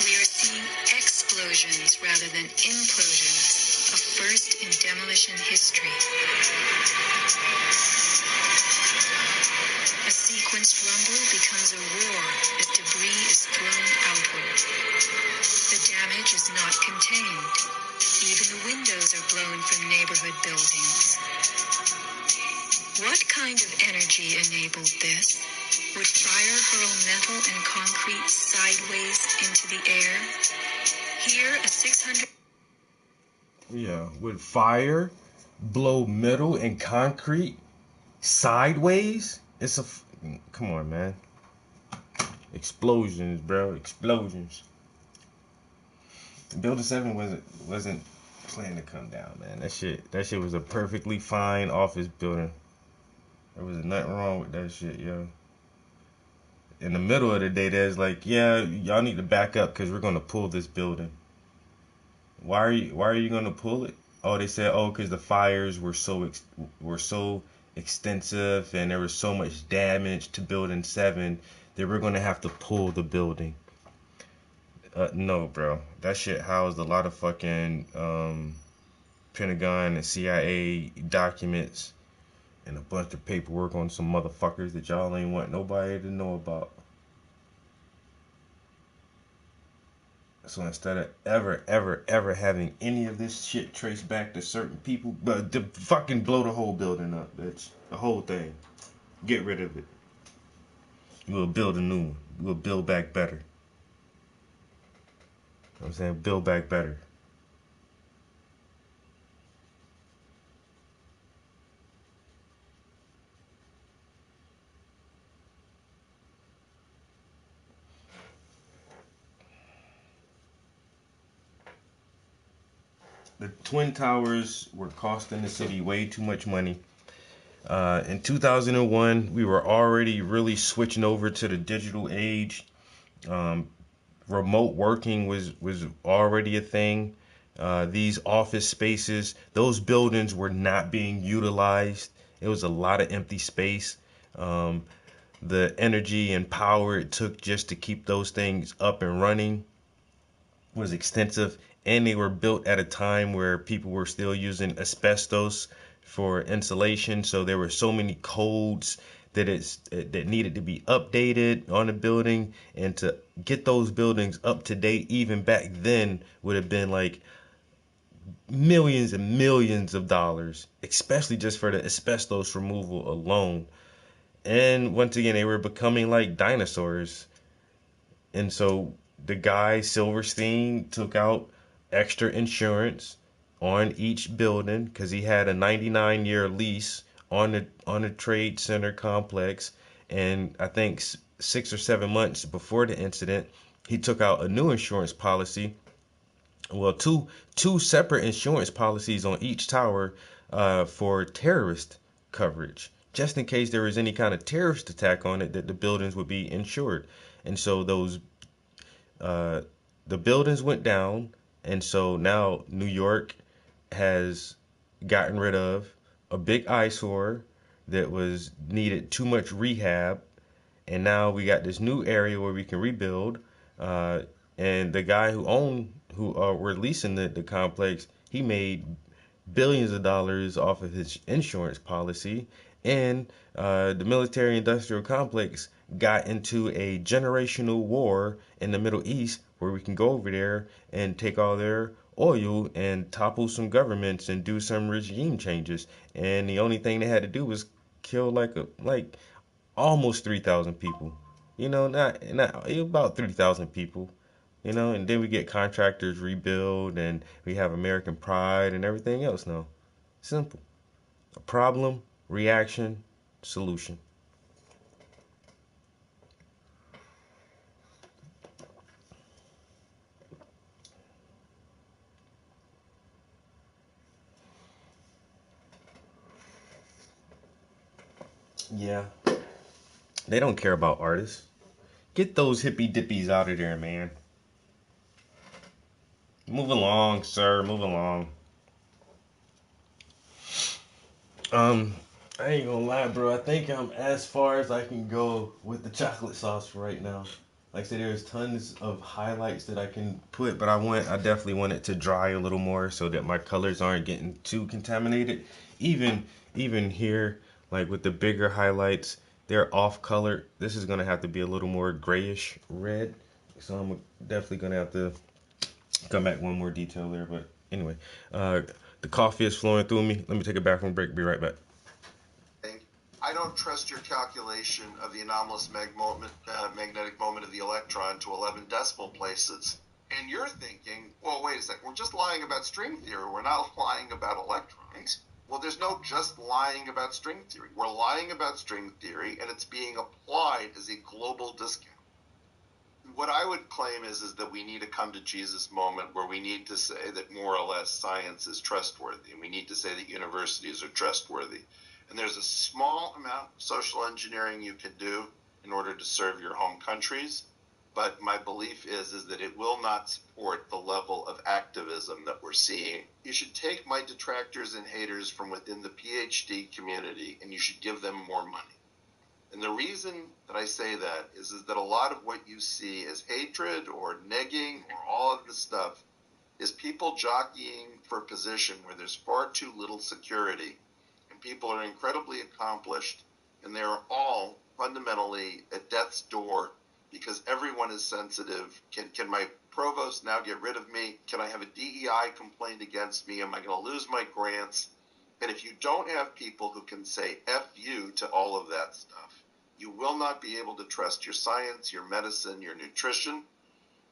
We are seeing explosions rather than implosions, a first in demolition history. A sequenced rumble becomes a roar as debris is thrown outward. The damage is not contained. Even the windows are blown from neighborhood buildings. What kind of energy enabled this? Would fire hurl metal and concrete sideways into the air? Here, a 600...
Yeah, would fire blow metal and concrete sideways? It's a... Come on, man. Explosions, bro. Explosions. Building 7 wasn't planned to come down, man. That shit was a perfectly fine office building. There was nothing wrong with that shit, yo. In the middle of the day, there's like, yeah, y'all need to back up because we're gonna pull this building. Why are you gonna pull it? Oh, they said, oh, because the fires were so extensive and there was so much damage to building 7 that we're gonna have to pull the building. No, bro. That shit housed a lot of fucking Pentagon and CIA documents and a bunch of paperwork on some motherfuckers that y'all ain't want nobody to know about. So instead of ever having any of this shit traced back to certain people, but to fucking blow the whole building up, bitch. The whole thing. Get rid of it. We'll build a new one. We'll build back better. You know what I'm saying? Build back better. The Twin Towers were costing the city way too much money. In 2001, we were already really switching over to the digital age. Remote working was already a thing. These office spaces, those buildings were not being utilized. It was a lot of empty space. The energy and power it took just to keep those things up and running was extensive, and they were built at a time where people were still using asbestos for insulation. So there were so many codes that needed to be updated on the building, and to get those buildings up to date even back then would have been like millions and millions of dollars, especially just for the asbestos removal alone. And once again, they were becoming like dinosaurs. And so the guy Silverstein took out extra insurance on each building because he had a 99-year lease on the Trade Center complex. And I think 6 or 7 months before the incident, he took out a new insurance policy. Well, two separate insurance policies on each tower for terrorist coverage, just in case there was any kind of terrorist attack on it, that the buildings would be insured. And so the buildings went down, and so now New York has gotten rid of a big eyesore that was needed too much rehab, and now we got this new area where we can rebuild. And the guy who were leasing the complex, he made billions of dollars off of his insurance policy, and the military-industrial complex got into a generational war in the Middle East where we can go over there and take all their oil and topple some governments and do some regime changes. And the only thing they had to do was kill like almost 3,000 people. Not about 3,000 people. And then we get contractors rebuild and we have American pride and everything else now. Simple. A problem, reaction, solution. Yeah. They don't care about artists. Get those hippy dippies out of there, man. Move along, sir. Move along. I ain't gonna lie, bro. I think I'm as far as I can go with the chocolate sauce for right now. Like I said, there's tons of highlights that I can put, but I definitely want it to dry a little more so that my colors aren't getting too contaminated. Even here, like with the bigger highlights, they're off color. This is gonna have to be a little more grayish red. So I'm definitely gonna have to come back one more detail there. But anyway, the coffee is flowing through me. Let me take a bathroom break. Be right back.
I don't trust your calculation of the anomalous magnetic moment of the electron to 11 decimal places. And you're thinking, well, wait a second, we're just lying about string theory. We're not lying about electrons. Well, there's no just lying about string theory. We're lying about string theory, and it's being applied as a global discount. What I would claim is that we need to come to Jesus moment where we need to say that more or less science is trustworthy, and we need to say that universities are trustworthy. And there's a small amount of social engineering you can do in order to serve your home countries, but my belief is that it will not support the level of activism that we're seeing. You should take my detractors and haters from within the PhD community, and you should give them more money. And the reason that I say that is that a lot of what you see as hatred or negging or all of this stuff is people jockeying for position where there's far too little security. People are incredibly accomplished, and they're all fundamentally at death's door because everyone is sensitive. Can my provost now get rid of me? Can I have a DEI complaint against me? Am I going to lose my grants? And if you don't have people who can say F you to all of that stuff, you will not be able to trust your science, your medicine, your nutrition.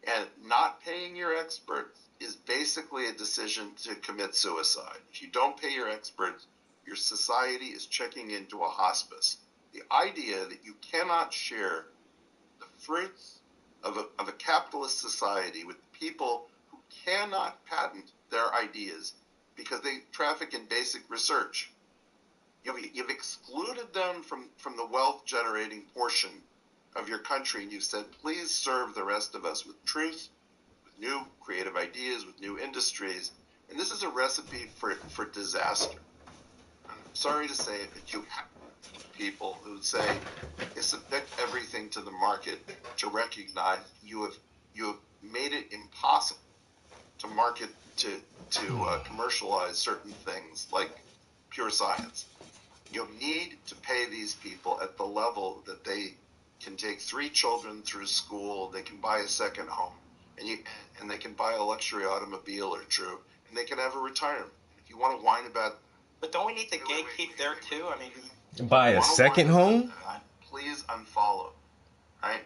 And not paying your experts is basically a decision to commit suicide. If you don't pay your experts, your society is checking into a hospice. The idea that you cannot share the fruits of a capitalist society with people who cannot patent their ideas because they traffic in basic research. You've excluded them from the wealth-generating portion of your country, and you've said, please serve the rest of us with truth, with new creative ideas, with new industries. And this is a recipe for disaster. I'm sorry to say it, but you have people who say they subject everything to the market to recognize you have made it impossible to market to commercialize certain things like pure science. You need to pay these people at the level that they can take 3 children through school, they can buy a second home, and they can buy a luxury automobile or two, and they can have a retirement. If you want to whine about,
but don't we need to gatekeep there too? I mean,
buy a second home?
Please unfollow. Right?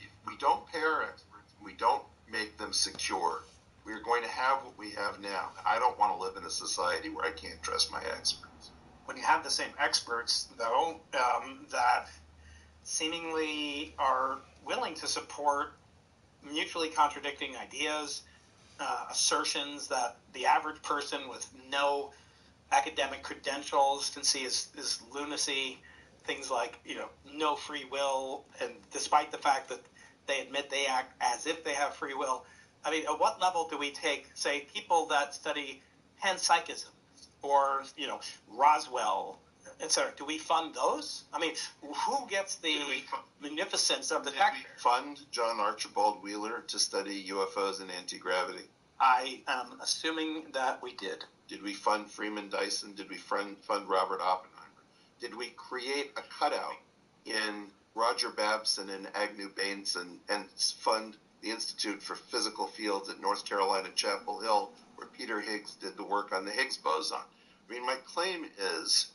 If we don't pay our experts, we don't make them secure, we're going to have what we have now. I don't want to live in a society where I can't trust my experts.
When you have the same experts, though, that seemingly are willing to support mutually contradicting ideas, assertions that the average person with no academic credentials can see as lunacy, things like, no free will, and despite the fact that they admit they act as if they have free will. I mean, at what level do we take, say, people that study panpsychism or, Roswell, etc.? Do we fund those? I mean, who gets the munificence of the detector?
Fund John Archibald Wheeler to study UFOs and anti-gravity?
I am assuming that we did.
Did we fund Freeman Dyson? Did we fund Robert Oppenheimer? Did we create a cutout in Roger Babson and Agnew Bainson and fund the Institute for Physical Fields at North Carolina Chapel Hill, where Peter Higgs did the work on the Higgs boson? I mean, my claim is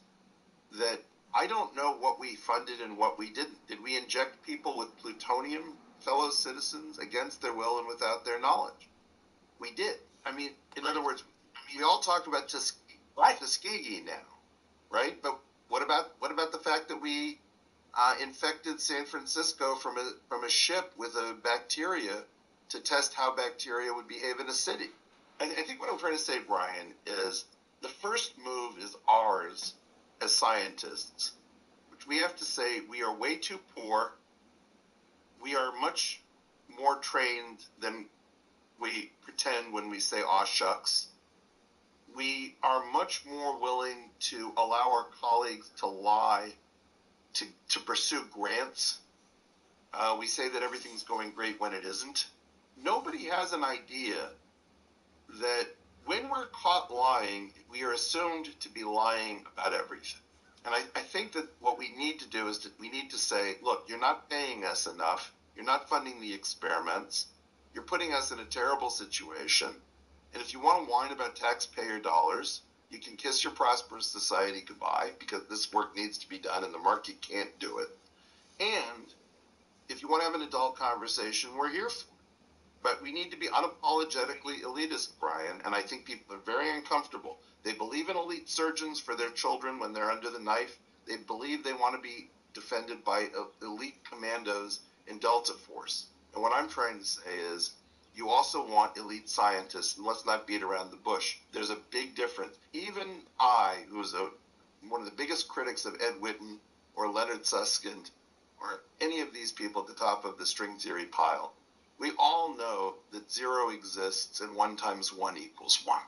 that I don't know what we funded and what we didn't. Did we inject people with plutonium, fellow citizens, against their will and without their knowledge? We did. I mean, in other words, we all talk about Tuskegee now, right? But what about the fact that we infected San Francisco from a ship with a bacteria to test how bacteria would behave in a city? I think what I'm trying to say, Brian, is the first move is ours as scientists, which we have to say we are way too poor. We are much more trained than we pretend when we say, aw shucks. We are much more willing to allow our colleagues to lie, to pursue grants. We say that everything's going great when it isn't. Nobody has an idea that when we're caught lying, we are assumed to be lying about everything. And I think that what we need to do is we need to say, look, you're not paying us enough. You're not funding the experiments. You're putting us in a terrible situation. And if you want to whine about taxpayer dollars, you can kiss your prosperous society goodbye, because this work needs to be done and the market can't do it. And if you want to have an adult conversation, we're here for it. But we need to be unapologetically elitist, Brian, and I think people are very uncomfortable. They believe in elite surgeons for their children when they're under the knife. They believe they want to be defended by elite commandos in Delta Force. And what I'm trying to say is, you also want elite scientists, and let's not beat around the bush. There's a big difference. Even I, who's one of the biggest critics of Ed Witten or Leonard Susskind or any of these people at the top of the string theory pile, we all know that 0 exists and 1 times 1 equals 1.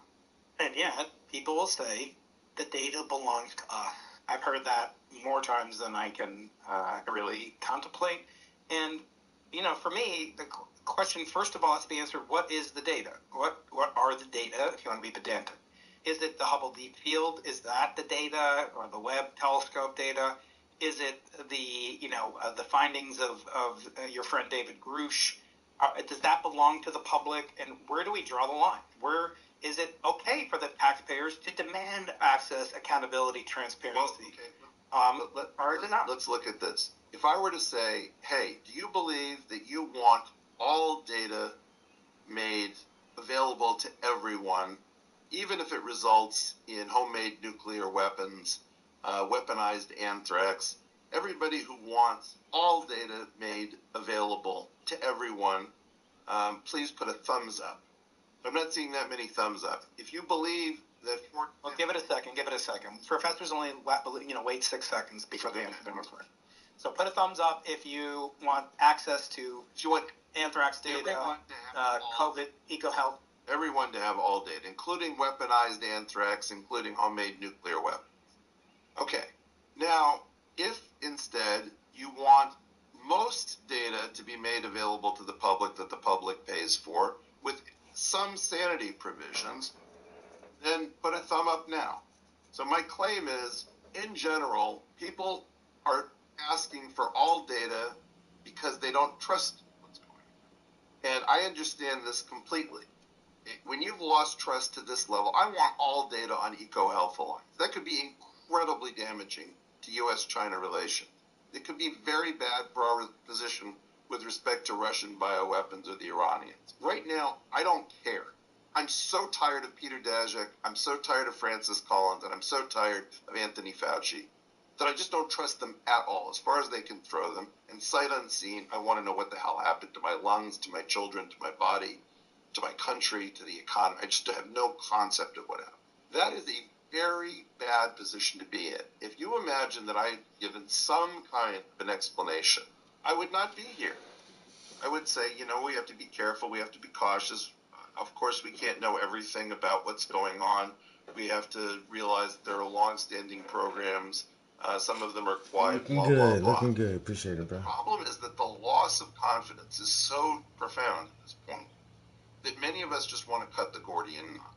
And yet, people will say the data belongs to us. I've heard that more times than I can really contemplate. And, you know, for me, the question, first of all, has to be answered, what is the data? What are the data, if you want to be pedantic? Is it the Hubble Deep Field? Is that the data, or the Webb telescope data? Is it the findings of your friend David Grush? Does that belong to the public? And where do we draw the line? Where is it okay for the taxpayers to demand access, accountability, transparency? Or is it not?
Let's look at this. If I were to say, hey, do you believe that you want all data made available to everyone, even if it results in homemade nuclear weapons, weaponized anthrax? Everybody who wants all data made available to everyone, please put a thumbs up. I'm not seeing that many thumbs up. If you believe that...
Well, give it a second. Professors only wait 6 seconds before they answer their question. So put a thumbs up if you want access to anthrax data, COVID, EcoHealth.
Everyone to have all data, including weaponized anthrax, including homemade nuclear weapons. Okay. Now, if instead you want most data to be made available to the public that the public pays for, with some sanity provisions, then put a thumb up now. So my claim is, in general, people are asking for all data because they don't trust what's going on. And I understand this completely. When you've lost trust to this level, I want all data on EcoHealth Alliance. That could be incredibly damaging to U.S.-China relations. It could be very bad for our position with respect to Russian bioweapons or the Iranians. Right now, I don't care. I'm so tired of Peter Daszak, I'm so tired of Francis Collins, and I'm so tired of Anthony Fauci that I just don't trust them at all, as far as they can throw them. And sight unseen, I want to know what the hell happened to my lungs, to my children, to my body, to my country, to the economy. I just have no concept of what happened. That is a very bad position to be in. If you imagine that I had given some kind of an explanation, I would not be here. I would say, we have to be careful, we have to be cautious. Of course, we can't know everything about what's going on. We have to realize that there are long-standing programs. Some of them are quiet.
Looking good. Appreciate it, bro.
The problem is that the loss of confidence is so profound at this point that many of us just want to cut the Gordian knot.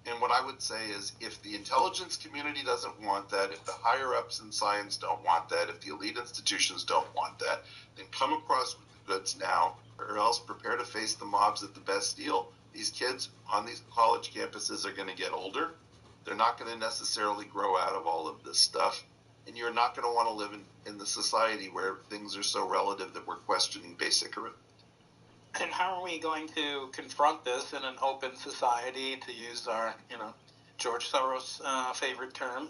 And what I would say is, if the intelligence community doesn't want that, if the higher-ups in science don't want that, if the elite institutions don't want that, then come across with the goods now, or else prepare to face the mobs at the best deal. These kids on these college campuses are going to get older. They're not going to necessarily grow out of all of this stuff. And you're not going to want to live in the society where things are so relative that we're questioning basic arithmetic.
And how are we going to confront this in an open society, to use our, George Soros' favorite term,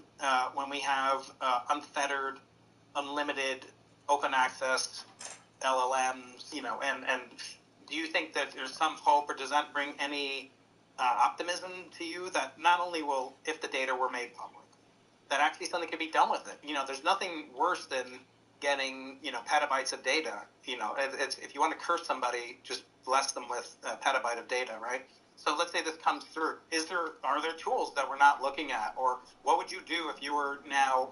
when we have unfettered, unlimited, open access LLMs, and do you think that there's some hope, or does that bring any optimism to you that not only will, if the data were made public, that actually something can be done with it? There's nothing worse than getting, petabytes of data. It's, if you want to curse somebody, just bless them with a petabyte of data, right? So let's say this comes through. Are there tools that we're not looking at? Or what would you do if you were now,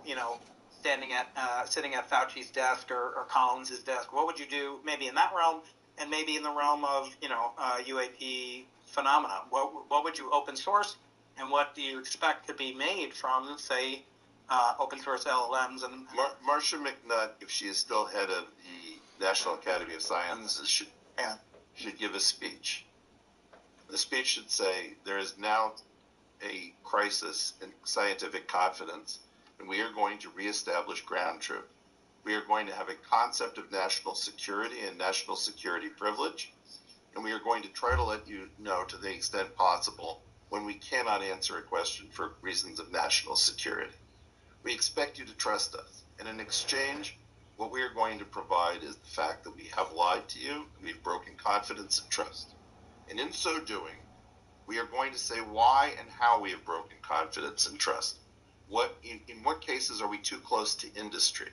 sitting at Fauci's desk or Collins' desk? What would you do maybe in that realm, and maybe in the realm of, UAP phenomena? What would you open source, and what do you expect to be made from, say, open source LLMs? And
Marcia McNutt, if she is still head of the National Academy of Sciences, should give a speech. The speech should say, there is now a crisis in scientific confidence, and we are going to reestablish ground truth. We are going to have a concept of national security and national security privilege, and we are going to try to let you know, to the extent possible, when we cannot answer a question for reasons of national security. We expect you to trust us, and in exchange, what we are going to provide is the fact that we have lied to you, and we've broken confidence and trust. And in so doing, we are going to say why and how we have broken confidence and trust. In what cases are we too close to industry?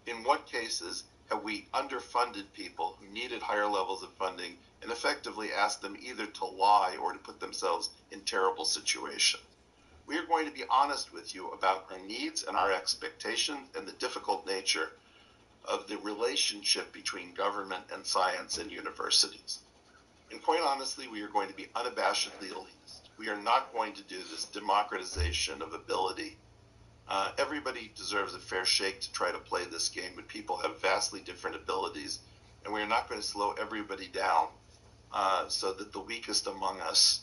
In what cases have we underfunded people who needed higher levels of funding and effectively asked them either to lie or to put themselves in terrible situations? We are going to be honest with you about our needs and our expectations and the difficult nature of the relationship between government and science and universities. And quite honestly, we are going to be unabashedly elitist. We are not going to do this democratization of ability. Everybody deserves a fair shake to try to play this game, but people have vastly different abilities, and we are not going to slow everybody down so that the weakest among us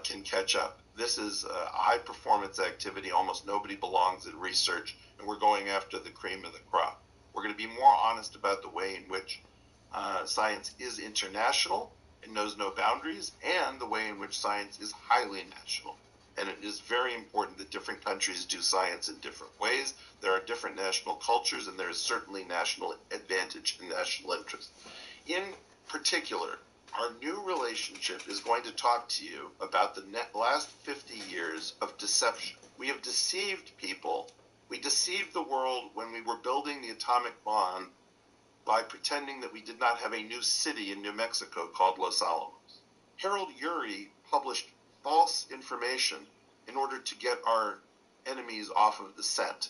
can catch up. This is a high-performance activity. Almost nobody belongs in research, and we're going after the cream of the crop. We're going to be more honest about the way in which science is international and knows no boundaries, and the way in which science is highly national. And it is very important that different countries do science in different ways. There are different national cultures, and there is certainly national advantage and national interest. In particular, our new relationship is going to talk to you about the last 50 years of deception. We have deceived people. We deceived the world when we were building the atomic bomb by pretending that we did not have a new city in New Mexico called Los Alamos. Harold Urey published false information in order to get our enemies off of the scent.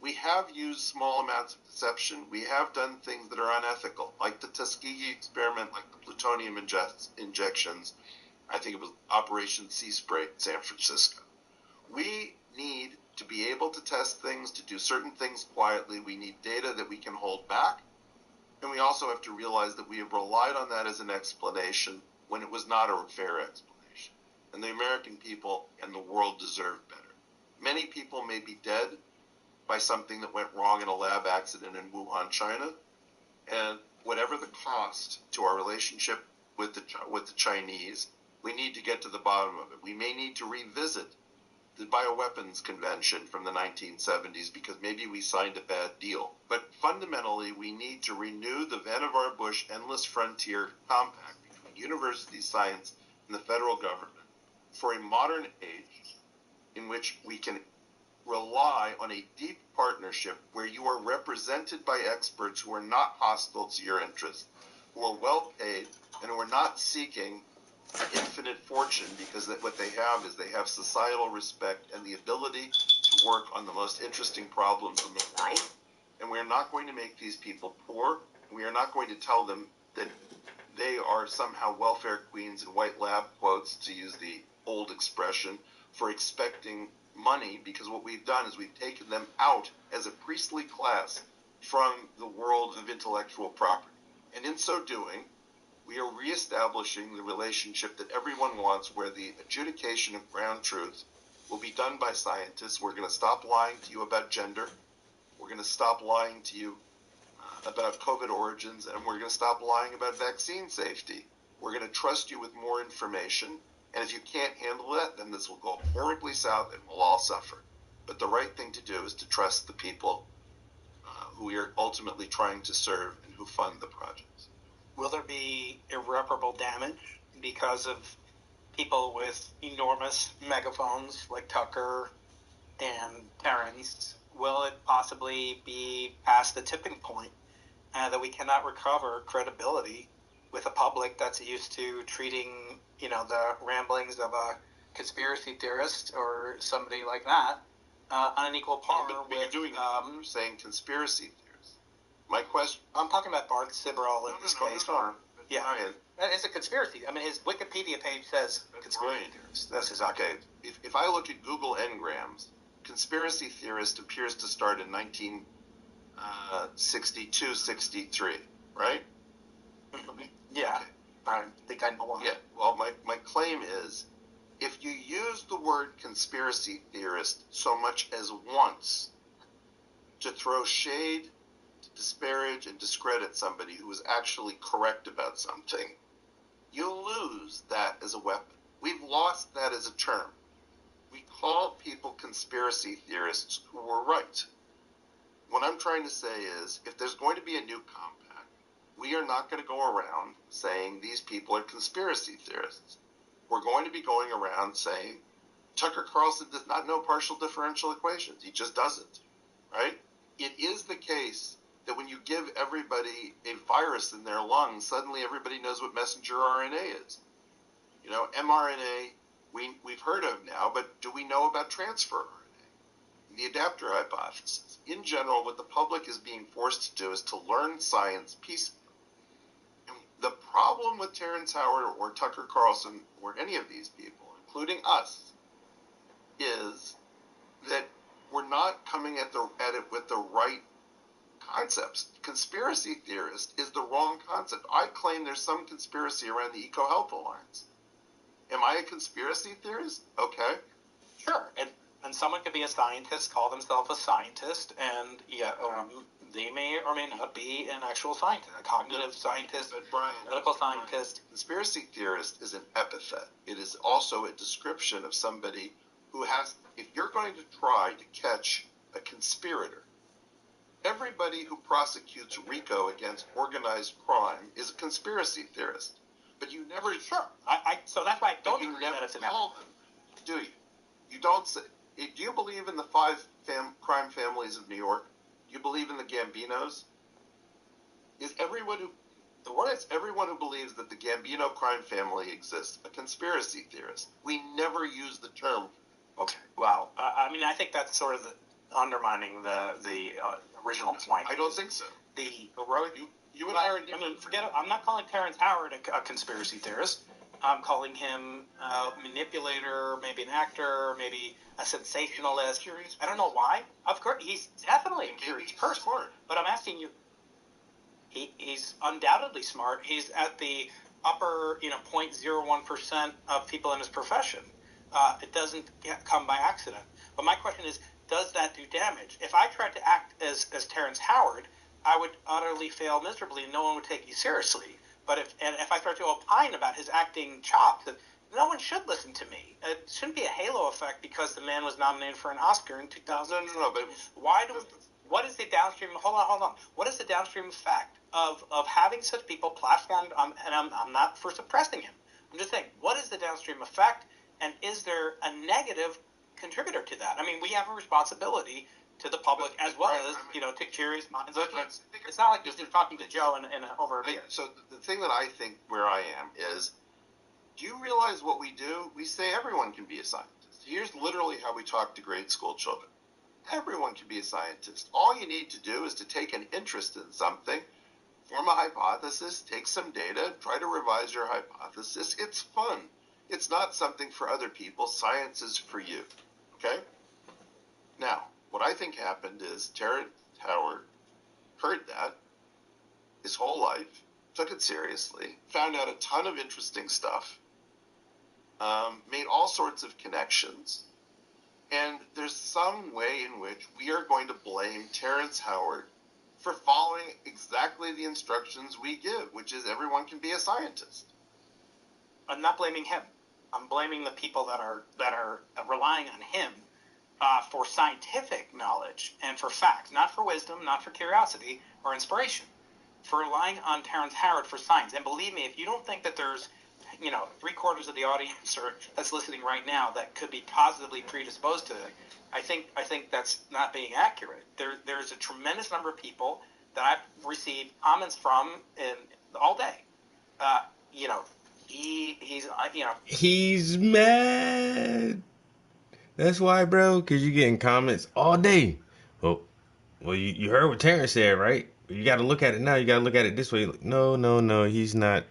We have used small amounts of deception. We have done things that are unethical, like the Tuskegee experiment, like the plutonium injections. I think it was Operation Sea Spray in San Francisco. We need to be able to test things, to do certain things quietly. We need data that we can hold back. And we also have to realize that we have relied on that as an explanation when it was not a fair explanation. And the American people and the world deserve better. Many people may be dead by something that went wrong in a lab accident in Wuhan, China. And whatever the cost to our relationship with the Chinese, we need to get to the bottom of it. We may need to revisit the Bioweapons Convention from the 1970s because maybe we signed a bad deal. But fundamentally, we need to renew the Vannevar Bush Endless Frontier Compact between university science and the federal government for a modern age in which we can rely on a deep partnership where you are represented by experts who are not hostile to your interests, who are well paid, and who are not seeking infinite fortune, because what they have is they have societal respect and the ability to work on the most interesting problems in the world. And we are not going to make these people poor. We are not going to tell them that they are somehow welfare queens and white lab quotes, to use the old expression for expecting money, because what we've done is we've taken them out as a priestly class from the world of intellectual property. And in so doing, we are reestablishing the relationship that everyone wants, where the adjudication of ground truth will be done by scientists. We're going to stop lying to you about gender. We're going to stop lying to you about COVID origins, and we're going to stop lying about vaccine safety. We're going to trust you with more information, and if you can't handle that, then this will go horribly south and we'll all suffer. But the right thing to do is to trust the people who we are ultimately trying to serve and who fund the projects.
Will there be irreparable damage because of people with enormous megaphones like Tucker and Terrence? Will it possibly be past the tipping point that we cannot recover credibility with a public that's used to treating, the ramblings of a conspiracy theorist or somebody like that on an equal par?
But you're doing you're saying conspiracy theorists. My question...
I'm talking about Bart Sibrel in this case. Yeah.
Brian,
it's a conspiracy. I mean, his Wikipedia page says conspiracy theorist. That's his
okay. If I look at Google Ngrams, conspiracy theorist appears to start in 1962, 63, right?
Yeah.
Okay.
I think I know why.
Yeah. Well, my claim is, if you use the word conspiracy theorist so much as once to throw shade, to disparage, and discredit somebody who is actually correct about something, you'll lose that as a weapon. We've lost that as a term. We call people conspiracy theorists who were right. What I'm trying to say is, if there's going to be a new compact, we are not going to go around saying these people are conspiracy theorists. We're going to be going around saying Tucker Carlson does not know partial differential equations. He just doesn't, right? It is the case that when you give everybody a virus in their lungs, suddenly everybody knows what messenger RNA is. mRNA we've heard of now, but do we know about transfer RNA? The adapter hypothesis. In general, what the public is being forced to do is to learn science piecemeal. And the problem with Terrence Howard or Tucker Carlson or any of these people, including us, is that we're not coming at it with the right concepts. Conspiracy theorist is the wrong concept. I claim there's some conspiracy around the EcoHealth Alliance. Am I a conspiracy theorist? Okay.
Sure. And someone could be a scientist, call themselves a scientist, and they may or may not be an actual scientist, a cognitive scientist,
but Brian,
medical scientist.
Conspiracy theorist is an epithet. It is also a description of somebody who has, if you're going to try to catch a conspirator, everybody who prosecutes RICO against organized crime is a conspiracy theorist. But you never...
Sure. So that's why I don't agree that it's an epithet.
Do you? You don't say... Do you believe in the 5 crime families of New York? Do you believe in the Gambinos? Is everyone who believes that the Gambino crime family exists a conspiracy theorist? We never use the term.
Okay. Wow. I mean, I think that's sort of undermining the original point.
I don't think so.
You and I are... I'm not calling Terrence Howard a conspiracy theorist. I'm calling him a manipulator, maybe an actor, maybe a sensationalist. I don't know why. Of course, he's definitely a curious person. But I'm asking you, he's undoubtedly smart. He's at the upper, 0.01% of people in his profession. It doesn't come by accident. But my question is, does that do damage? If I tried to act as Terrence Howard, I would utterly fail miserably and no one would take you seriously. But if I start to opine about his acting chops, no one should listen to me. It shouldn't be a halo effect because the man was nominated for an Oscar in 2000.
No, but
what is the downstream? Hold on. What is the downstream effect of having such people platformed? And I'm not for suppressing him. I'm just saying, what is the downstream effect? And is there a negative contributor to that? I mean, we have a responsibility to the public as well as, to curious minds. It's not like just talking to Joe and over a beer.
So the thing that I think where I am is, do you realize what we do? We say everyone can be a scientist. Here's literally how we talk to grade school children. Everyone can be a scientist. All you need to do is to take an interest in something, form a hypothesis, take some data, try to revise your hypothesis. It's fun. It's not something for other people. Science is for you. Okay? Now, what I think happened is Terrence Howard heard that his whole life, took it seriously, found out a ton of interesting stuff, made all sorts of connections, and there's some way in which we are going to blame Terrence Howard for following exactly the instructions we give, which is everyone can be a scientist.
I'm not blaming him. I'm blaming the people that are relying on him for scientific knowledge and for facts, not for wisdom, not for curiosity or inspiration, for relying on Terrence Howard for science. And believe me, if you don't think that there's, 3/4 of the audience or that's listening right now that could be positively predisposed to it, I think that's not being accurate. There's a tremendous number of people that I've received comments from all day.
He's mad. That's why, bro, because you're getting comments all day. Well, you heard what Terrence said, right? You got to look at it now. You got to look at it this way. No, he's not.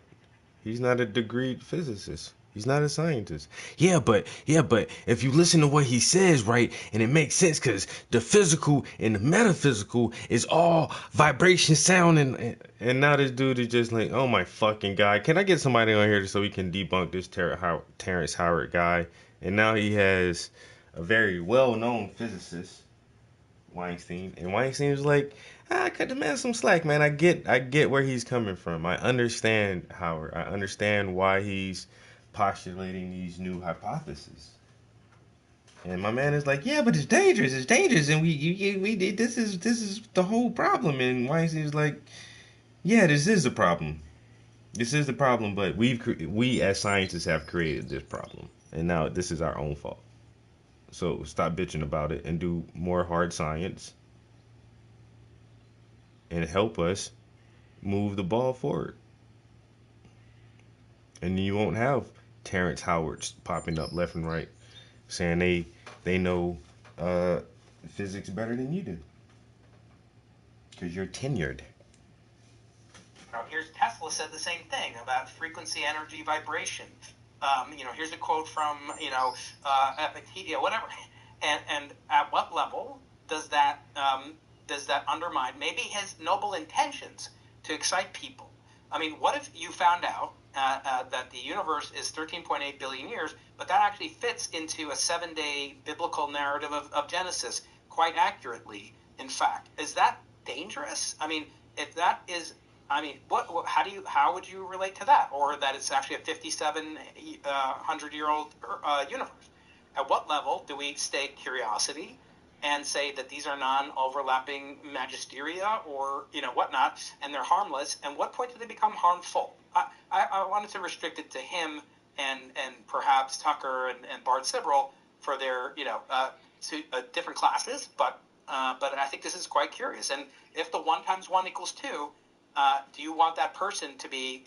He's not a degreed physicist. He's not a scientist. Yeah, but if you listen to what he says, right, and it makes sense because the physical and the metaphysical is all vibration, sound, and now this dude is just like, oh my fucking God. Can I get somebody on here so we can debunk this Terrence Howard guy? And now he has a very well-known physicist, Weinstein, and Weinstein was like, cut the man some slack, man. I get where he's coming from. I understand Howard. I understand why he's postulating these new hypotheses. And my man is like, yeah, but it's dangerous, and we did this is the whole problem. And Weinstein's like, yeah, this is the problem. This is the problem, but we as scientists have created this problem, and now this is our own fault. So stop bitching about it and do more hard science and help us move the ball forward. And you won't have Terrence Howards popping up left and right saying they know physics better than you do. Because you're tenured.
Here's Tesla said the same thing about frequency, energy, vibration. Here's a quote from, whatever. And at what level does that undermine maybe his noble intentions to excite people? I mean, what if you found out that the universe is 13.8 billion years, but that actually fits into a 7-day biblical narrative of Genesis quite accurately, in fact? Is that dangerous? I mean, if that is... how would you relate to that? Or that it's actually a 5,700-year-old universe? At what level do we stake curiosity and say that these are non-overlapping magisteria or, whatnot, and they're harmless? And what point do they become harmful? I wanted to restrict it to him and perhaps Tucker and Bart Sibrel for their, different classes, but I think this is quite curious. And if the 1 × 1 = 2, do you want that person to be,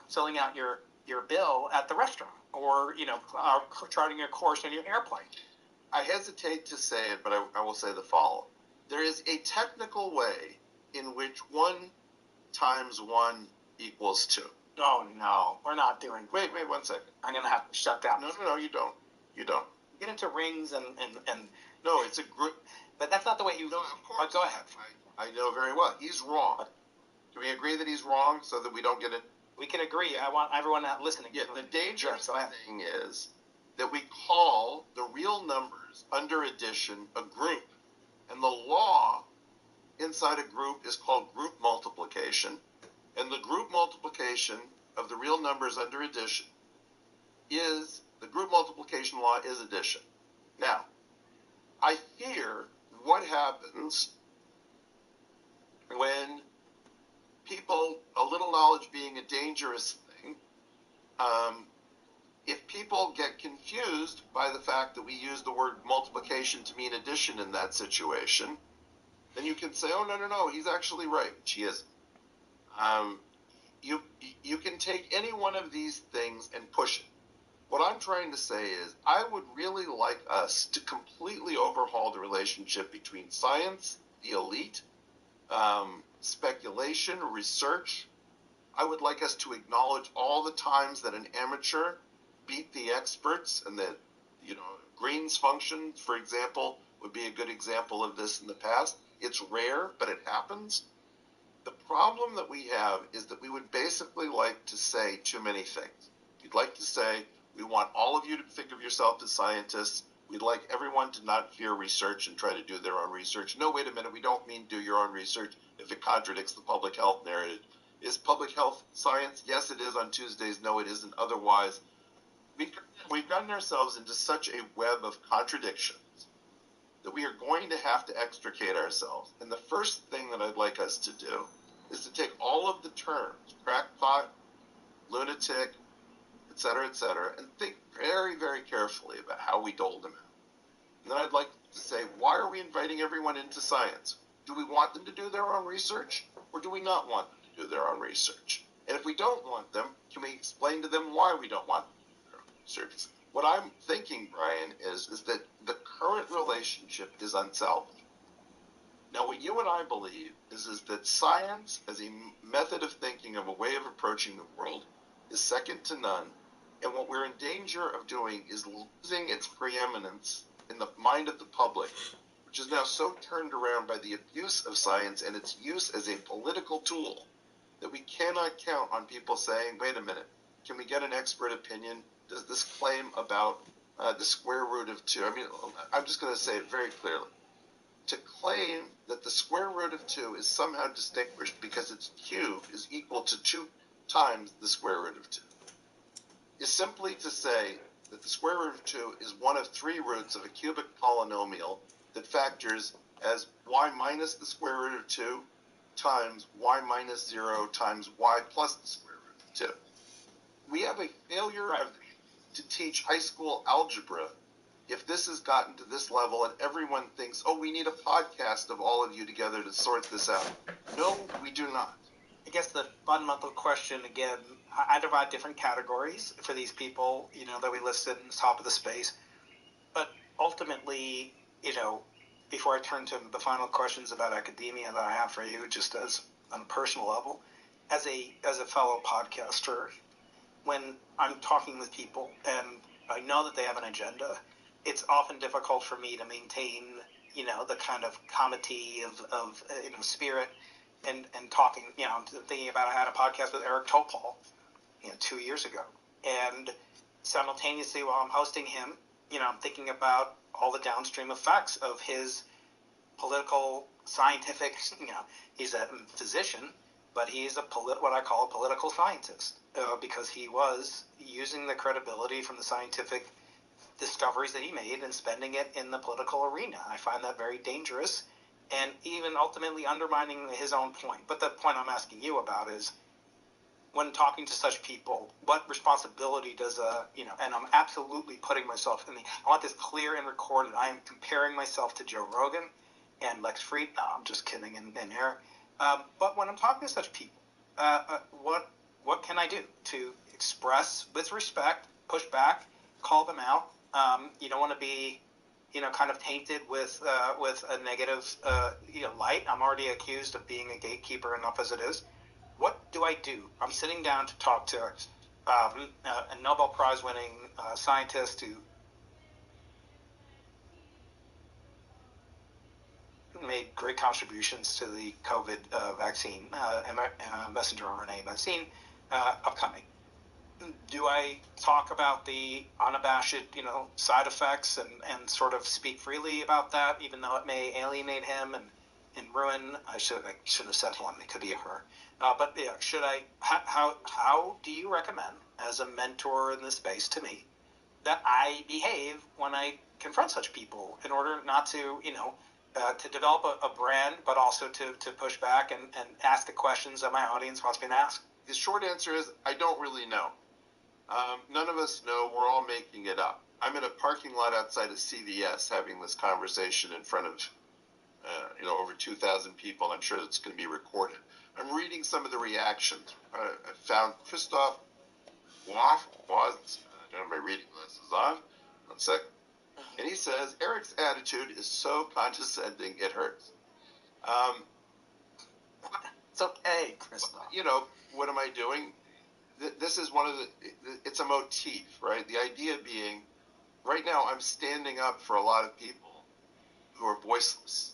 filling out your bill at the restaurant or, charting your course on your airplane?
I hesitate to say it, but I will say the following. There is a technical way in which 1 × 1 = 2.
Oh, no, we're not doing...
Wait 1 second.
I'm going to have to shut down.
No, you don't. You don't.
Get into rings and...
No, it's a group...
But that's not the way you...
No, of course.
Go ahead.
I know very well. He's wrong. Can we agree that he's wrong so that we don't get it?
We can agree. I want everyone listening.
Yeah, the dangerous thing is that we call the real numbers under addition a group. And the law inside a group is called group multiplication. And the group multiplication of the real numbers under addition is, the group multiplication law is addition. Now, I fear what happens when people, a little knowledge being a dangerous thing, if people get confused by the fact that we use the word multiplication to mean addition in that situation, then you can say, oh, no, he's actually right, which he isn't. You can take any one of these things and push it. What I'm trying to say is I would really like us to completely overhaul the relationship between science, the elite, speculation, research, I would like us to acknowledge all the times that an amateur beat the experts, and that, Green's function, for example, would be a good example of this in the past. It's rare, but it happens. The problem that we have is that we would basically like to say too many things. We'd like to say, we want all of you to think of yourself as scientists. We'd like everyone to not fear research and try to do their own research. No, wait a minute, we don't mean do your own research if it contradicts the public health narrative. Is public health science? Yes, it is on Tuesdays. No, it isn't otherwise. We've gotten ourselves into such a web of contradictions that we are going to have to extricate ourselves. And the first thing that I'd like us to do is to take all of the terms, crackpot, lunatic, et cetera, and think very, very carefully about how we dole them out. And then I'd like to say, why are we inviting everyone into science? Do we want them to do their own research, or do we not want them to do their own research? And if we don't want them, can we explain to them why we don't want them to do their own research? What I'm thinking, Brian, is that the current relationship is unsalvageable. Now, what you and I believe is that science, as a method of thinking, of a way of approaching the world, is second to none. And what we're in danger of doing is losing its preeminence in the mind of the public, which is now so turned around by the abuse of science and its use as a political tool that we cannot count on people saying, wait a minute, can we get an expert opinion? Does this claim about the square root of 2? I mean, I'm just going to say it very clearly. To claim that the square root of 2 is somehow distinguished because its cube is equal to 2 times the square root of 2 is simply to say that the square root of 2 is one of 3 roots of a cubic polynomial that factors as y minus the square root of 2 times y minus 0 times y plus the square root of 2. We have a failure to teach high school algebra if this has gotten to this level and everyone thinks, oh, we need a podcast of all of you together to sort this out. No, we do not.
I guess the fundamental question, again, I divide different categories for these people, that we listed in the top of the space. But ultimately, before I turn to the final questions about academia that I have for you, just as on a personal level, as a fellow podcaster, when I'm talking with people and I know that they have an agenda, it's often difficult for me to maintain, the kind of comity of spirit and talking, I'm thinking about, I had a podcast with Eric Topol, 2 years ago. And simultaneously while I'm hosting him, I'm thinking about all the downstream effects of his political, scientific, he's a physician, but he's what I call a political scientist, because he was using the credibility from the scientific discoveries that he made and spending it in the political arena. I find that very dangerous and even ultimately undermining his own point. But the point I'm asking you about is, when talking to such people, what responsibility does and I'm absolutely putting myself I want this clear and recorded. I am comparing myself to Joe Rogan and Lex Fried. No, I'm just kidding in there. But when I'm talking to such people, what can I do to express with respect, push back, call them out? You don't want to be, kind of tainted with a negative, light. I'm already accused of being a gatekeeper enough as it is. What do I do? I'm sitting down to talk to a Nobel Prize winning scientist who made great contributions to the COVID vaccine, messenger RNA vaccine, upcoming. Do I talk about the unabashed, side effects and sort of speak freely about that, even though it may alienate him and ruin? I shouldn't have said one. It could be a her. But yeah, how do you recommend, as a mentor in this space to me, that I behave when I confront such people in order not to, to develop a brand, but also to push back and ask the questions that my audience wants me to ask?
The short answer is, I don't really know. None of us know. We're all making it up. I'm in a parking lot outside of CVS having this conversation in front of, over 2,000 people, and I'm sure it's going to be recorded. I'm reading some of the reactions. I found Christoph Woff, I don't know if my reading list is on. 1 second. And he says, Eric's attitude is so condescending, it hurts. It's okay, Christoph. You know, what am I doing? This is one of it's a motif, right? The idea being, right now I'm standing up for a lot of people who are voiceless.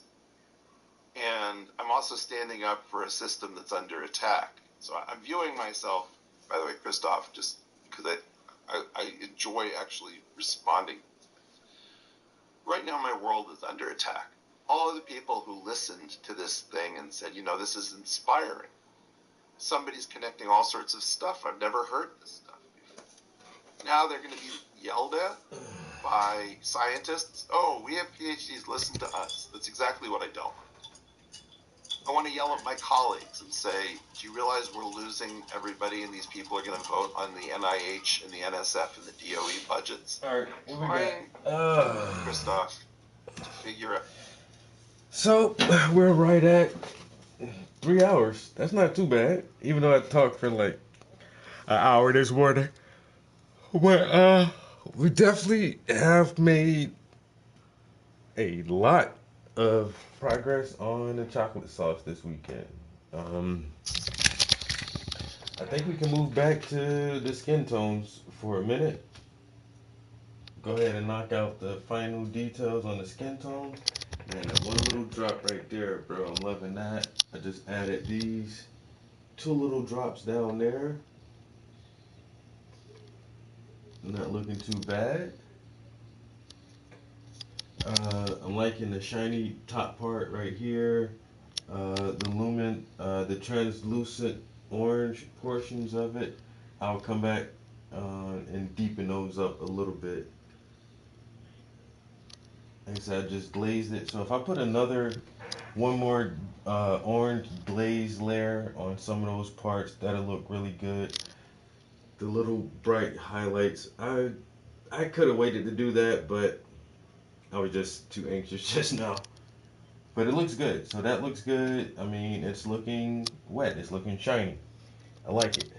And I'm also standing up for a system that's under attack. So I'm viewing myself, by the way, Christoph, just because I enjoy actually responding. Right now my world is under attack. All of the people who listened to this thing and said, you know, this is inspiring. Somebody's connecting all sorts of stuff. I've never heard this stuff before. Now they're going to be yelled at by scientists. Oh, we have PhDs, listen to us. That's exactly what I don't want. I want to yell at my colleagues and say, do you realize we're losing everybody and these people are going to vote on the NIH and the NSF and the DOE budgets?
All right, what we got?
Christoph, figure out.
So, we're right at 3 hours. That's not too bad, even though I talked for like an hour this morning. But, we definitely have made a lot of progress on the chocolate sauce this weekend. I think we can move back to the skin tones for a minute. Go ahead and knock out the final details on the skin tone. Man, that one little drop right there, bro, I'm loving that. I just added these 2 little drops down there. Not looking too bad. I'm liking the shiny top part right here. The translucent orange portions of it. I'll come back and deepen those up a little bit. Like I said, I just glazed it. So if I put one more orange glaze layer on some of those parts, that'll look really good. The little bright highlights, I could have waited to do that, but I was just too anxious just now. But it looks good. So that looks good. I mean, it's looking wet. It's looking shiny. I like it.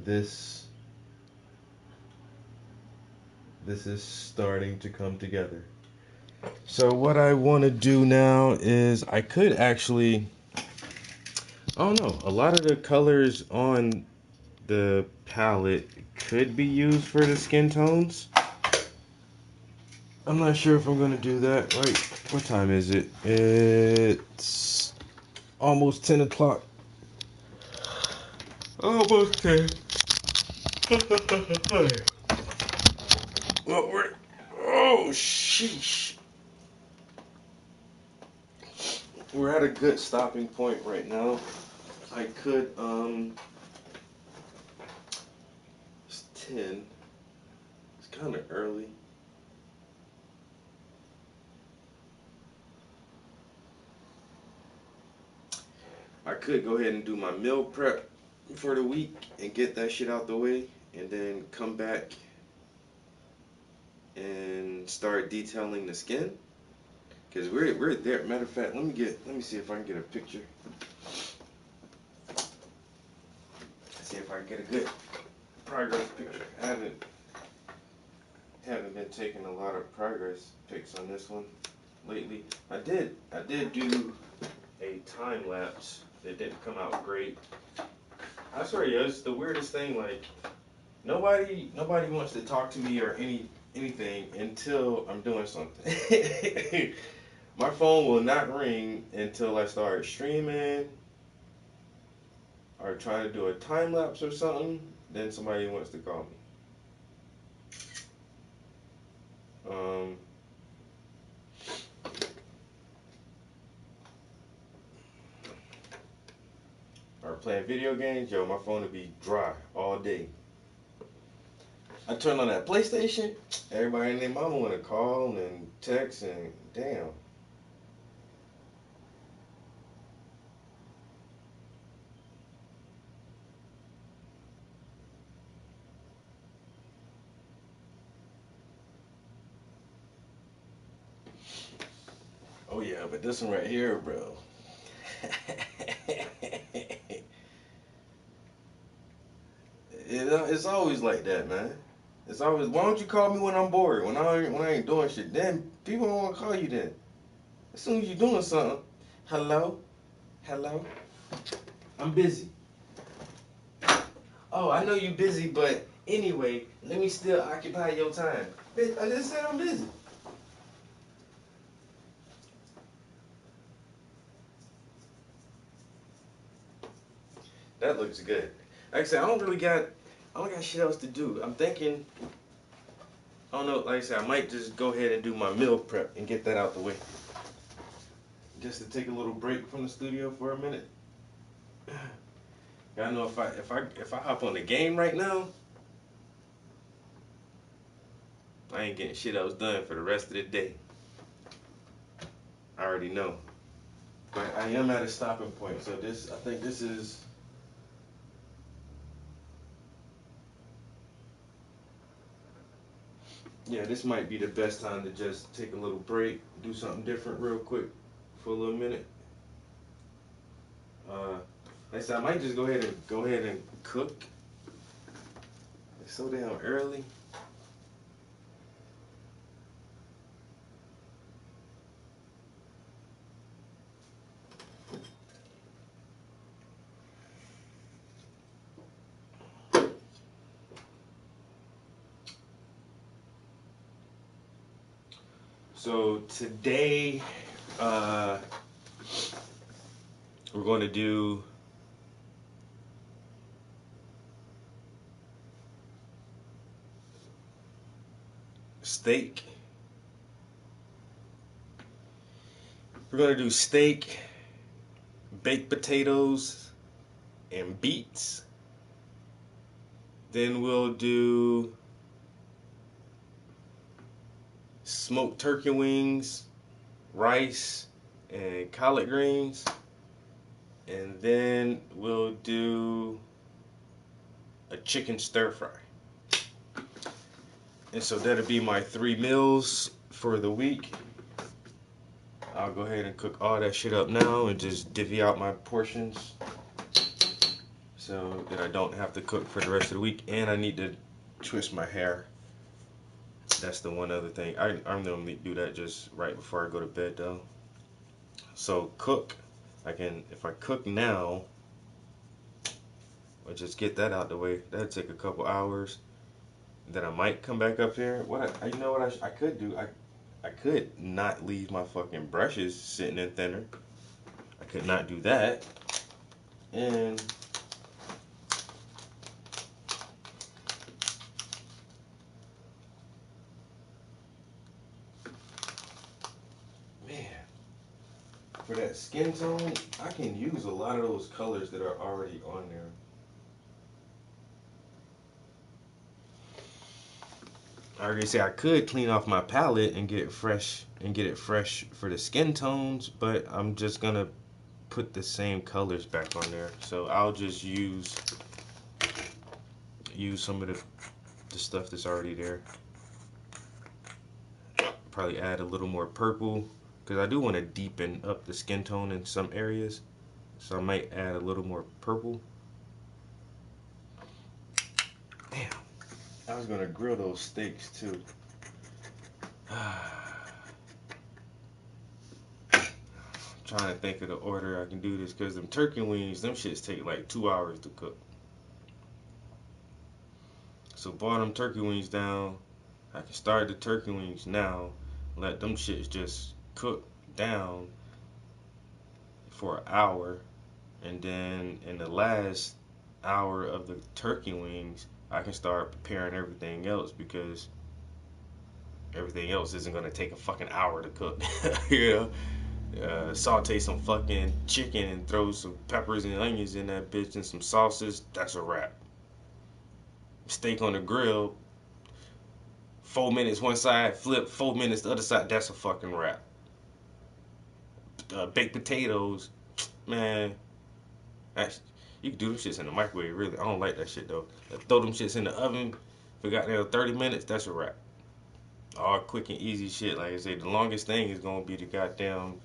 This is starting to come together. So what I want to do now is I could actually, I don't know, a lot of the colors on the palette could be used for the skin tones. I'm not sure if I'm going to do that. Right, what time is it? It's almost 10 o'clock. Almost 10. Oh, sheesh. We're at a good stopping point right now. I could, it's 10. It's kind of early. I could go ahead and do my meal prep for the week and get that shit out the way, and then come back and start detailing the skin. Cause we're there. Matter of fact, let me see if I can get a picture. See if I can get a good progress picture. I haven't been taking a lot of progress pics on this one lately. I did do a time lapse. It didn't come out great. I swear, yo, it's the weirdest thing. Like nobody wants to talk to me or anything until I'm doing something. My phone will not ring until I start streaming or trying to do a time lapse or something. Then somebody wants to call me. Or playing video games, yo, my phone would be dry all day. I turn on that PlayStation, everybody and their mama want to call and text and damn. Oh yeah, but this one right here, bro. It's always like that, man. It's always, why don't you call me when I'm bored, when I ain't doing shit? Then people don't want to call you then. As soon as you're doing something, hello? I'm busy. Oh, I know you busy, but anyway, let me still occupy your time. Bitch, I just said I'm busy. That looks good. Like I said, I don't got shit else to do. I'm thinking, I don't know, like I said, I might just go ahead and do my meal prep and get that out the way. Just to take a little break from the studio for a minute. I know if I hop on the game right now, I ain't getting shit else done for the rest of the day. I already know. But I am at a stopping point, so I think this is. Yeah, this might be the best time to just take a little break, do something different real quick for a little minute. Like I said, I might just go ahead and cook. It's so damn early. So today, we're going to do steak. We're going to do steak, baked potatoes, and beets. Then we'll do smoked turkey wings, rice, and collard greens. And then we'll do a chicken stir fry. And so that'll be my 3 meals for the week. I'll go ahead and cook all that shit up now and just divvy out my portions so that I don't have to cook for the rest of the week. And I need to twist my hair. That's the one other thing. I normally do that just right before I go to bed though. So cook. If I cook now, I'll just get that out the way. That'll take a couple hours. Then I might come back up here. You know what I could do? I could not leave my fucking brushes sitting in thinner. I could not do that. And man, for that skin tone, I can use a lot of those colors that are already on there. I already say I could clean off my palette and get it fresh for the skin tones, but I'm just gonna put the same colors back on there. So I'll just use some of the stuff that's already there. Probably add a little more purple because I do want to deepen up the skin tone in some areas. So I might add a little more purple. Damn. I was gonna grill those steaks too. Trying to think of the order I can do this because them turkey wings, them shits take like 2 hours to cook. So boil them turkey wings down. I can start the turkey wings now. Let them shits just cook down for an hour. And then in the last hour of the turkey wings, I can start preparing everything else because everything else isn't going to take a fucking hour to cook. You know? Saute some fucking chicken and throw some peppers and onions in that bitch and some sauces. That's a wrap. Steak on the grill, 4 minutes one side, flip 4 minutes the other side. That's a fucking wrap. Baked potatoes, man. You can do them shits in the microwave, really. I don't like that shit, though. Throw them shits in the oven for goddamn 30 minutes, that's a wrap. All quick and easy shit. Like I say, the longest thing is going to be the goddamn,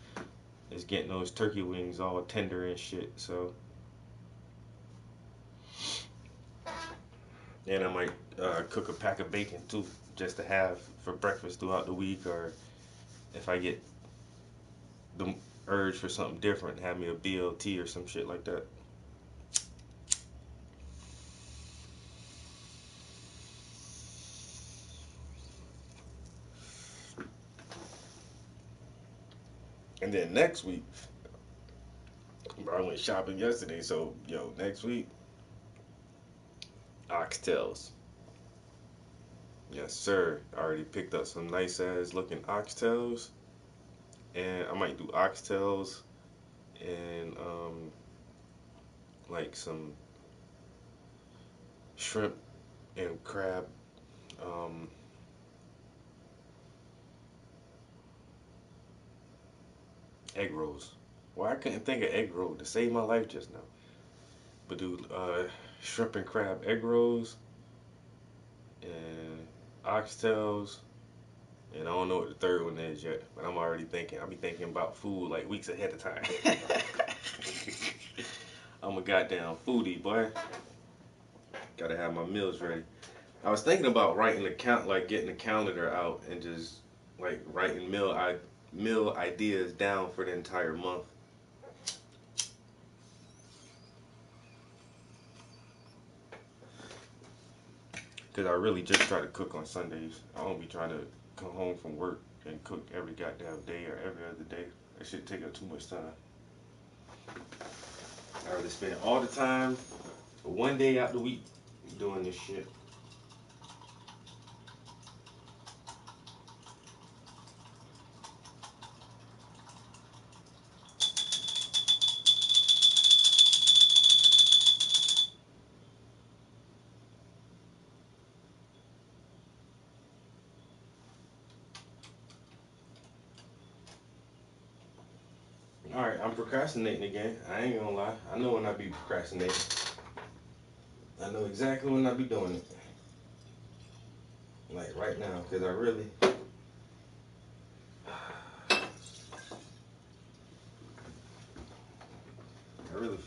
is getting those turkey wings all tender and shit, so. And I might cook a pack of bacon, too, just to have for breakfast throughout the week, or if I get the urge for something different, have me a BLT or some shit like that. And then next week, I went shopping yesterday, so yo, next week, oxtails. Yes, sir. I already picked up some nice ass looking oxtails, and I might do oxtails and like some shrimp and crab egg rolls. Well, I couldn't think of egg roll to save my life just now. But do shrimp and crab egg rolls and oxtails, and I don't know what the third one is yet, but I'm already thinking. I'll be thinking about food like weeks ahead of time. I'm a goddamn foodie, boy. Gotta have my meals ready. I was thinking about writing getting a calendar out and just like writing meal ideas down for the entire month. Cause I really just try to cook on Sundays. I don't be trying to come home from work and cook every goddamn day or every other day. That shit take up too much time. I rather spend all the time for one day out the week doing this shit. Alright, I'm procrastinating again. I ain't gonna lie. I know when I be procrastinating. I know exactly when I be doing it. Like right now, because I really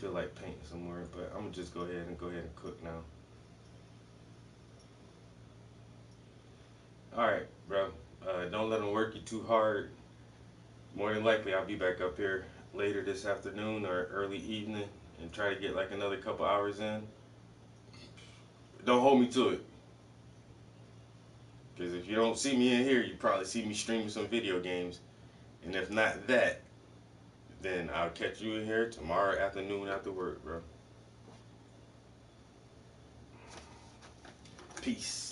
feel like painting somewhere, but I'm gonna just go ahead and cook now. Alright, bro. Don't let them work you too hard. More than likely, I'll be back up here later this afternoon or early evening and try to get like another couple hours in. Don't hold me to it. Because if you don't see me in here, you probably see me streaming some video games. And if not that, then I'll catch you in here tomorrow afternoon after work, bro. Peace.